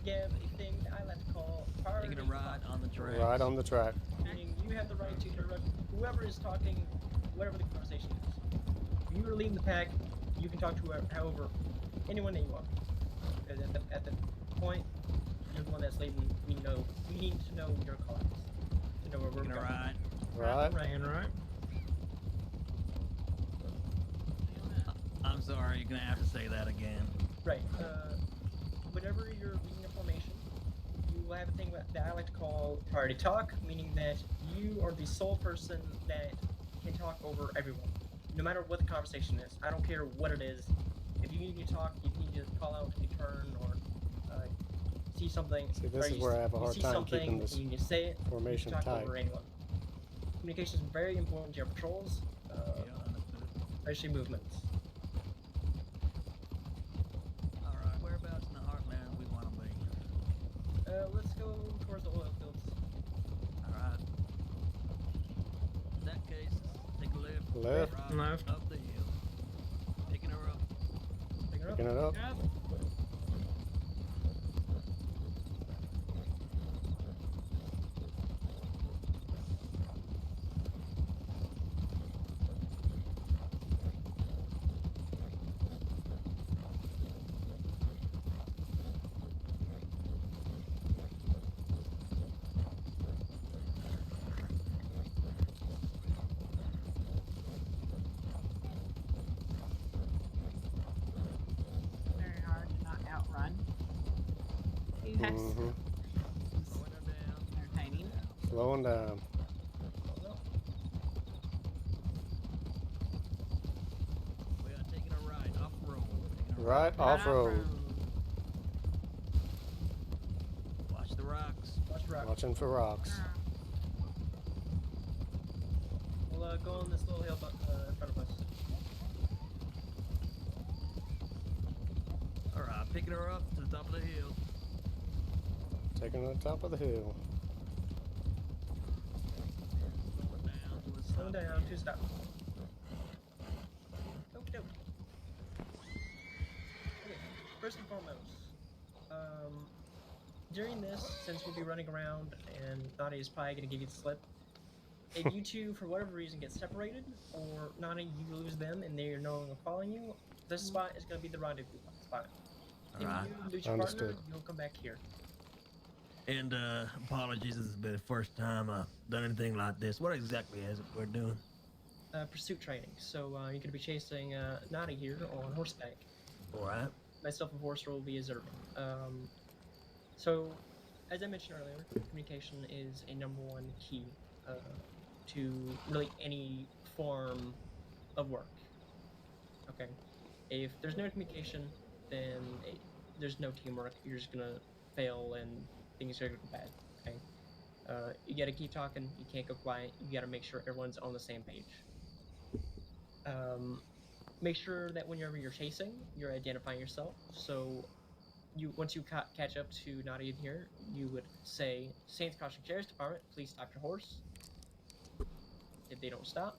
you have a thing that I like to call priority. Taking a ride on the track. Right on the track. Meaning you have the right to interrupt whoever is talking, whatever the conversation is. If you are leading the pack, you can talk to however, anyone that you want. Because at the point, you're the one that's leading. We need to know your cause to know where we're going. Right. Right. I'm sorry, you're gonna have to say that again. Right. Whenever you're leading a formation, you will have a thing that I like to call priority talk, meaning that you are the sole person that can talk over everyone, no matter what the conversation is. I don't care what it is. If you need to talk, you need to call out a turn or see something. See, this is where I have a hard time keeping this you need to say it. formation you can talk tight. over anyone. Communication is very important to your patrols, especially movements. Alright, whereabouts in the heartland we want to be? Let's go towards the oil fields. Alright. In that case, take a left. Left. Right, Left. Up the hill. Picking her up. Picking it up. Yep. Very hard to not outrun. Yes. Mm-hmm. Entertaining. Slowing down. We are taking a ride off-road. Right off-road. Watch the rocks. Watch the rocks. Watching for rocks. We'll go on this little hill in front of us. Alright, picking her up to the top of the hill. Taking to the top of the hill. Slow down to stop. Okay. First and foremost, during this, since we'll be running around and Nadia is probably going to give you the slip, if you two, for whatever reason, get separated, or Nadia, you lose them and they're no longer following you, this spot is going to be the rendezvous spot. Alright. If you lose your partner, you'll come back here. And apologies, this has been the first time I've done anything like this. What exactly is it we're doing? Pursuit training. So you're going to be chasing Nadia here on horseback. Alright. Myself and Forrester will be observing. So, as I mentioned earlier, communication is a #1 key to really any form of work. Okay, if there's no communication, then there's no teamwork. You're just gonna fail and things are gonna go bad. Okay, you gotta keep talking. You can't go quiet. You gotta make sure everyone's on the same page. Make sure that whenever you're chasing, you're identifying yourself. So, once you catch up to Nadia here, you would say, Saints Crossing Sheriff's Department, please stop your horse. If they don't stop,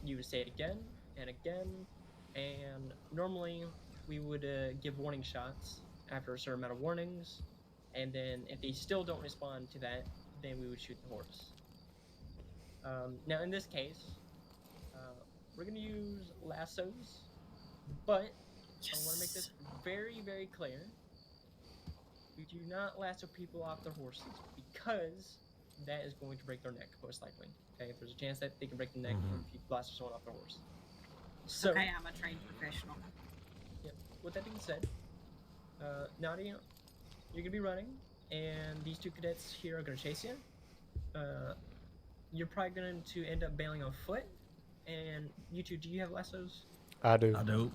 you would say it again and again, and normally we would give warning shots after a certain amount of warnings, and then if they still don't respond to that, then we would shoot the horse. Now in this case, we're going to use lassos, but I want to make this very, very clear. We do not lasso people off their horses, because that is going to break their neck, most likely. Okay, if there's a chance that they can break the neck if you lasso someone off their horse. So, Okay, I'm a trained professional. Yep. with that being said, Nadia, you're gonna be running, and these two cadets here are gonna chase you. You're probably going to end up bailing on foot. And you two, do you have lassos? I do. I do.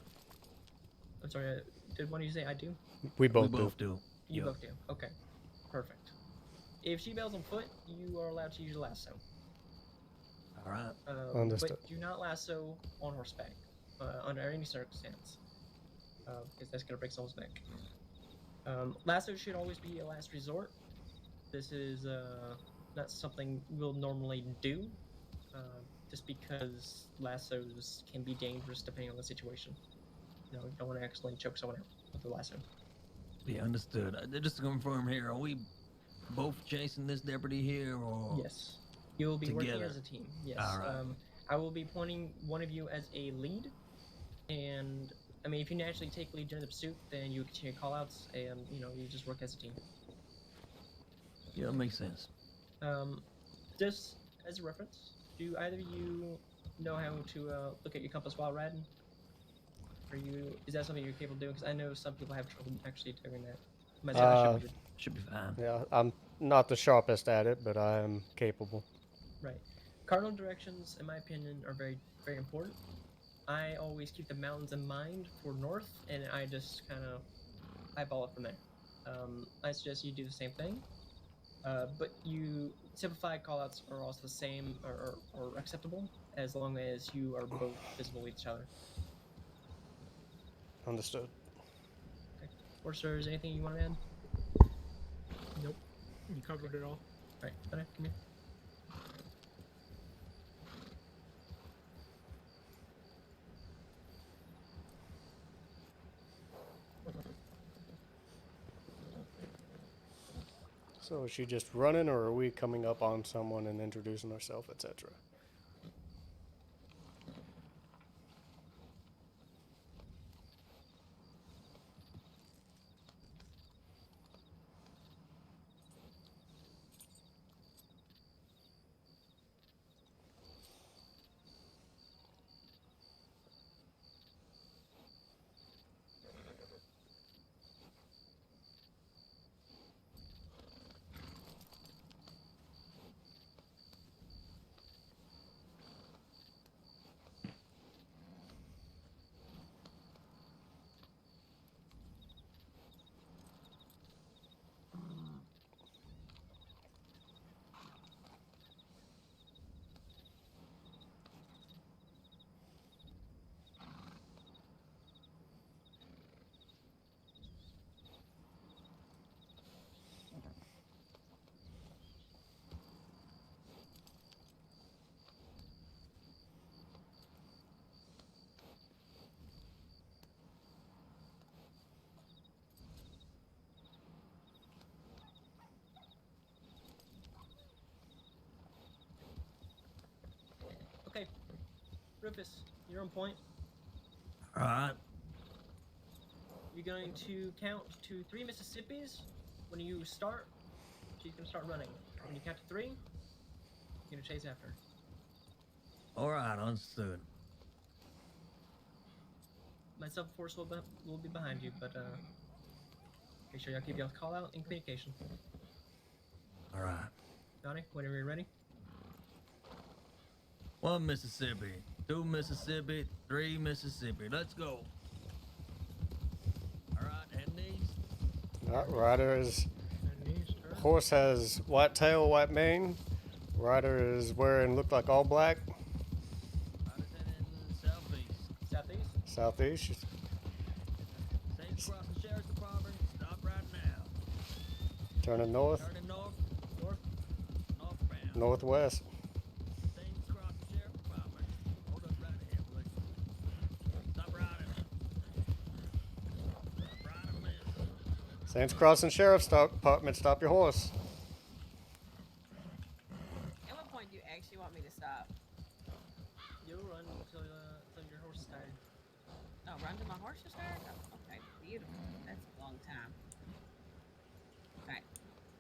I'm sorry, did one of you say I do? We both do. You both do. Okay, perfect. If she bails on foot, you are allowed to use your lasso. All right. Understood. But do not lasso on horseback under any circumstance, because that's gonna break someone's neck. Lasso should always be a last resort. This is not something we'll normally do, just because lassos can be dangerous depending on the situation. You don't want to accidentally choke someone out with the lasso. Yeah, understood. Just to confirm here, are we both chasing this deputy here, or yes, you will be together? working as a team. Yes. All right. I will be pointing one of you as a lead, and I mean, if you naturally take lead during the pursuit, then you continue callouts, and you just work as a team. Yeah, that makes sense. Just as a reference, do either of you know how to look at your compass while riding? Is that something you're capable of doing? Because I know some people have trouble actually doing that. Myself, should be fine. Yeah, I'm not the sharpest at it, but I am capable. Right. Cardinal directions, in my opinion, are very, very important. I always keep the mountains in mind for north, and I just kind of eyeball it from there. I suggest you do the same thing. But simplified callouts are also the same or acceptable as long as you are both visible with each other. Understood. Okay. Or sir, is there anything you want to add? Nope. You covered it all. Alright, come here. So is she just running, or are we coming up on someone and introducing ourselves, etc.? Okay, Rufus, you're on point. All right. You're going to count to 3 Mississippis. When you start, she's going to start running. When you count to 3, you're going to chase after her. All right, understood. Myself, of course, will be behind you, but make sure y'all keep y'all call out in communication. All right. Donnie, whenever you're ready. 1 Mississippi, 2 Mississippi, 3 Mississippi. Let's go. All right, head knees. Rider is. Horse has white tail, white mane. Rider is wearing look like all black. Rider's heading southeast. Southeast? Southeast. She's Saints Crossing Sheriff's Department. Stop right now. turning north. Turning north. Northbound. Northwest. Saints Crossing Sheriff's Department. Hold up right here, please. Stop riding. Stop riding, miss. Saints Crossing Sheriff's Department. Stop your horse. At what point do you actually want me to stop? You'll run until your horse is tired. Oh, run till my horse is tired? Oh, okay, beautiful. That's a long time. Okay.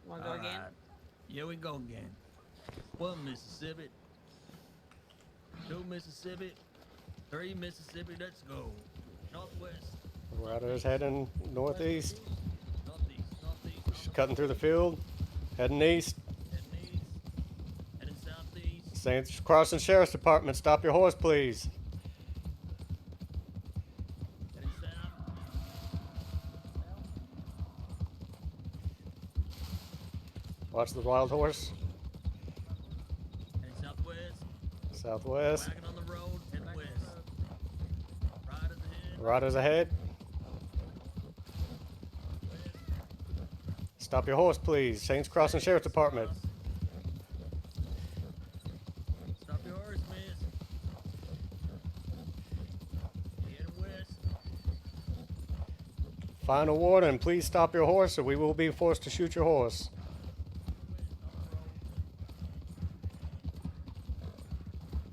You want to go All again? right. Yeah, we go again. 1 Mississippi, 2 Mississippi, 3 Mississippi. Let's go. Northwest. Rider is heading northeast. She's cutting through the field, heading east. Heading southeast. Saints Crossing Sheriff's Department, stop your horse, please. Heading south. Watch the wild horse. Heading southwest. Southwest. Wagon on the road, heading west. Riders ahead. Riders ahead. Stop your horse, please. Saints Crossing Sheriff's Department. Stop your horse, miss. Heading west. Final warning, please stop your horse or we will be forced to shoot your horse.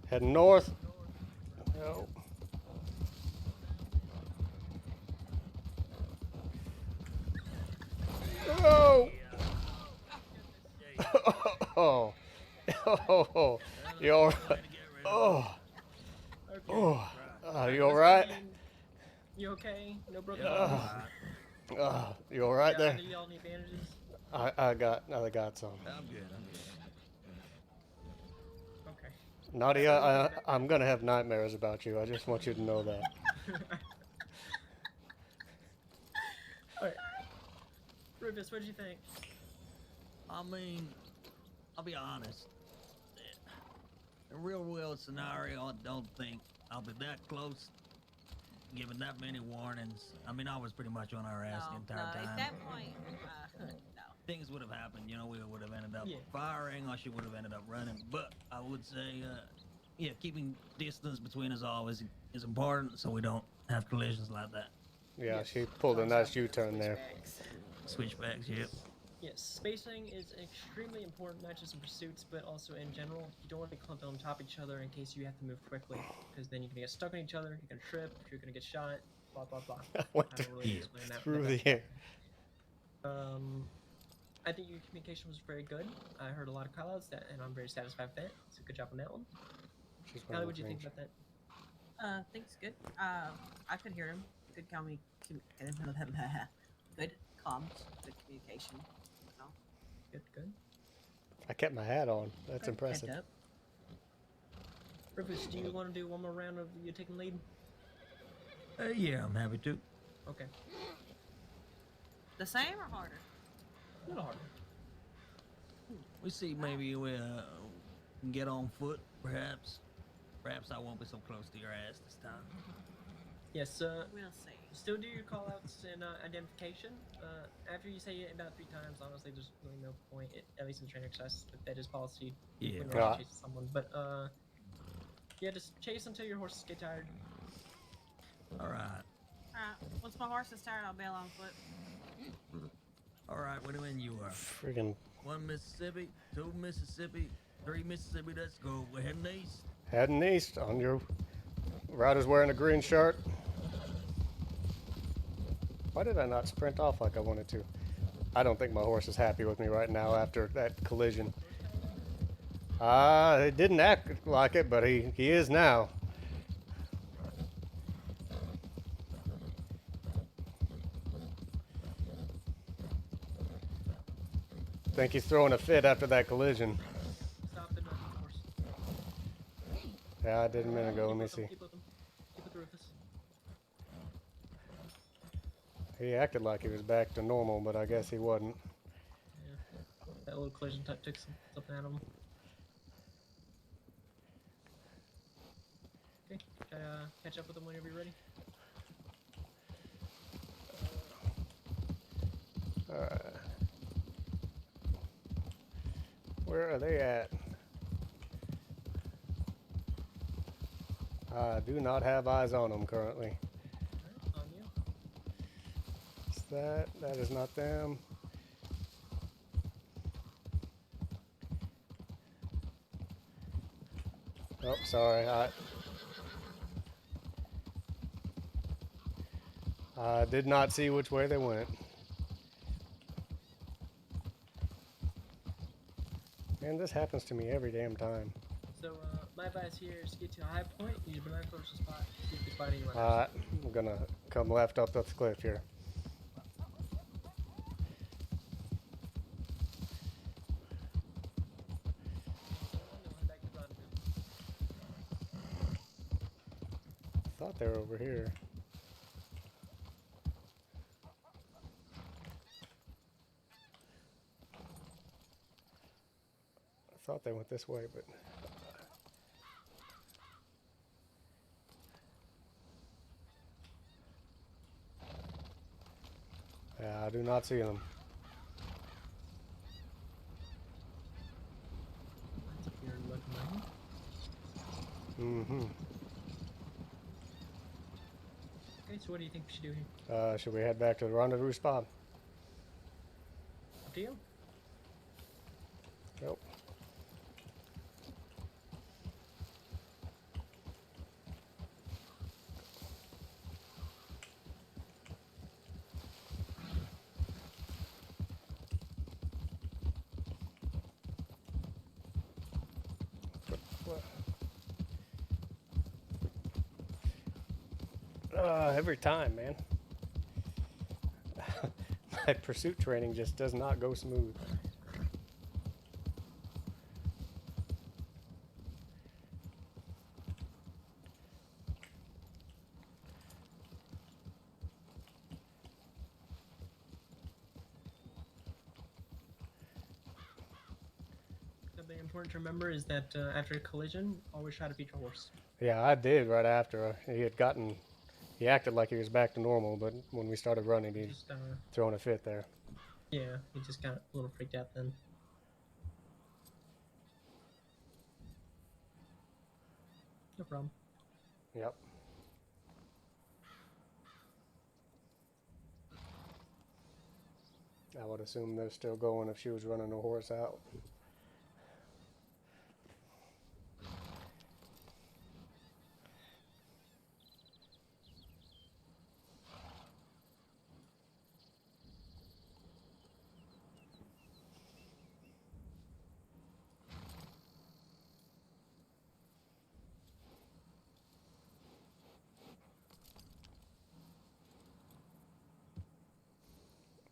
Heading north. No. Oh! Oh! Oh! You all right? Oh! Oh! You all right? You okay? No broken bones? You all right there? Do y'all need bandages? I got some. I'm good. Okay. Nadia, I'm gonna have nightmares about you. I just want you to know that. Alright. Rufus, what did you think? I mean, I'll be honest. In a real world scenario, I don't think I'll be that close, given that many warnings. I mean, I was pretty much on our ass the entire time. At that point, no. Things would have happened, you know, we would have ended up Yeah. firing, or she would have ended up running. But I would say, yeah, keeping distance between us all is important, so we don't have collisions like that. Yeah, she pulled a nice U-turn there. Switchbacks, yep. Yes, spacing is extremely important, not just in pursuits, but also in general. You don't want to be clumped on top of each other in case you have to move quickly, because then you're going to get stuck on each other, you're going to trip, you're going to get shot, blah, blah, blah. Went I don't really explain that through with the air. I think your communication was very good. I heard a lot of callouts, and I'm very satisfied with that. So good job on that one. Callie, what do you think about that? Think good. I could hear him. Good comms, good communication. No. Good. I kept my hat on. That's impressive. Head up. Rufus, do you want to do one more round of you taking lead? Yeah, I'm happy to. Okay. The same or harder? A little harder. We see maybe we can get on foot, perhaps. Perhaps I won't be so close to your ass this time. Yes, we'll see. Still do your callouts and identification. After you say it about 3 times, honestly, there's really no point, at least in training exercise. That is policy. Yeah. When you're chasing someone. But, yeah, just chase until your horses get tired. Alright. Once my horse is tired, I'll bail on foot. Alright, what do you mean you are? Friggin' 1 Mississippi, 2 Mississippi, 3 Mississippi, let's go. We're heading east. Heading east on your rider's wearing a green shirt. Why did I not sprint off like I wanted to? I don't think my horse is happy with me right now after that collision. It didn't act like it, but he is now. I think he's throwing a fit after that collision. Stop the horse. Yeah, I did a minute ago. Let me see. Keep with him. Keep with Rufus. He acted like he was back to normal, but I guess he wasn't. Yeah. That little collision type took something out of him. Okay. Catch up with him whenever you're ready. Where are they at? I do not have eyes on them currently. On you. Is that? That is not them. Oh, sorry. I did not see which way they went. Man, this happens to me every damn time. So my advice here is to get to a high point, use your binoculars to spot, see if you spot any runners. Alright, I'm gonna come left up the cliff here. Thought they were over here. I thought they went this way, but yeah, I do not see them. Mm-hmm. Okay, so what do you think we should do here? Should we head back to the rendezvous spot? Up to you. Yep. Every time, man. My pursuit training just does not go smooth. Something important to remember is that after a collision, always try to feed your horse. Yeah, I did right after. He had gotten, he acted like he was back to normal, but when we started running, he's Just, throwing a fit there. yeah, he just got a little freaked out then. No problem. Yep. I would assume they're still going if she was running the horse out.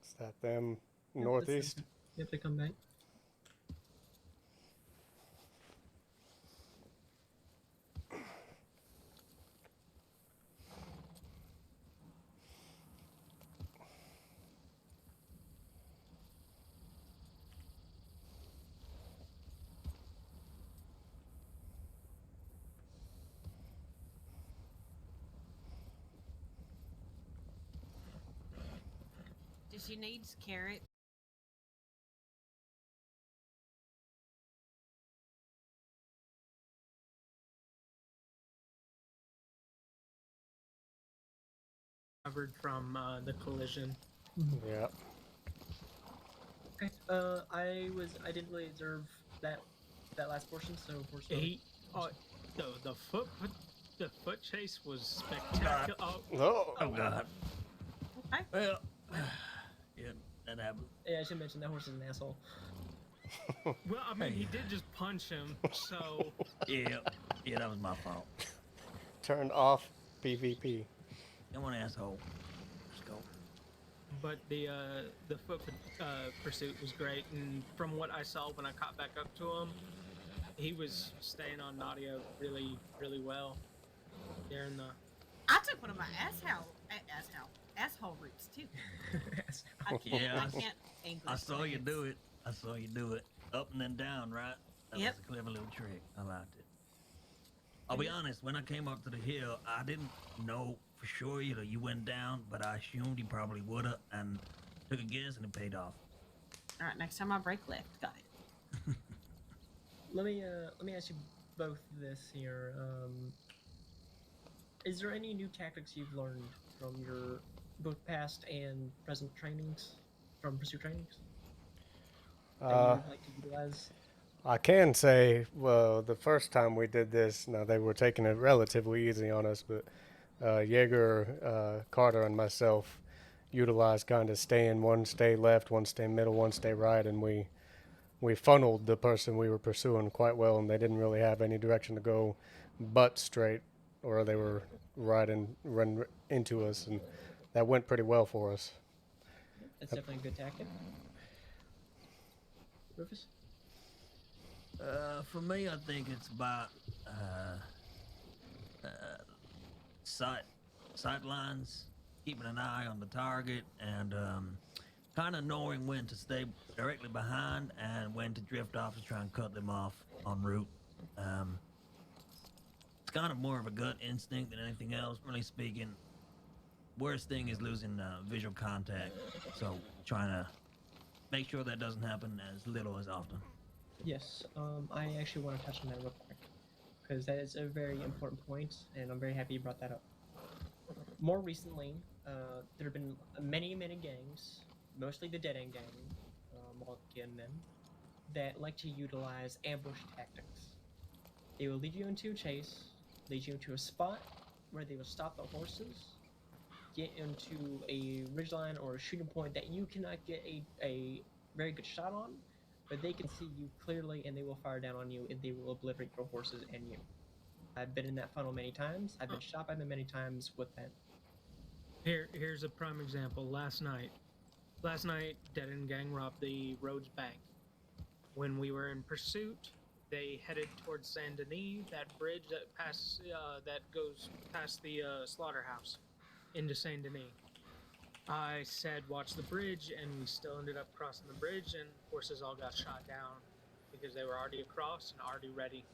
Is that them Yep, northeast? Yep, they come back. Does she need carrot? Covered from the collision. Yeah. Okay. I didn't really observe that last portion, so horse. The foot chase was spectacular. Oh God. Okay. Well, yeah, that happened. Yeah, I should mention that horse is an asshole. Well, I mean, he did just punch him, so. Yeah, that was my fault. Turned off PvP. I'm an asshole. Let's go. But the foot pursuit was great, and from what I saw when I caught back up to him, he was staying on Nadia really, really well. There in the. I took one of my asshole routes too. I can't English. I saw you do it. Up and then down, right? That Yep. was a clever little trick. I liked it. I'll be honest, when I came up to the hill, I didn't know for sure, you went down, but I assumed you probably would've, and took a guess, and it paid off. All right, next time I break left, got it. Let me ask you both this here. Is there any new tactics you've learned from your both past and present trainings, from pursuit trainings, that you'd like to utilize? I can say, well, the first time we did this, now they were taking it relatively easy on us, but Jaeger, Carter, and myself utilized kind of one stay left, one stay middle, one stay right, and we we funneled the person we were pursuing quite well, and they didn't really have any direction to go but straight, or they were run into us, and that went pretty well for us. That's definitely a good tactic. Rufus? For me, I think it's about sight lines, keeping an eye on the target, and kind of knowing when to stay directly behind and when to drift off to try and cut them off en route. It's kind of more of a gut instinct than anything else, really speaking. Worst thing is losing visual contact, so trying to make sure that doesn't happen as little as often. Yes, I actually want to touch on that real quick, because that is a very important point, and I'm very happy you brought that up. More recently, there have been many gangs, mostly the Dead End gang, Malkin men, that like to utilize ambush tactics. They will lead you into a chase, lead you into a spot where they will stop the horses, get into a ridgeline or a shooting point that you cannot get a very good shot on, but they can see you clearly and they will fire down on you and they will obliterate your horses and you. I've been in that funnel many times. I've been shot by them many times with that. Here's a prime example. Last night, Dead End Gang robbed the Rhodes Bank. When we were in pursuit, they headed towards Saint Denis, that bridge that goes past the slaughterhouse into Saint Denis. I said, watch the bridge, and we still ended up crossing the bridge, and horses all got shot down because they were already across and already ready.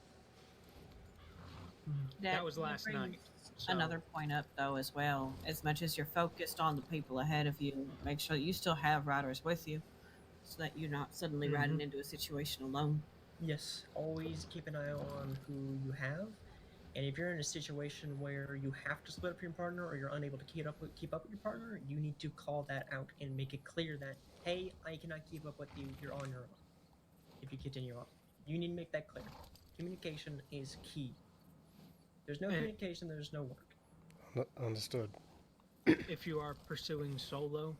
That was last night. So. Another point up, though, as well. As much as you're focused on the people ahead of you, make sure you still have riders with you so that you're not suddenly riding into a situation alone. Yes, always keep an eye on who you have. And if you're in a situation where you have to split up your partner or you're unable to keep up with your partner, you need to call that out and make it clear that, hey, I cannot keep up with you, you're on your own. If you continue on. You need to make that clear. Communication is key. There's no communication, there's no work. Understood. If you are pursuing solo,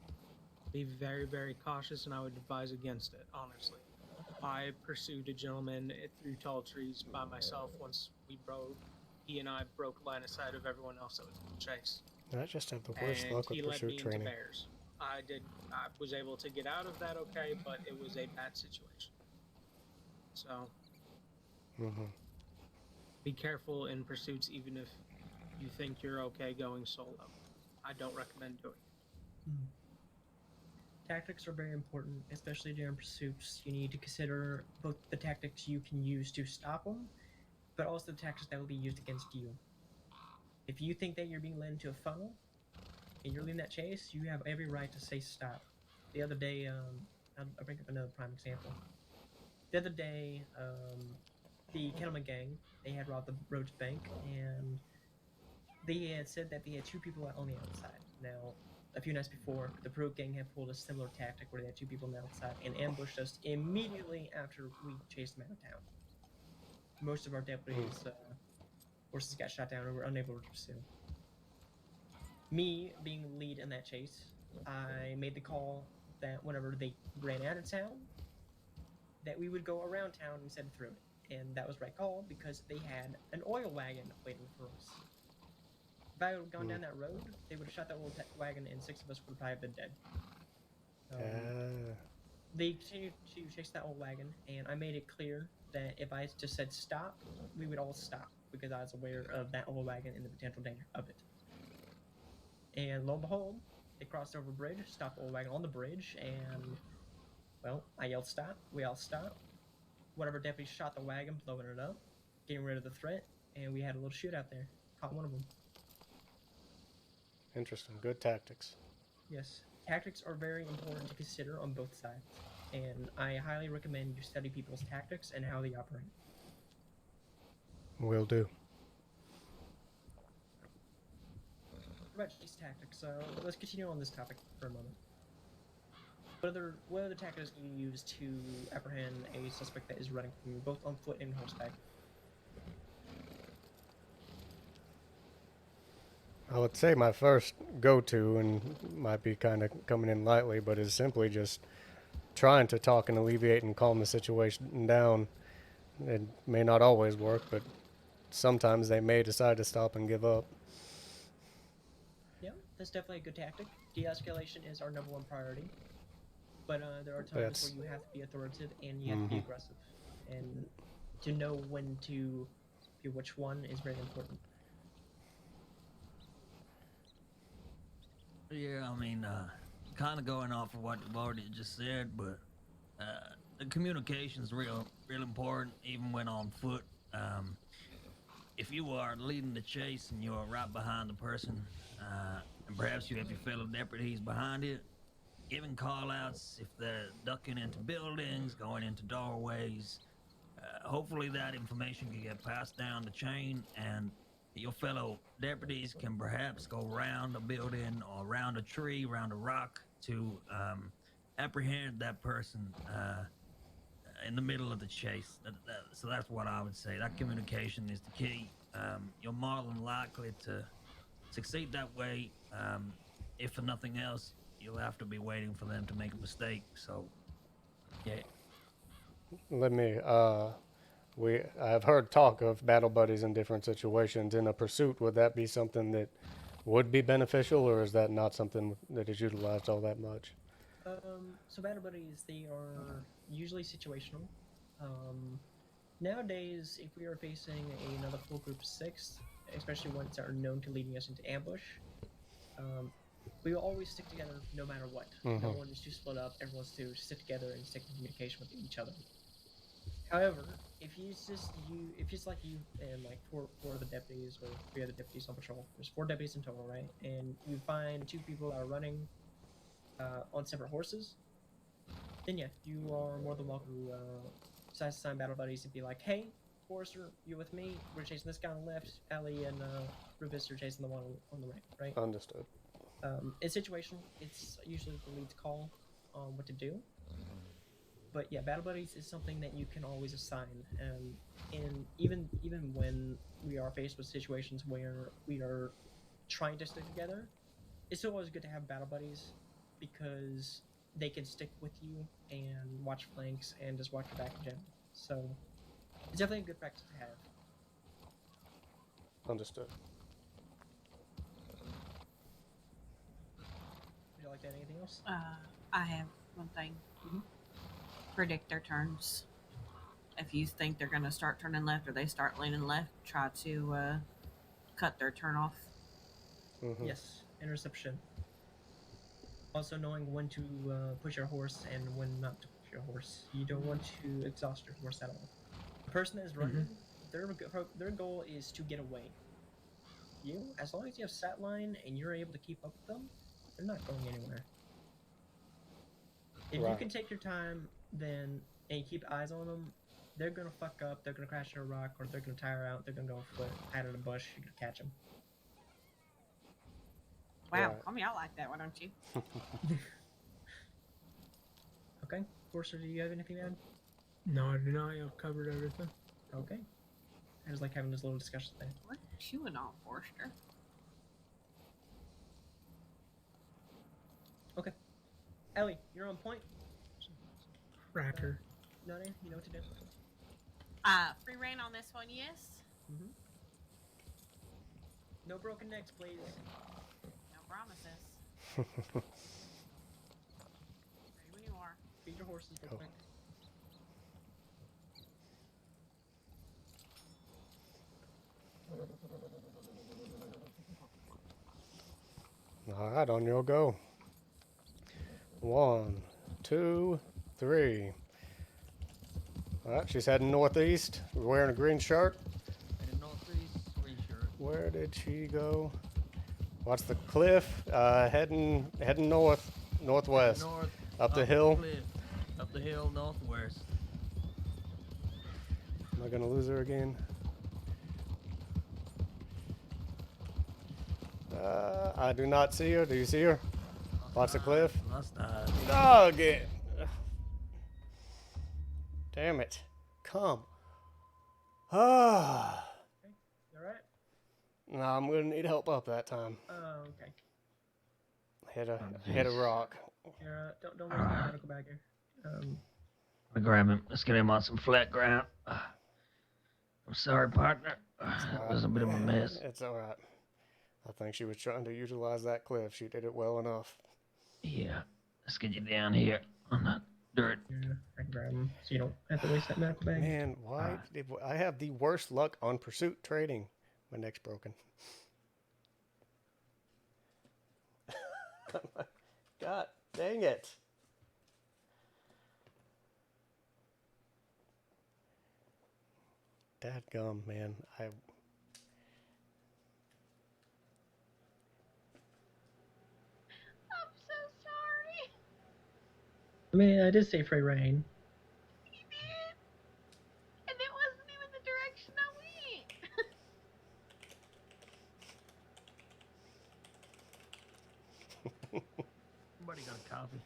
be very, very cautious, and I would advise against it, honestly. I pursued a gentleman through tall trees by myself once he and I broke line of sight of everyone else that was in the chase. I just have the worst And luck with he led me pursuit training. into bears. I was able to get out of that okay, but it was a bad situation. So, be careful in pursuits, even if you think you're okay going solo. I don't recommend doing it. Tactics are very important, especially during pursuits. You need to consider both the tactics you can use to stop them, but also the tactics that will be used against you. If you think that you're being led into a funnel, and you're leading that chase, you have every right to say stop. The other day, I'll bring up another prime example. The other day, the Kettleman gang, they had robbed the Rhodes Bank, and they had said that they had two people on the outside. Now, a few nights before, the Pro gang had pulled a similar tactic where they had two people on the outside and ambushed us immediately after we chased them out of town. Most of our deputies' horses got shot down and were unable to pursue. Me, being the lead in that chase, I made the call that whenever they ran out of town, that we would go around town instead of through it. And that was the right call because they had an oil wagon waiting for us. If I had gone down that road, they would have shot that oil wagon and 6 of us would probably have been dead. They continued to chase that old wagon, and I made it clear that if I just said stop, we would all stop because I was aware of that old wagon and the potential danger of it. And lo and behold, they crossed over a bridge, stopped the old wagon on the bridge, and, well, I yelled stop, we all stopped. Whatever deputy shot the wagon, blowing it up, getting rid of the threat, and we had a little shootout there. Caught one of them. Interesting. Good tactics. Yes. Tactics are very important to consider on both sides, and I highly recommend you study people's tactics and how they operate. Will do. About these tactics, let's continue on this topic for a moment. What other tactics do you use to apprehend a suspect that is running from you, both on foot and horseback? I would say my first go-to, and might be kind of coming in lightly, but is simply just trying to talk and alleviate and calm the situation down. It may not always work, but sometimes they may decide to stop and give up. Yeah, that's definitely a good tactic. De-escalation is our #1 priority. But there are times where you have to be authoritative and you have to be aggressive. And to know when to do which one is very important. Yeah, I mean, kind of going off of what you've already just said, but the communication's real important, even when on foot. If you are leading the chase and you're right behind the person, and perhaps you have your fellow deputies behind you, giving call-outs if they're ducking into buildings, going into doorways, hopefully that information can get passed down the chain, and your fellow deputies can perhaps go around a building or around a tree, around a rock to apprehend that person in the middle of the chase. So that's what I would say. That communication is the key. You're more than likely to succeed that way. If for nothing else, you'll have to be waiting for them to make a mistake. So, yeah. Let me, I've heard talk of battle buddies in different situations. In a pursuit, would that be something that would be beneficial, or is that not something that is utilized all that much? So battle buddies, they are usually situational. Nowadays, if we are facing another full group of 6, especially ones that are known to leading us into ambush, we will always stick together no matter what. No one is to split up. Everyone's to stick together and stick in communication with each other. However, if it's like you and like four of the deputies or 3 other deputies on patrol, there's 4 deputies in total, right? And you find 2 people that are running on separate horses, then yeah, you are more than welcome to decide to assign battle buddies and be like, hey, Forrester, you with me? We're chasing this guy on the left. Ellie and Rufus are chasing the one on the right, right? Understood. It's situational. It's usually the lead's call on what to do. But yeah, battle buddies is something that you can always assign. And even when we are faced with situations where we are trying to stick together, it's still always good to have battle buddies because they can stick with you and watch flanks and just watch your back in general. So it's definitely a good practice to have. Understood. Would you like to add anything else? I have one thing. Predict their turns. If you think they're going to start turning left or they start leaning left, try to cut their turn off. Yes, interception. Also knowing when to push your horse and when not to push your horse. You don't want to exhaust your horse at all. The person that is running, their goal is to get away. You, as long as you have sat line and you're able to keep up with them, they're not going anywhere. If you can take your time, then and you keep eyes on them, they're gonna fuck up. They're gonna crash into a rock, or they're gonna tire out. They're gonna go foot, hide in a bush. You're gonna catch them. Wow, call me out like that, why don't you? Okay, Forster, do you have anything to add? No, I do not. You've covered everything. Okay. I just like having this little discussion thing. What chewing on, Forster? Okay. Ellie, you're on point. Racker. Nani, you know what to do. Free reign on this one, yes? No broken necks, please. No promises. Ready when you are. Feed your horses real quick. All right, on your go. 1, 2, 3. All right, she's heading northeast. Wearing a green shirt. Heading northeast, green shirt. Where did she go? Watch the cliff. Heading northwest. North, up the hill. Cliff, up the hill, northwest. Am I gonna lose her again? I do not see her. Do you see her? Watch the cliff. Dog it. Damn it. Come. Ah. Okay, you alright? No, I'm gonna need help up that time. Oh, okay. Hit a rock. Here, don't lose my medical bag here. I grab him. Let's get him on some flat ground. I'm sorry, partner. It was a bit of a mess. It's all right. I think she was trying to utilize that cliff. She did it well enough. Yeah. Let's get you down here on the dirt. Yeah, I can grab him so you don't have to waste that medical bag. Man, why did I have the worst luck on pursuit trading? My neck's broken. God dang it. Dadgum, man. I'm so sorry. I mean, I did say free reign. You did. And it wasn't even the direction I went. Somebody got a coffee.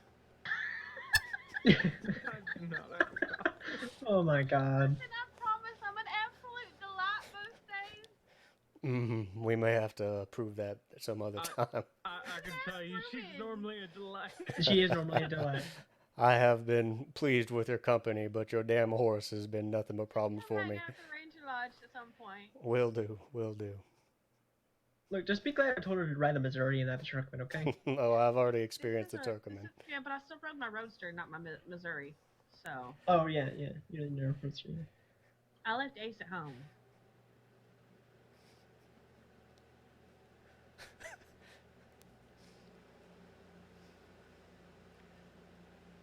Oh my god. And I promise I'm an absolute delight most days. We may have to prove that some other time. I can tell you, she's normally a delight. She is normally a delight. I have been pleased with your company, but your damn horse has been nothing but problems for me. Have to Ranger Lodge at some point. Will do, will do. Look, just be glad I told her to ride the Missouri and not the Truckman, okay? Oh, I've already experienced the Turkmen. Yeah, but I still rode my Roadster, not my Missouri. So Oh, yeah. You didn't know for sure. I left Ace at home.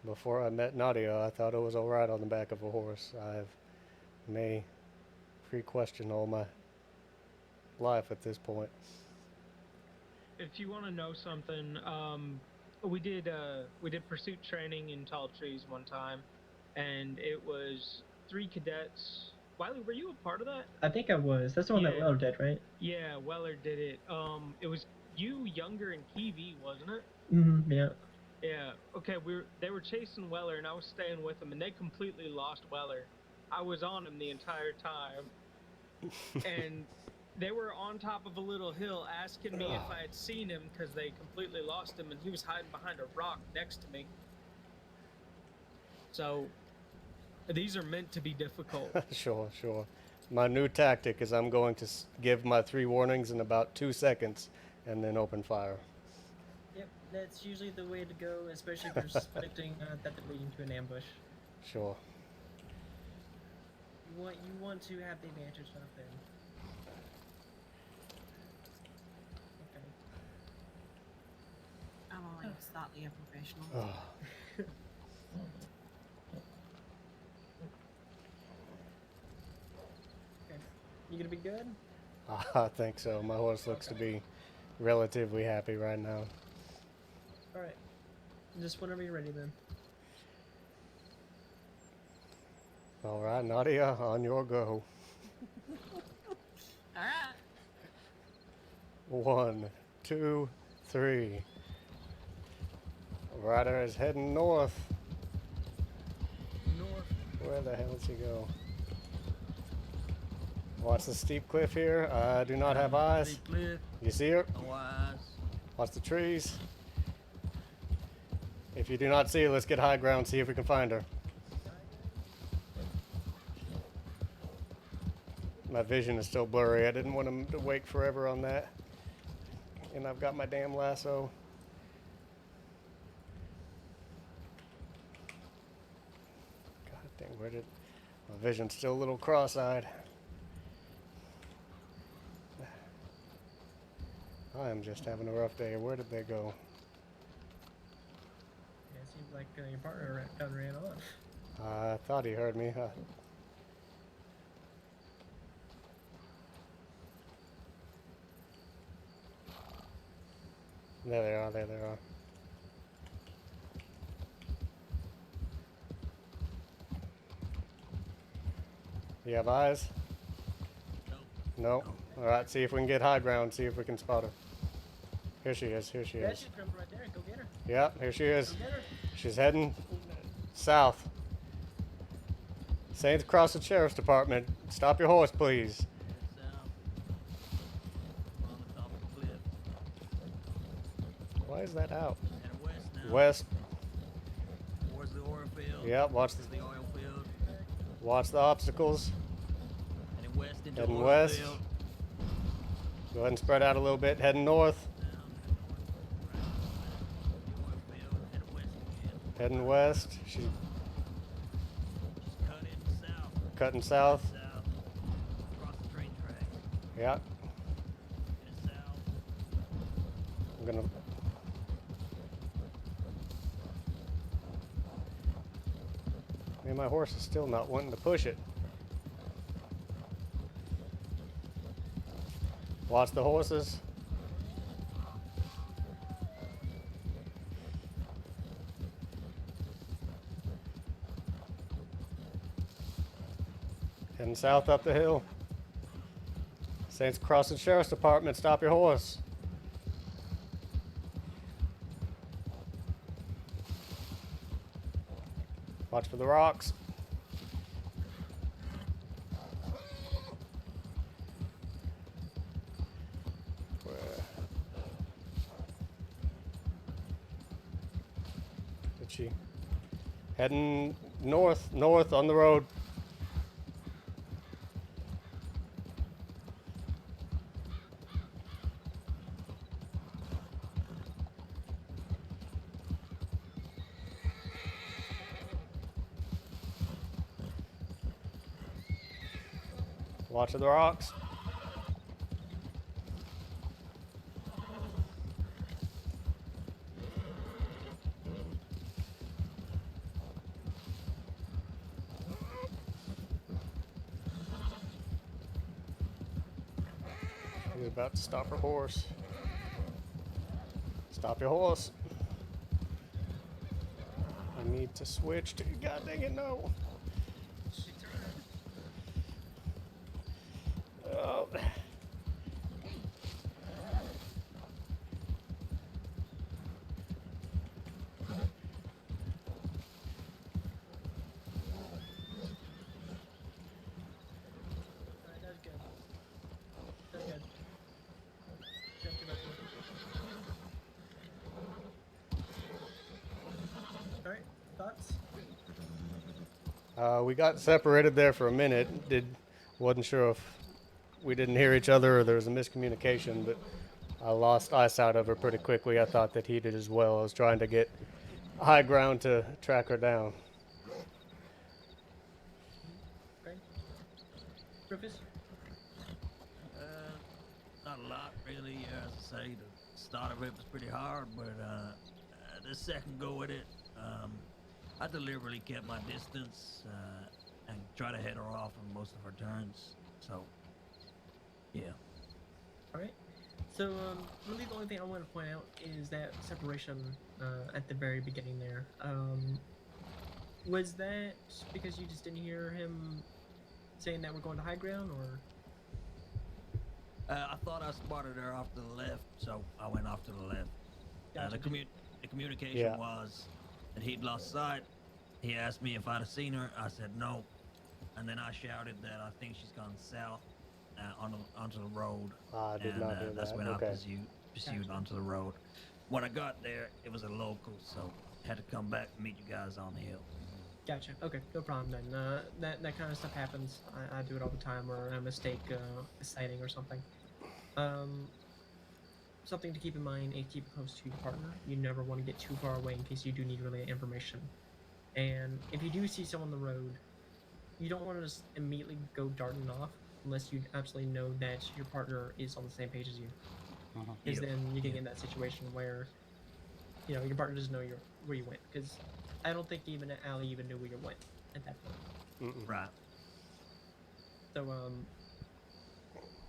Before I met Nadia, I thought it was alright on the back of a horse. I may re-question all my life at this point. If you want to know something, we did pursuit training in tall trees one time, and it was 3 cadets. Wiley, were you a part of that? I think I was. That's the one that Weller did, right? Yeah, Weller did it. It was you, Younger, and Kiwi, wasn't it? Mm-hmm, yeah. Yeah. Okay. They were chasing Weller, and I was staying with them, and they completely lost Weller. I was on him the entire time, and they were on top of a little hill asking me if I had seen him because they completely lost him, and he was hiding behind a rock next to me. So these are meant to be difficult. Sure. My new tactic is I'm going to give my 3 warnings in about 2 seconds and then open fire. Yep, that's usually the way to go, especially if you're suspecting that they're leading to an ambush. Sure. You want to have the advantage off them. Okay. I'm only slightly a professional. Okay. You gonna be good? I think so. My horse looks to be relatively happy right now. Alright. Just whenever you're ready then. All right, Nadia, on your go. All right. 1, 2, 3. Rider is heading north. Where the hell does he go? Watch the steep cliff here. I do not have eyes. Steep cliff. You see her? No eyes. Watch the trees. If you do not see her, let's get high ground, see if we can find her. My vision is still blurry. I didn't want him to wake forever on that. And I've got my damn lasso. God dang, where did... My vision's still a little cross-eyed. I am just having a rough day. Where did they go? Yeah, it seems like your partner done ran on. I thought he heard me. There they are, there they are. You have eyes? No. Alright, see if we can get high ground, see if we can spot her. Here she is, here she Yeah, is. she's jumping right there. Go get her. Yep, here she is. Go get her. She's heading south. Saints across the sheriff's department. Stop your horse, please. Why is that out? And west now. West. Towards the orifice. field. Yep, watch This is the oil field. Watch the obstacles. Heading west into Heading oil west. field. Go ahead and spread out a little bit. Heading north. Heading west. She's cutting south. Across the train track. Yeah. I'm gonna. Man, my horse is still not wanting to push it. Watch the horses. Heading south up the hill. Saints Crossing Sheriff's Department, stop your horse. Watch for the rocks. Did she? Heading north on the road. Watch the rocks. She's about to stop her horse. Stop your horse. I need to switch to. God dang it, no. Oh. That's good. That's good. Just about good. Alright, thoughts? We got separated there for a minute. Wasn't sure if we didn't hear each other or there was a miscommunication, but I lost eyesight of her pretty quickly. I thought that he did as well. I was trying to get high ground to track her down. Okay. Rufus? Not a lot, really. As I say, the start of it was pretty hard, but the second go at it, I deliberately kept my distance and tried to head her off on most of her turns. So, yeah. Alright. So, really the only thing I want to point out is that separation at the very beginning there. Was that because you just didn't hear him saying that we're going to high ground, or? I thought I spotted her off to the left, so I went off to the left. Gotcha. The communication was that he'd lost sight. He asked me if I'd have seen her. I said no. And then I shouted that I think she's gone south onto the road. I did not hear that's that. when Okay. I pursued onto the road. When I got there, it was a local, so had to come back and meet you guys on the hill. Gotcha. Okay, no problem then. That kind of stuff happens. I do it all the time, or a mistake, a sighting or something. Something to keep in mind is keep close to your partner. You never want to get too far away in case you do need related information. And if you do see someone on the road, you don't want to just immediately go darting off unless you absolutely know that your partner is on the same page as you. Because then you can get in that situation where, you know, your partner doesn't know where you went. Because I don't think even Allie even knew where you went at that point. Right. So,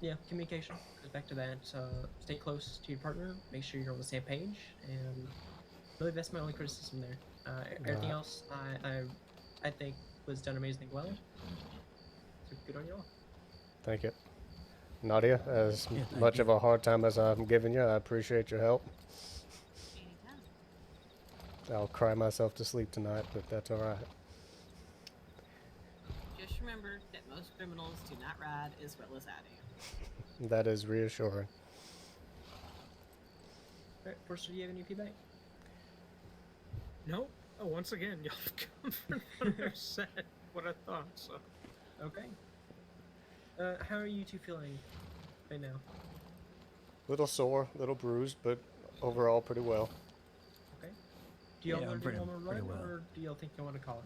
yeah, communication goes back to that. Stay close to your partner. Make sure you're on the same page. And really, that's my only criticism there. Everything else, I think was done amazingly well. So good on you all. Thank you. Nadia, as much of a hard time as I'm giving you, I appreciate your help. I'll cry myself to sleep tonight, but that's alright. Just remember that most criminals do not ride as well as I do. That is reassuring. Alright, Forster, do you have any feedback? Nope. Oh, once again, y'all come from another set. What I thought. So. Okay. How are you two feeling right now? Little sore, little bruised, but overall pretty well. Okay. Do y'all Yeah, want to pretty- do one more pretty run, well. or do y'all think you want to call it?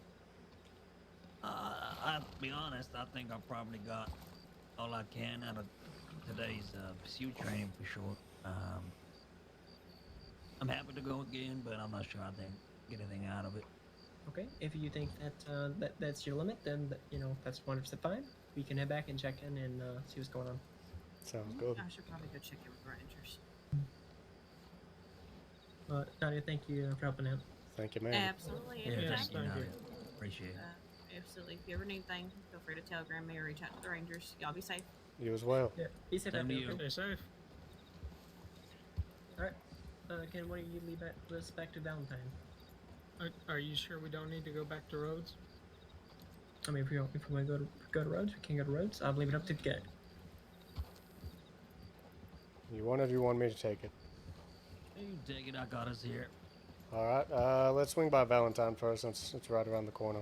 I'll be honest, I think I probably got all I can out of today's pursuit training for sure. I'm happy to go again, but I'm not sure I think get anything out of it. Okay. If you think that that's your limit, then that's 100% fine. We can head back and check in and see what's going on. Sounds good. I should probably go check in with Rangers. Nadia, thank you for helping out. Thank you, man. Absolutely. Yeah, Anytime. thank you, Nadia. Appreciate it. Absolutely. If you ever need anything, feel free to telegram me or reach out to the Rangers. Y'all be safe. You as well. Yeah. Be safe Same out to there. you. okay? Stay safe. All right. Ken, why don't you lead us back to Valentine? Are you sure we don't need to go back to Rhodes? I mean, if we want to go to Rhodes, we can go to Rhodes. I'll leave it up to Cadet. You want it or you want me to take it? You can take it, I got us here. Alright, let's swing by Valentine first since it's right around the corner.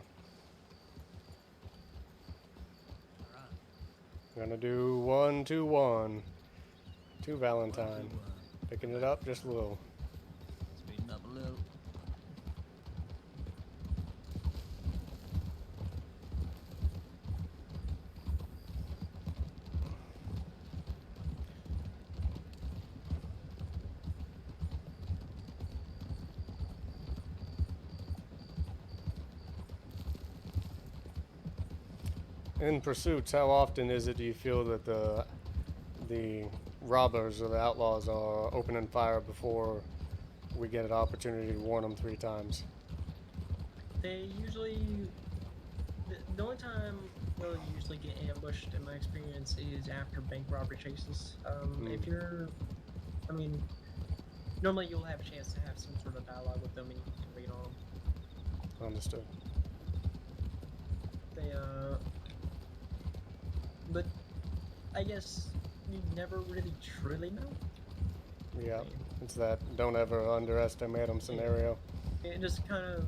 I'm gonna do 1, 2, 1. To Valentine. Picking it up just a little. Speeding up a little. In pursuits, how often is it do you feel that the robbers or the outlaws are opening fire before we get an opportunity to warn them 3 times? They usually. The only time they'll usually get ambushed, in my experience, is after bank robbery chases. If you're. I mean, normally you'll have a chance to have some sort of dialogue with them and you can read on them. Understood. But I guess you never really truly know. Yeah, it's that don't ever underestimate them scenario. It just kind of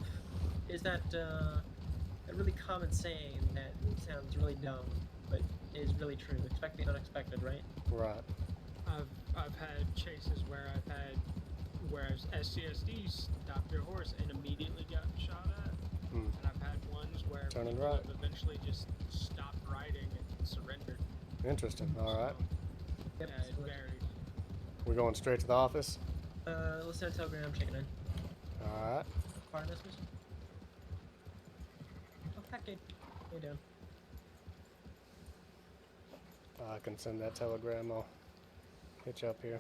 is that a really common saying that sounds really dumb, but is really true. Expect the unexpected, right? Right. I've had chases where SCSD stopped their horse and immediately got shot at. And I've had ones where Turning people right. have eventually just stopped riding and surrendered. Interesting. Alright. Yep. Yeah, it varied. We're going straight to the office? Let's send a telegram checking in. Alright. Fire message. Oh, package. How you doing? I can send that telegram. I'll hit you up here.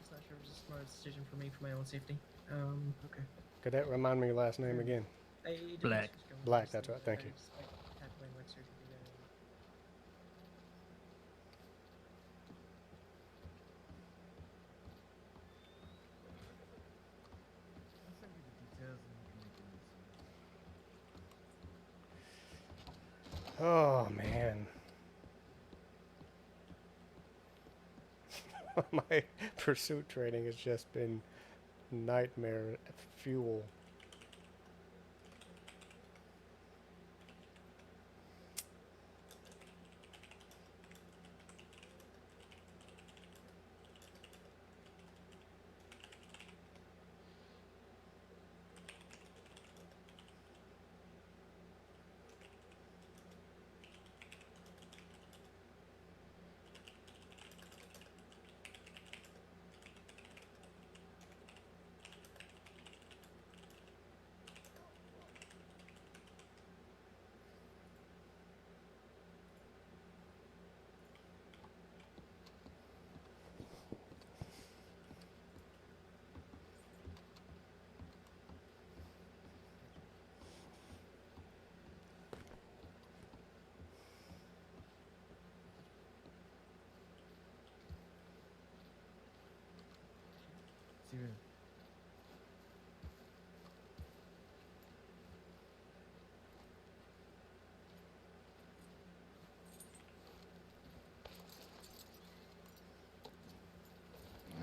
It's not sure it was the smartest decision for me for my own safety. Okay. Cadet, remind me your last name again. Black. Black, that's right. Thank you. Oh, man. My pursuit training has just been nightmare fuel. through.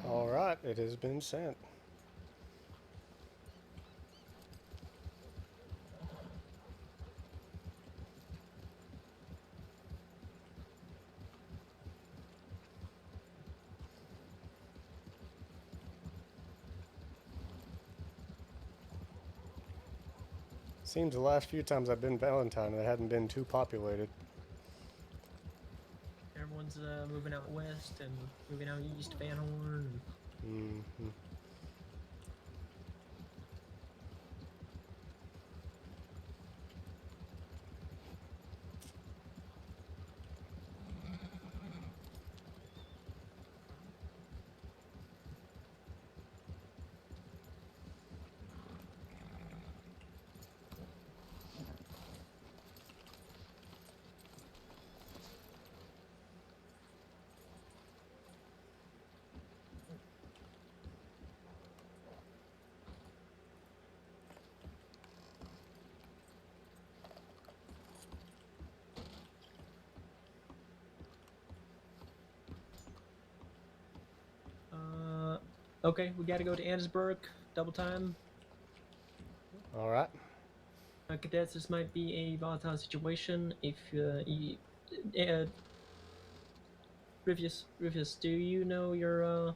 All right, it has been sent. Seems the last few times I've been Valentine, it hadn't been too populated. Everyone's moving out west and moving out east, Van Horn. Mm-hmm. Okay, we gotta go to Annesburg. Double time. All right. Cadets, this might be a volatile situation. If Rufus, do you know your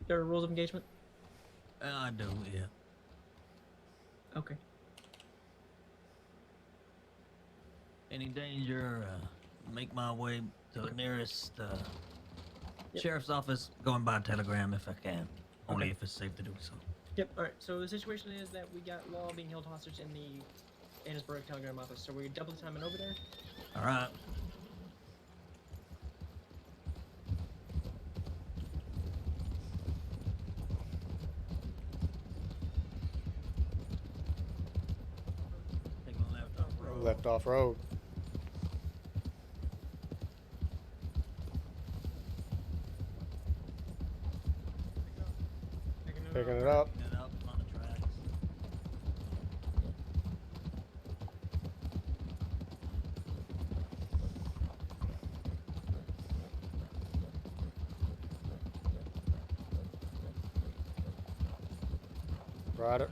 rules of engagement? I do, yeah. Okay. Any danger, make my way to the nearest Yep. sheriff's office, going by telegram if I can. Only Okay. if it's safe to do so. Yep. All right. So the situation is that we got Law being held hostage in the Annesburg telegram office. So we're double timing over there. All right. Taking a left off road. Left off road. Picking it up. Get up on the tracks. Rider.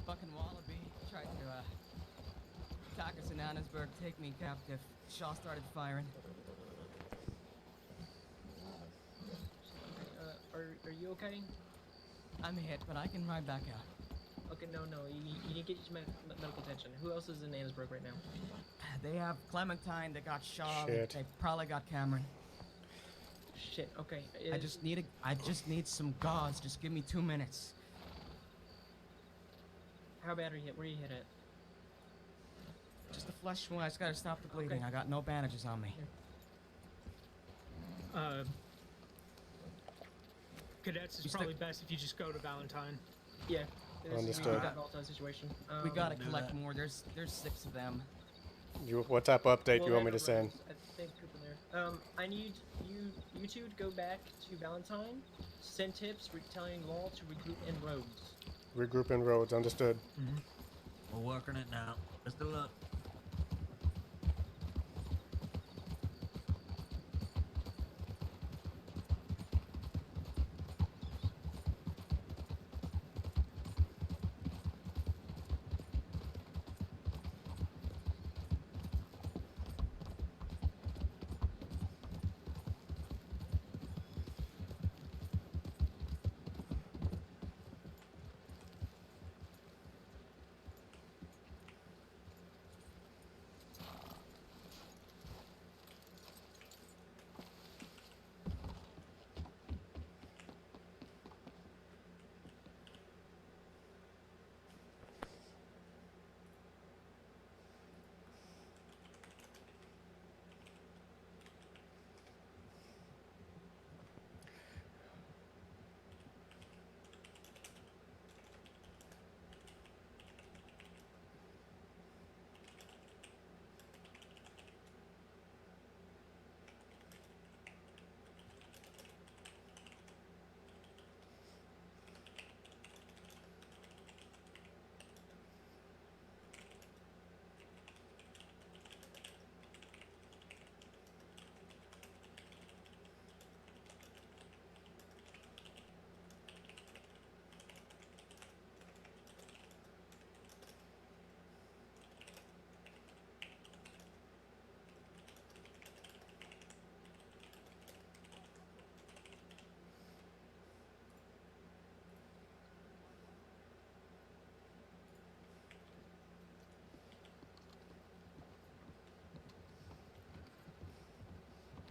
Fucking Wallaby tried to attack us in Annesburg, take me captive. Shaw started firing. Are you okay? I'm hit, but I can ride back out. Okay. No. You need to get your medical attention. Who else is in Annesburg right now? They have Clementine, they got Shaw, Shit. they probably got Cameron. Shit. Okay. I just need some gauze. Just give me 2 minutes. How bad are you hit? Where are you hit at? Just a flesh wound. I just gotta stop the bleeding. Okay. I got no bandages on me. Cadets, it's probably best if you just go to Valentine. Yeah. Understood. We got an all-time situation. We gotta do collect that. more. There's 6 of them. What type of update Well, you want me they're to send? I think Cooper there. I need you two to go back to Valentine. Send tips telling Law to regroup in roads. Regroup in roads. Understood. We're working it now. Let's do it.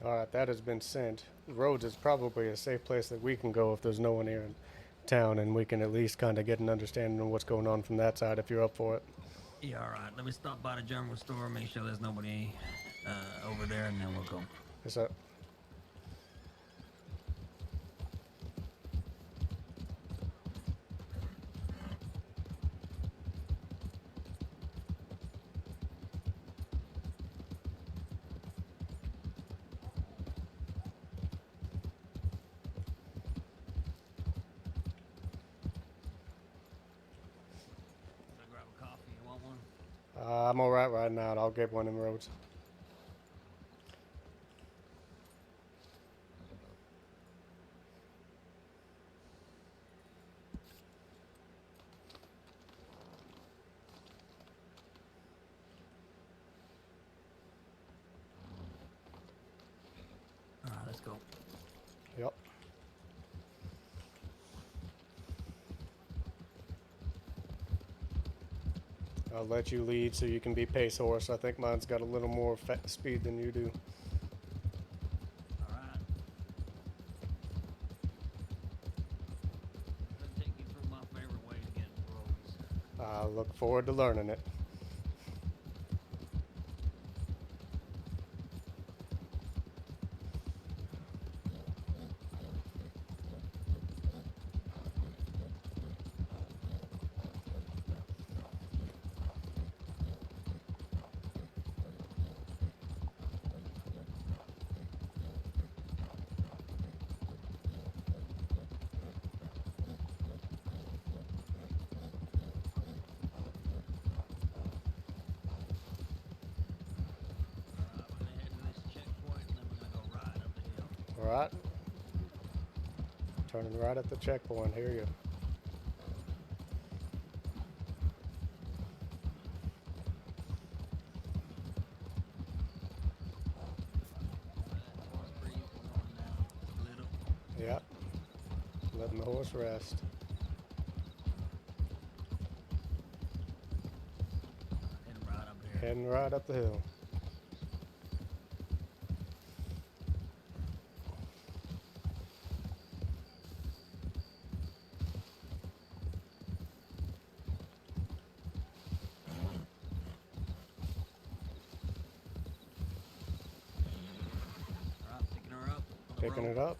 Alright, that has been sent. Rhodes is probably a safe place that we can go if there's no one here in town, and we can at least kind of get an understanding of what's going on from that side if you're up for it. Yeah, all right. Let me stop by the general store, make sure there's nobody over there, and then we'll go. Yes, sir. Grab a coffee. You want one? I'm alright right now. I'll get one in Rhodes. All right, let's go. Yep. I'll let you lead so you can be pace horse. I think mine's got a little more speed than you do. All right. I'll take you through my favorite way to get to Rhodes. I look forward to learning it. Alright. Turning right at the checkpoint. Here you. Yep. Letting the horse rest. Heading right up the hill. Picking it up.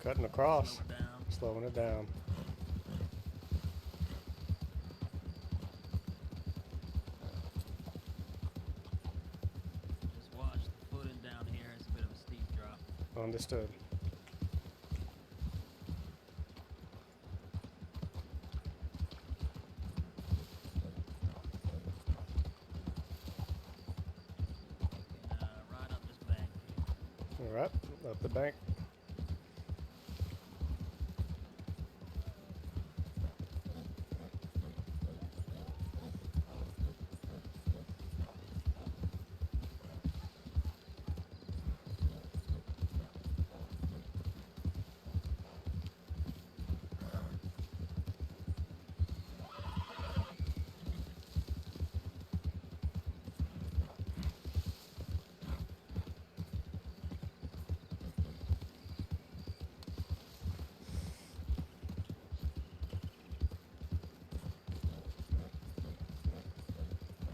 Cutting across, slowing it down. Just watch the footing down here. It's a bit of a steep drop. Understood. Right up this bank. All right, up the bank.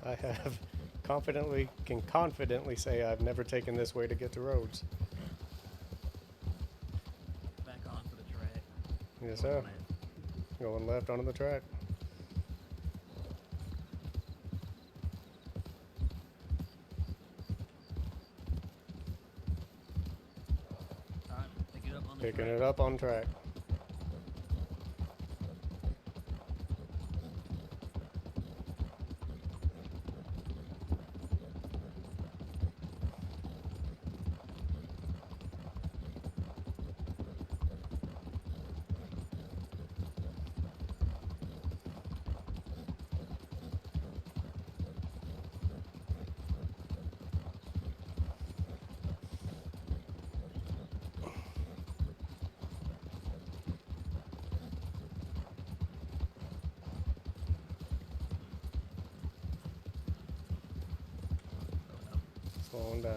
I have can confidently say I've never taken this way to get to Rhodes. Back onto the track. Yes, sir. Going left onto the track. All right, pick it up on the Picking track. it up on track. slowing down.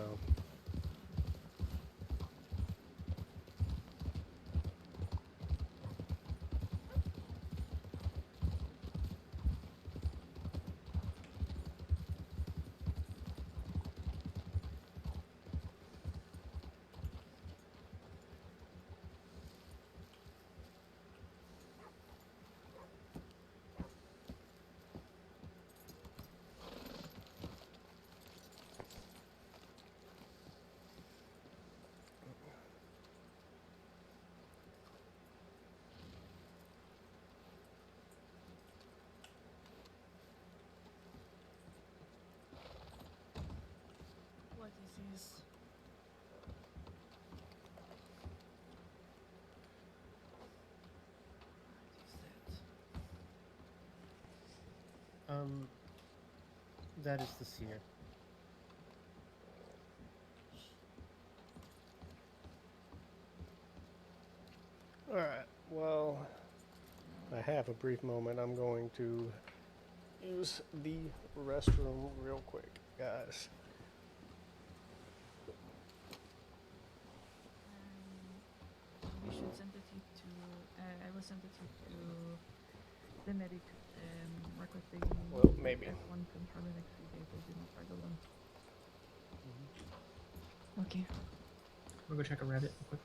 What is this? That is the seer. Alright, well, I have a brief moment. I'm going to use the restroom real quick, guys. You should send the tip to. I will send the tip to the medic. Requesting. Well, maybe. One confirm the next 3 days. They do not struggle them. Okay. We'll go check a rabbit real quick.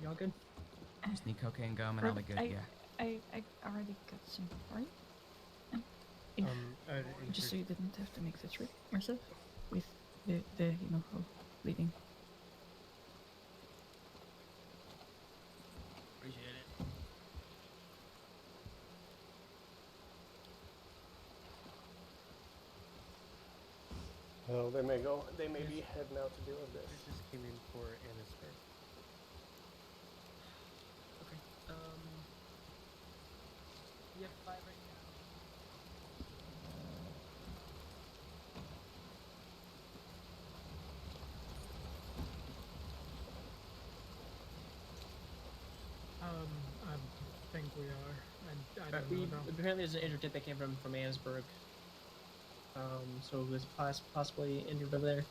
Y'all good? Just need cocaine gum and I'll be good. I already got some for you. Just so you didn't have to make the trip yourself with the whole bleeding. Appreciate it. Well, they may be heading out to deal with this. This just came in for Annisburg. Okay. You have 5 right now. I think we are. I don't know. Apparently there's an injured tip that came from Annisburg. So it was possibly injured over there.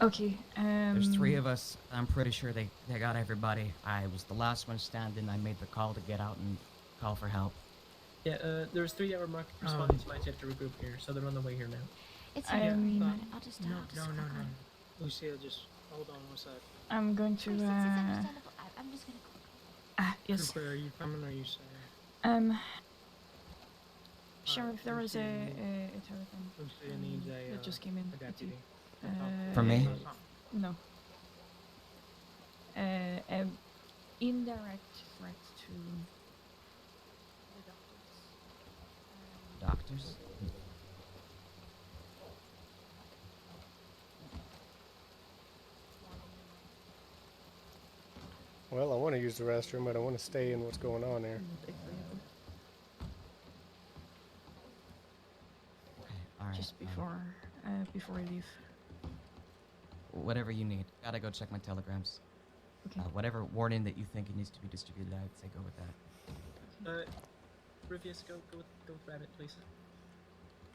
Okay. There's 3 of us. I'm pretty sure they got everybody. I was the last one standing. I made the call to get out and call for help. Yeah, there's 3 that were marked responding to my tip to regroup here, so they're on the way here now. It's I okay, am- I'll just No, click no, on no, it. no. Lucille, just hold on one sec. I'm going to. It's understandable. I'm just gonna click. Yes. Cooper, are you coming or are you saying? Sheriff, there was a telephone Lucia needs a, that just came in. a deputy. For me? No. Indirect threat to the doctors. Doctors? Well, I want to use the restroom, but I want to stay in what's going on there. Alright. Just before we leave. Whatever you need. Gotta go check my telegrams. Okay. Whatever warning that you think it needs to be distributed, I'd say go with that. Rufius, go with rabbit, please.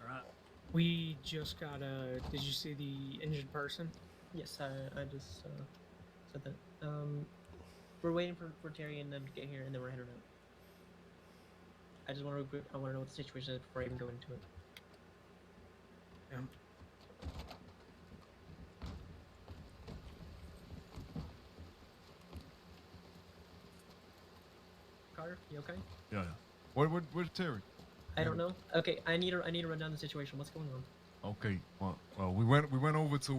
Alright. We just got did you see the injured person? Yes, I just said that. We're waiting for Terry and them to get here, and then we're heading out. I just want to regroup. I want to know what the situation is before I even go into it. Yeah. Carter, you okay? Yeah. Where's Terry? I don't know. Okay, I need to run down the situation. What's going on? Okay. Well, we went over to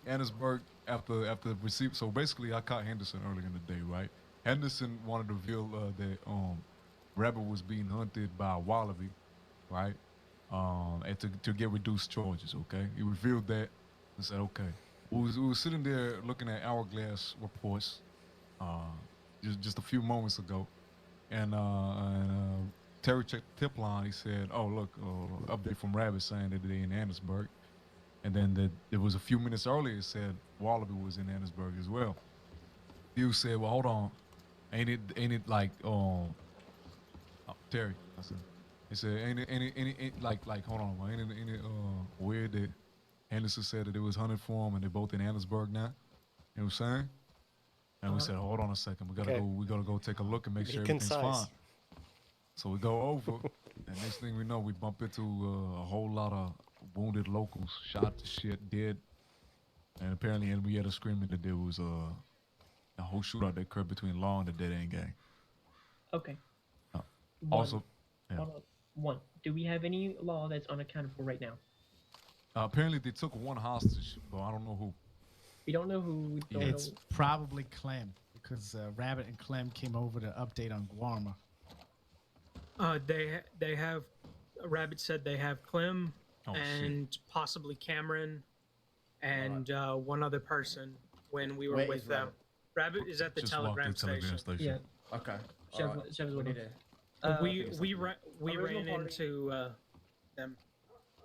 Annisburg after receipt. So basically, I caught Henderson earlier in the day, right? Henderson wanted to reveal that Rabbit was being hunted by a wallaby, right? And to get reduced charges. Okay, he revealed that and said, okay. We was sitting there looking at Hourglass reports, just a few moments ago, and Terry checked the tip line. He said, "Oh, look, update from Rabbit saying that they're in Annisburg." And then there was a few minutes earlier. It said Wallaby was in Annisburg as well. You said, "Well, hold on, ain't it like Terry?" I said, They said, ain't it like hold on, ain't it weird that Anderson said that it was hunted for him and they're both in Annesburg now? You know what I'm saying? And we said, hold on a second, we gotta go take a look and make sure everything's fine. So we go over, and next thing we know, we bump into a whole lot of wounded locals, shot to shit, dead. And apparently Henrietta screaming that there was a whole shootout that occurred between Law and the Dead End Gang. Okay. Also, yeah. One, do we have any law that's unaccounted for right now? Apparently they took one hostage, but I don't know who. We don't know who. We don't It's know. probably Clem, because Rabbit and Clem came over to update on Guarma. They have. Rabbit said they have Clem and shit. possibly Cameron and one other person when we were Where with is them. Rabbit is at the Just walked telegram through station. Telegram Yeah. Okay. Chef, Alright. Chef is We with need us. to- we Original ran party. into them.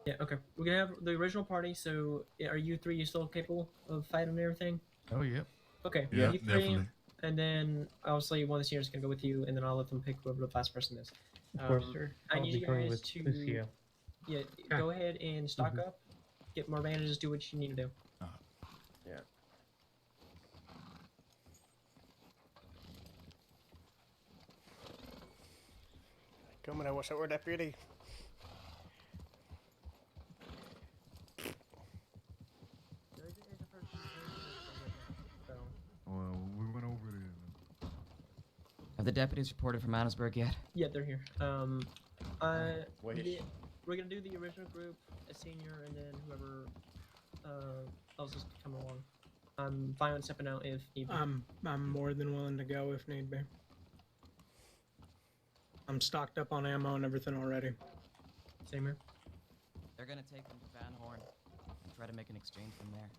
Yeah. Okay. We're gonna have the original party. So, are you three? You still capable of fighting and everything? Oh, yep. Okay. Yeah, you three, definitely. And then obviously one of the seniors is gonna go with you, and then I'll let them pick whoever the last person is. Of course, sir. I I'll need be you going guys with to Lucio. yeah go ahead and stock up, get more bandages, do what you need to do. Yeah. Coming, I wish I were deputy. Well, we went over there. Have the deputies reported from Annesburg yet? Yeah, they're here. Wait. We're gonna do the original group, a senior, and then whoever else is coming along. I'm fine with stepping out if need be. I'm more than willing to go if need be. I'm stocked up on ammo and everything already. Same here. They're gonna take them to Van Horn and try to make an exchange from there.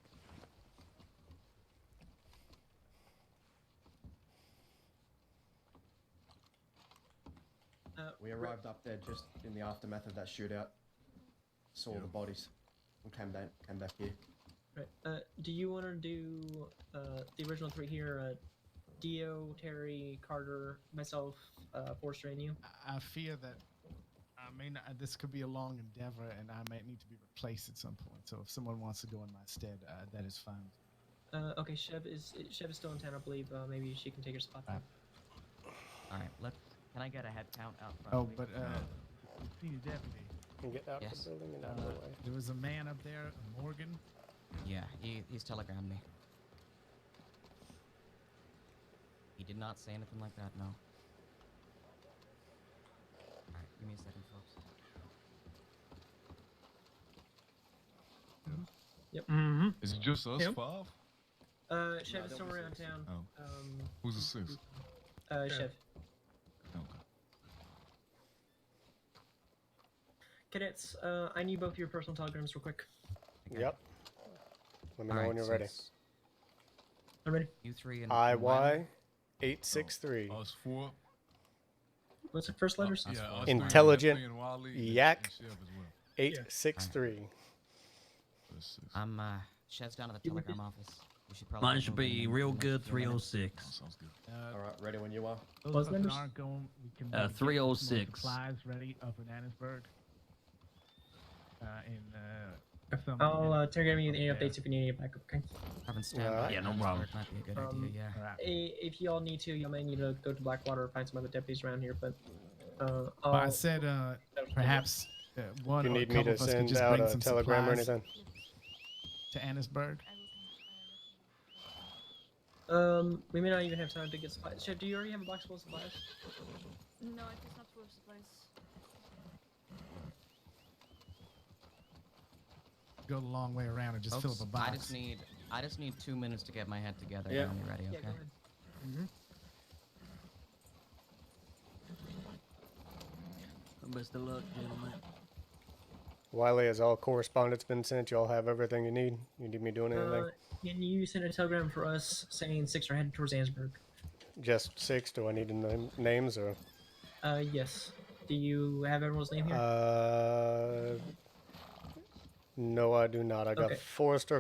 We arrived up there just in the aftermath of that shootout. Saw the bodies and came back here. Right. Do you want to do the original three here? Dio, Terry, Carter, myself, Forrester, and you? I fear that, this could be a long endeavor, and I might need to be replaced at some point. So if someone wants to go in my stead, that is fine. Okay, Chev is still in town, I believe. Maybe she can take her spot. All right, can I get a head count out front? Oh, please? but senior deputy. Can get out Yes. the building and out of the way. There was a man up there, Morgan. Yeah, he's telegrammed me. He did not say anything like that, no. Alright, give me a second, folks. Yep. Mm-hmm. Is it just us Yep. five? Chev is still around town. Oh. Who's the sixth? Chev. Okay. Cadets, I need both your personal telegrams real quick. Yep. Let me know when you're ready. I'm ready. You three and IY 863. Us four. What's the first letters? Yeah, us Intelligent three, and Wiley, Yak and Chev as well. 863. I'm Chev's down at the telegram office. We should probably. Mine should be real good 306. Sounds good. All right, ready when you are. Those of us that aren't going, we can get some more 306. supplies ready up in Annesburg. I'll telegram you any updates if you need any backup, okay? Having standby. Yeah, no problem. Might be a good idea, yeah. If y'all need to, y'all may need to go to Blackwater or find some other deputies around here, but But I said perhaps one You or a need me couple to of us could send just out bring a some telegram or supplies anything? to Annesburg. We may not even have time to get supplies. Chef, do you already have a box full of supplies? No, I just not full of supplies. Go the long way around and just fill up a Folks, box. I just need 2 minutes to get my head together. Yeah. When you're ready, okay? Yeah, go ahead. Best of luck, gentlemen. Wiley, has all correspondence been sent? Y'all have everything you need? You need me doing anything? Can you send a telegram for us saying 6 are headed towards Annesburg? Just 6? Do I need the names or? Yes. Do you have everyone's name here? No, I do not. I got Okay. Forrester,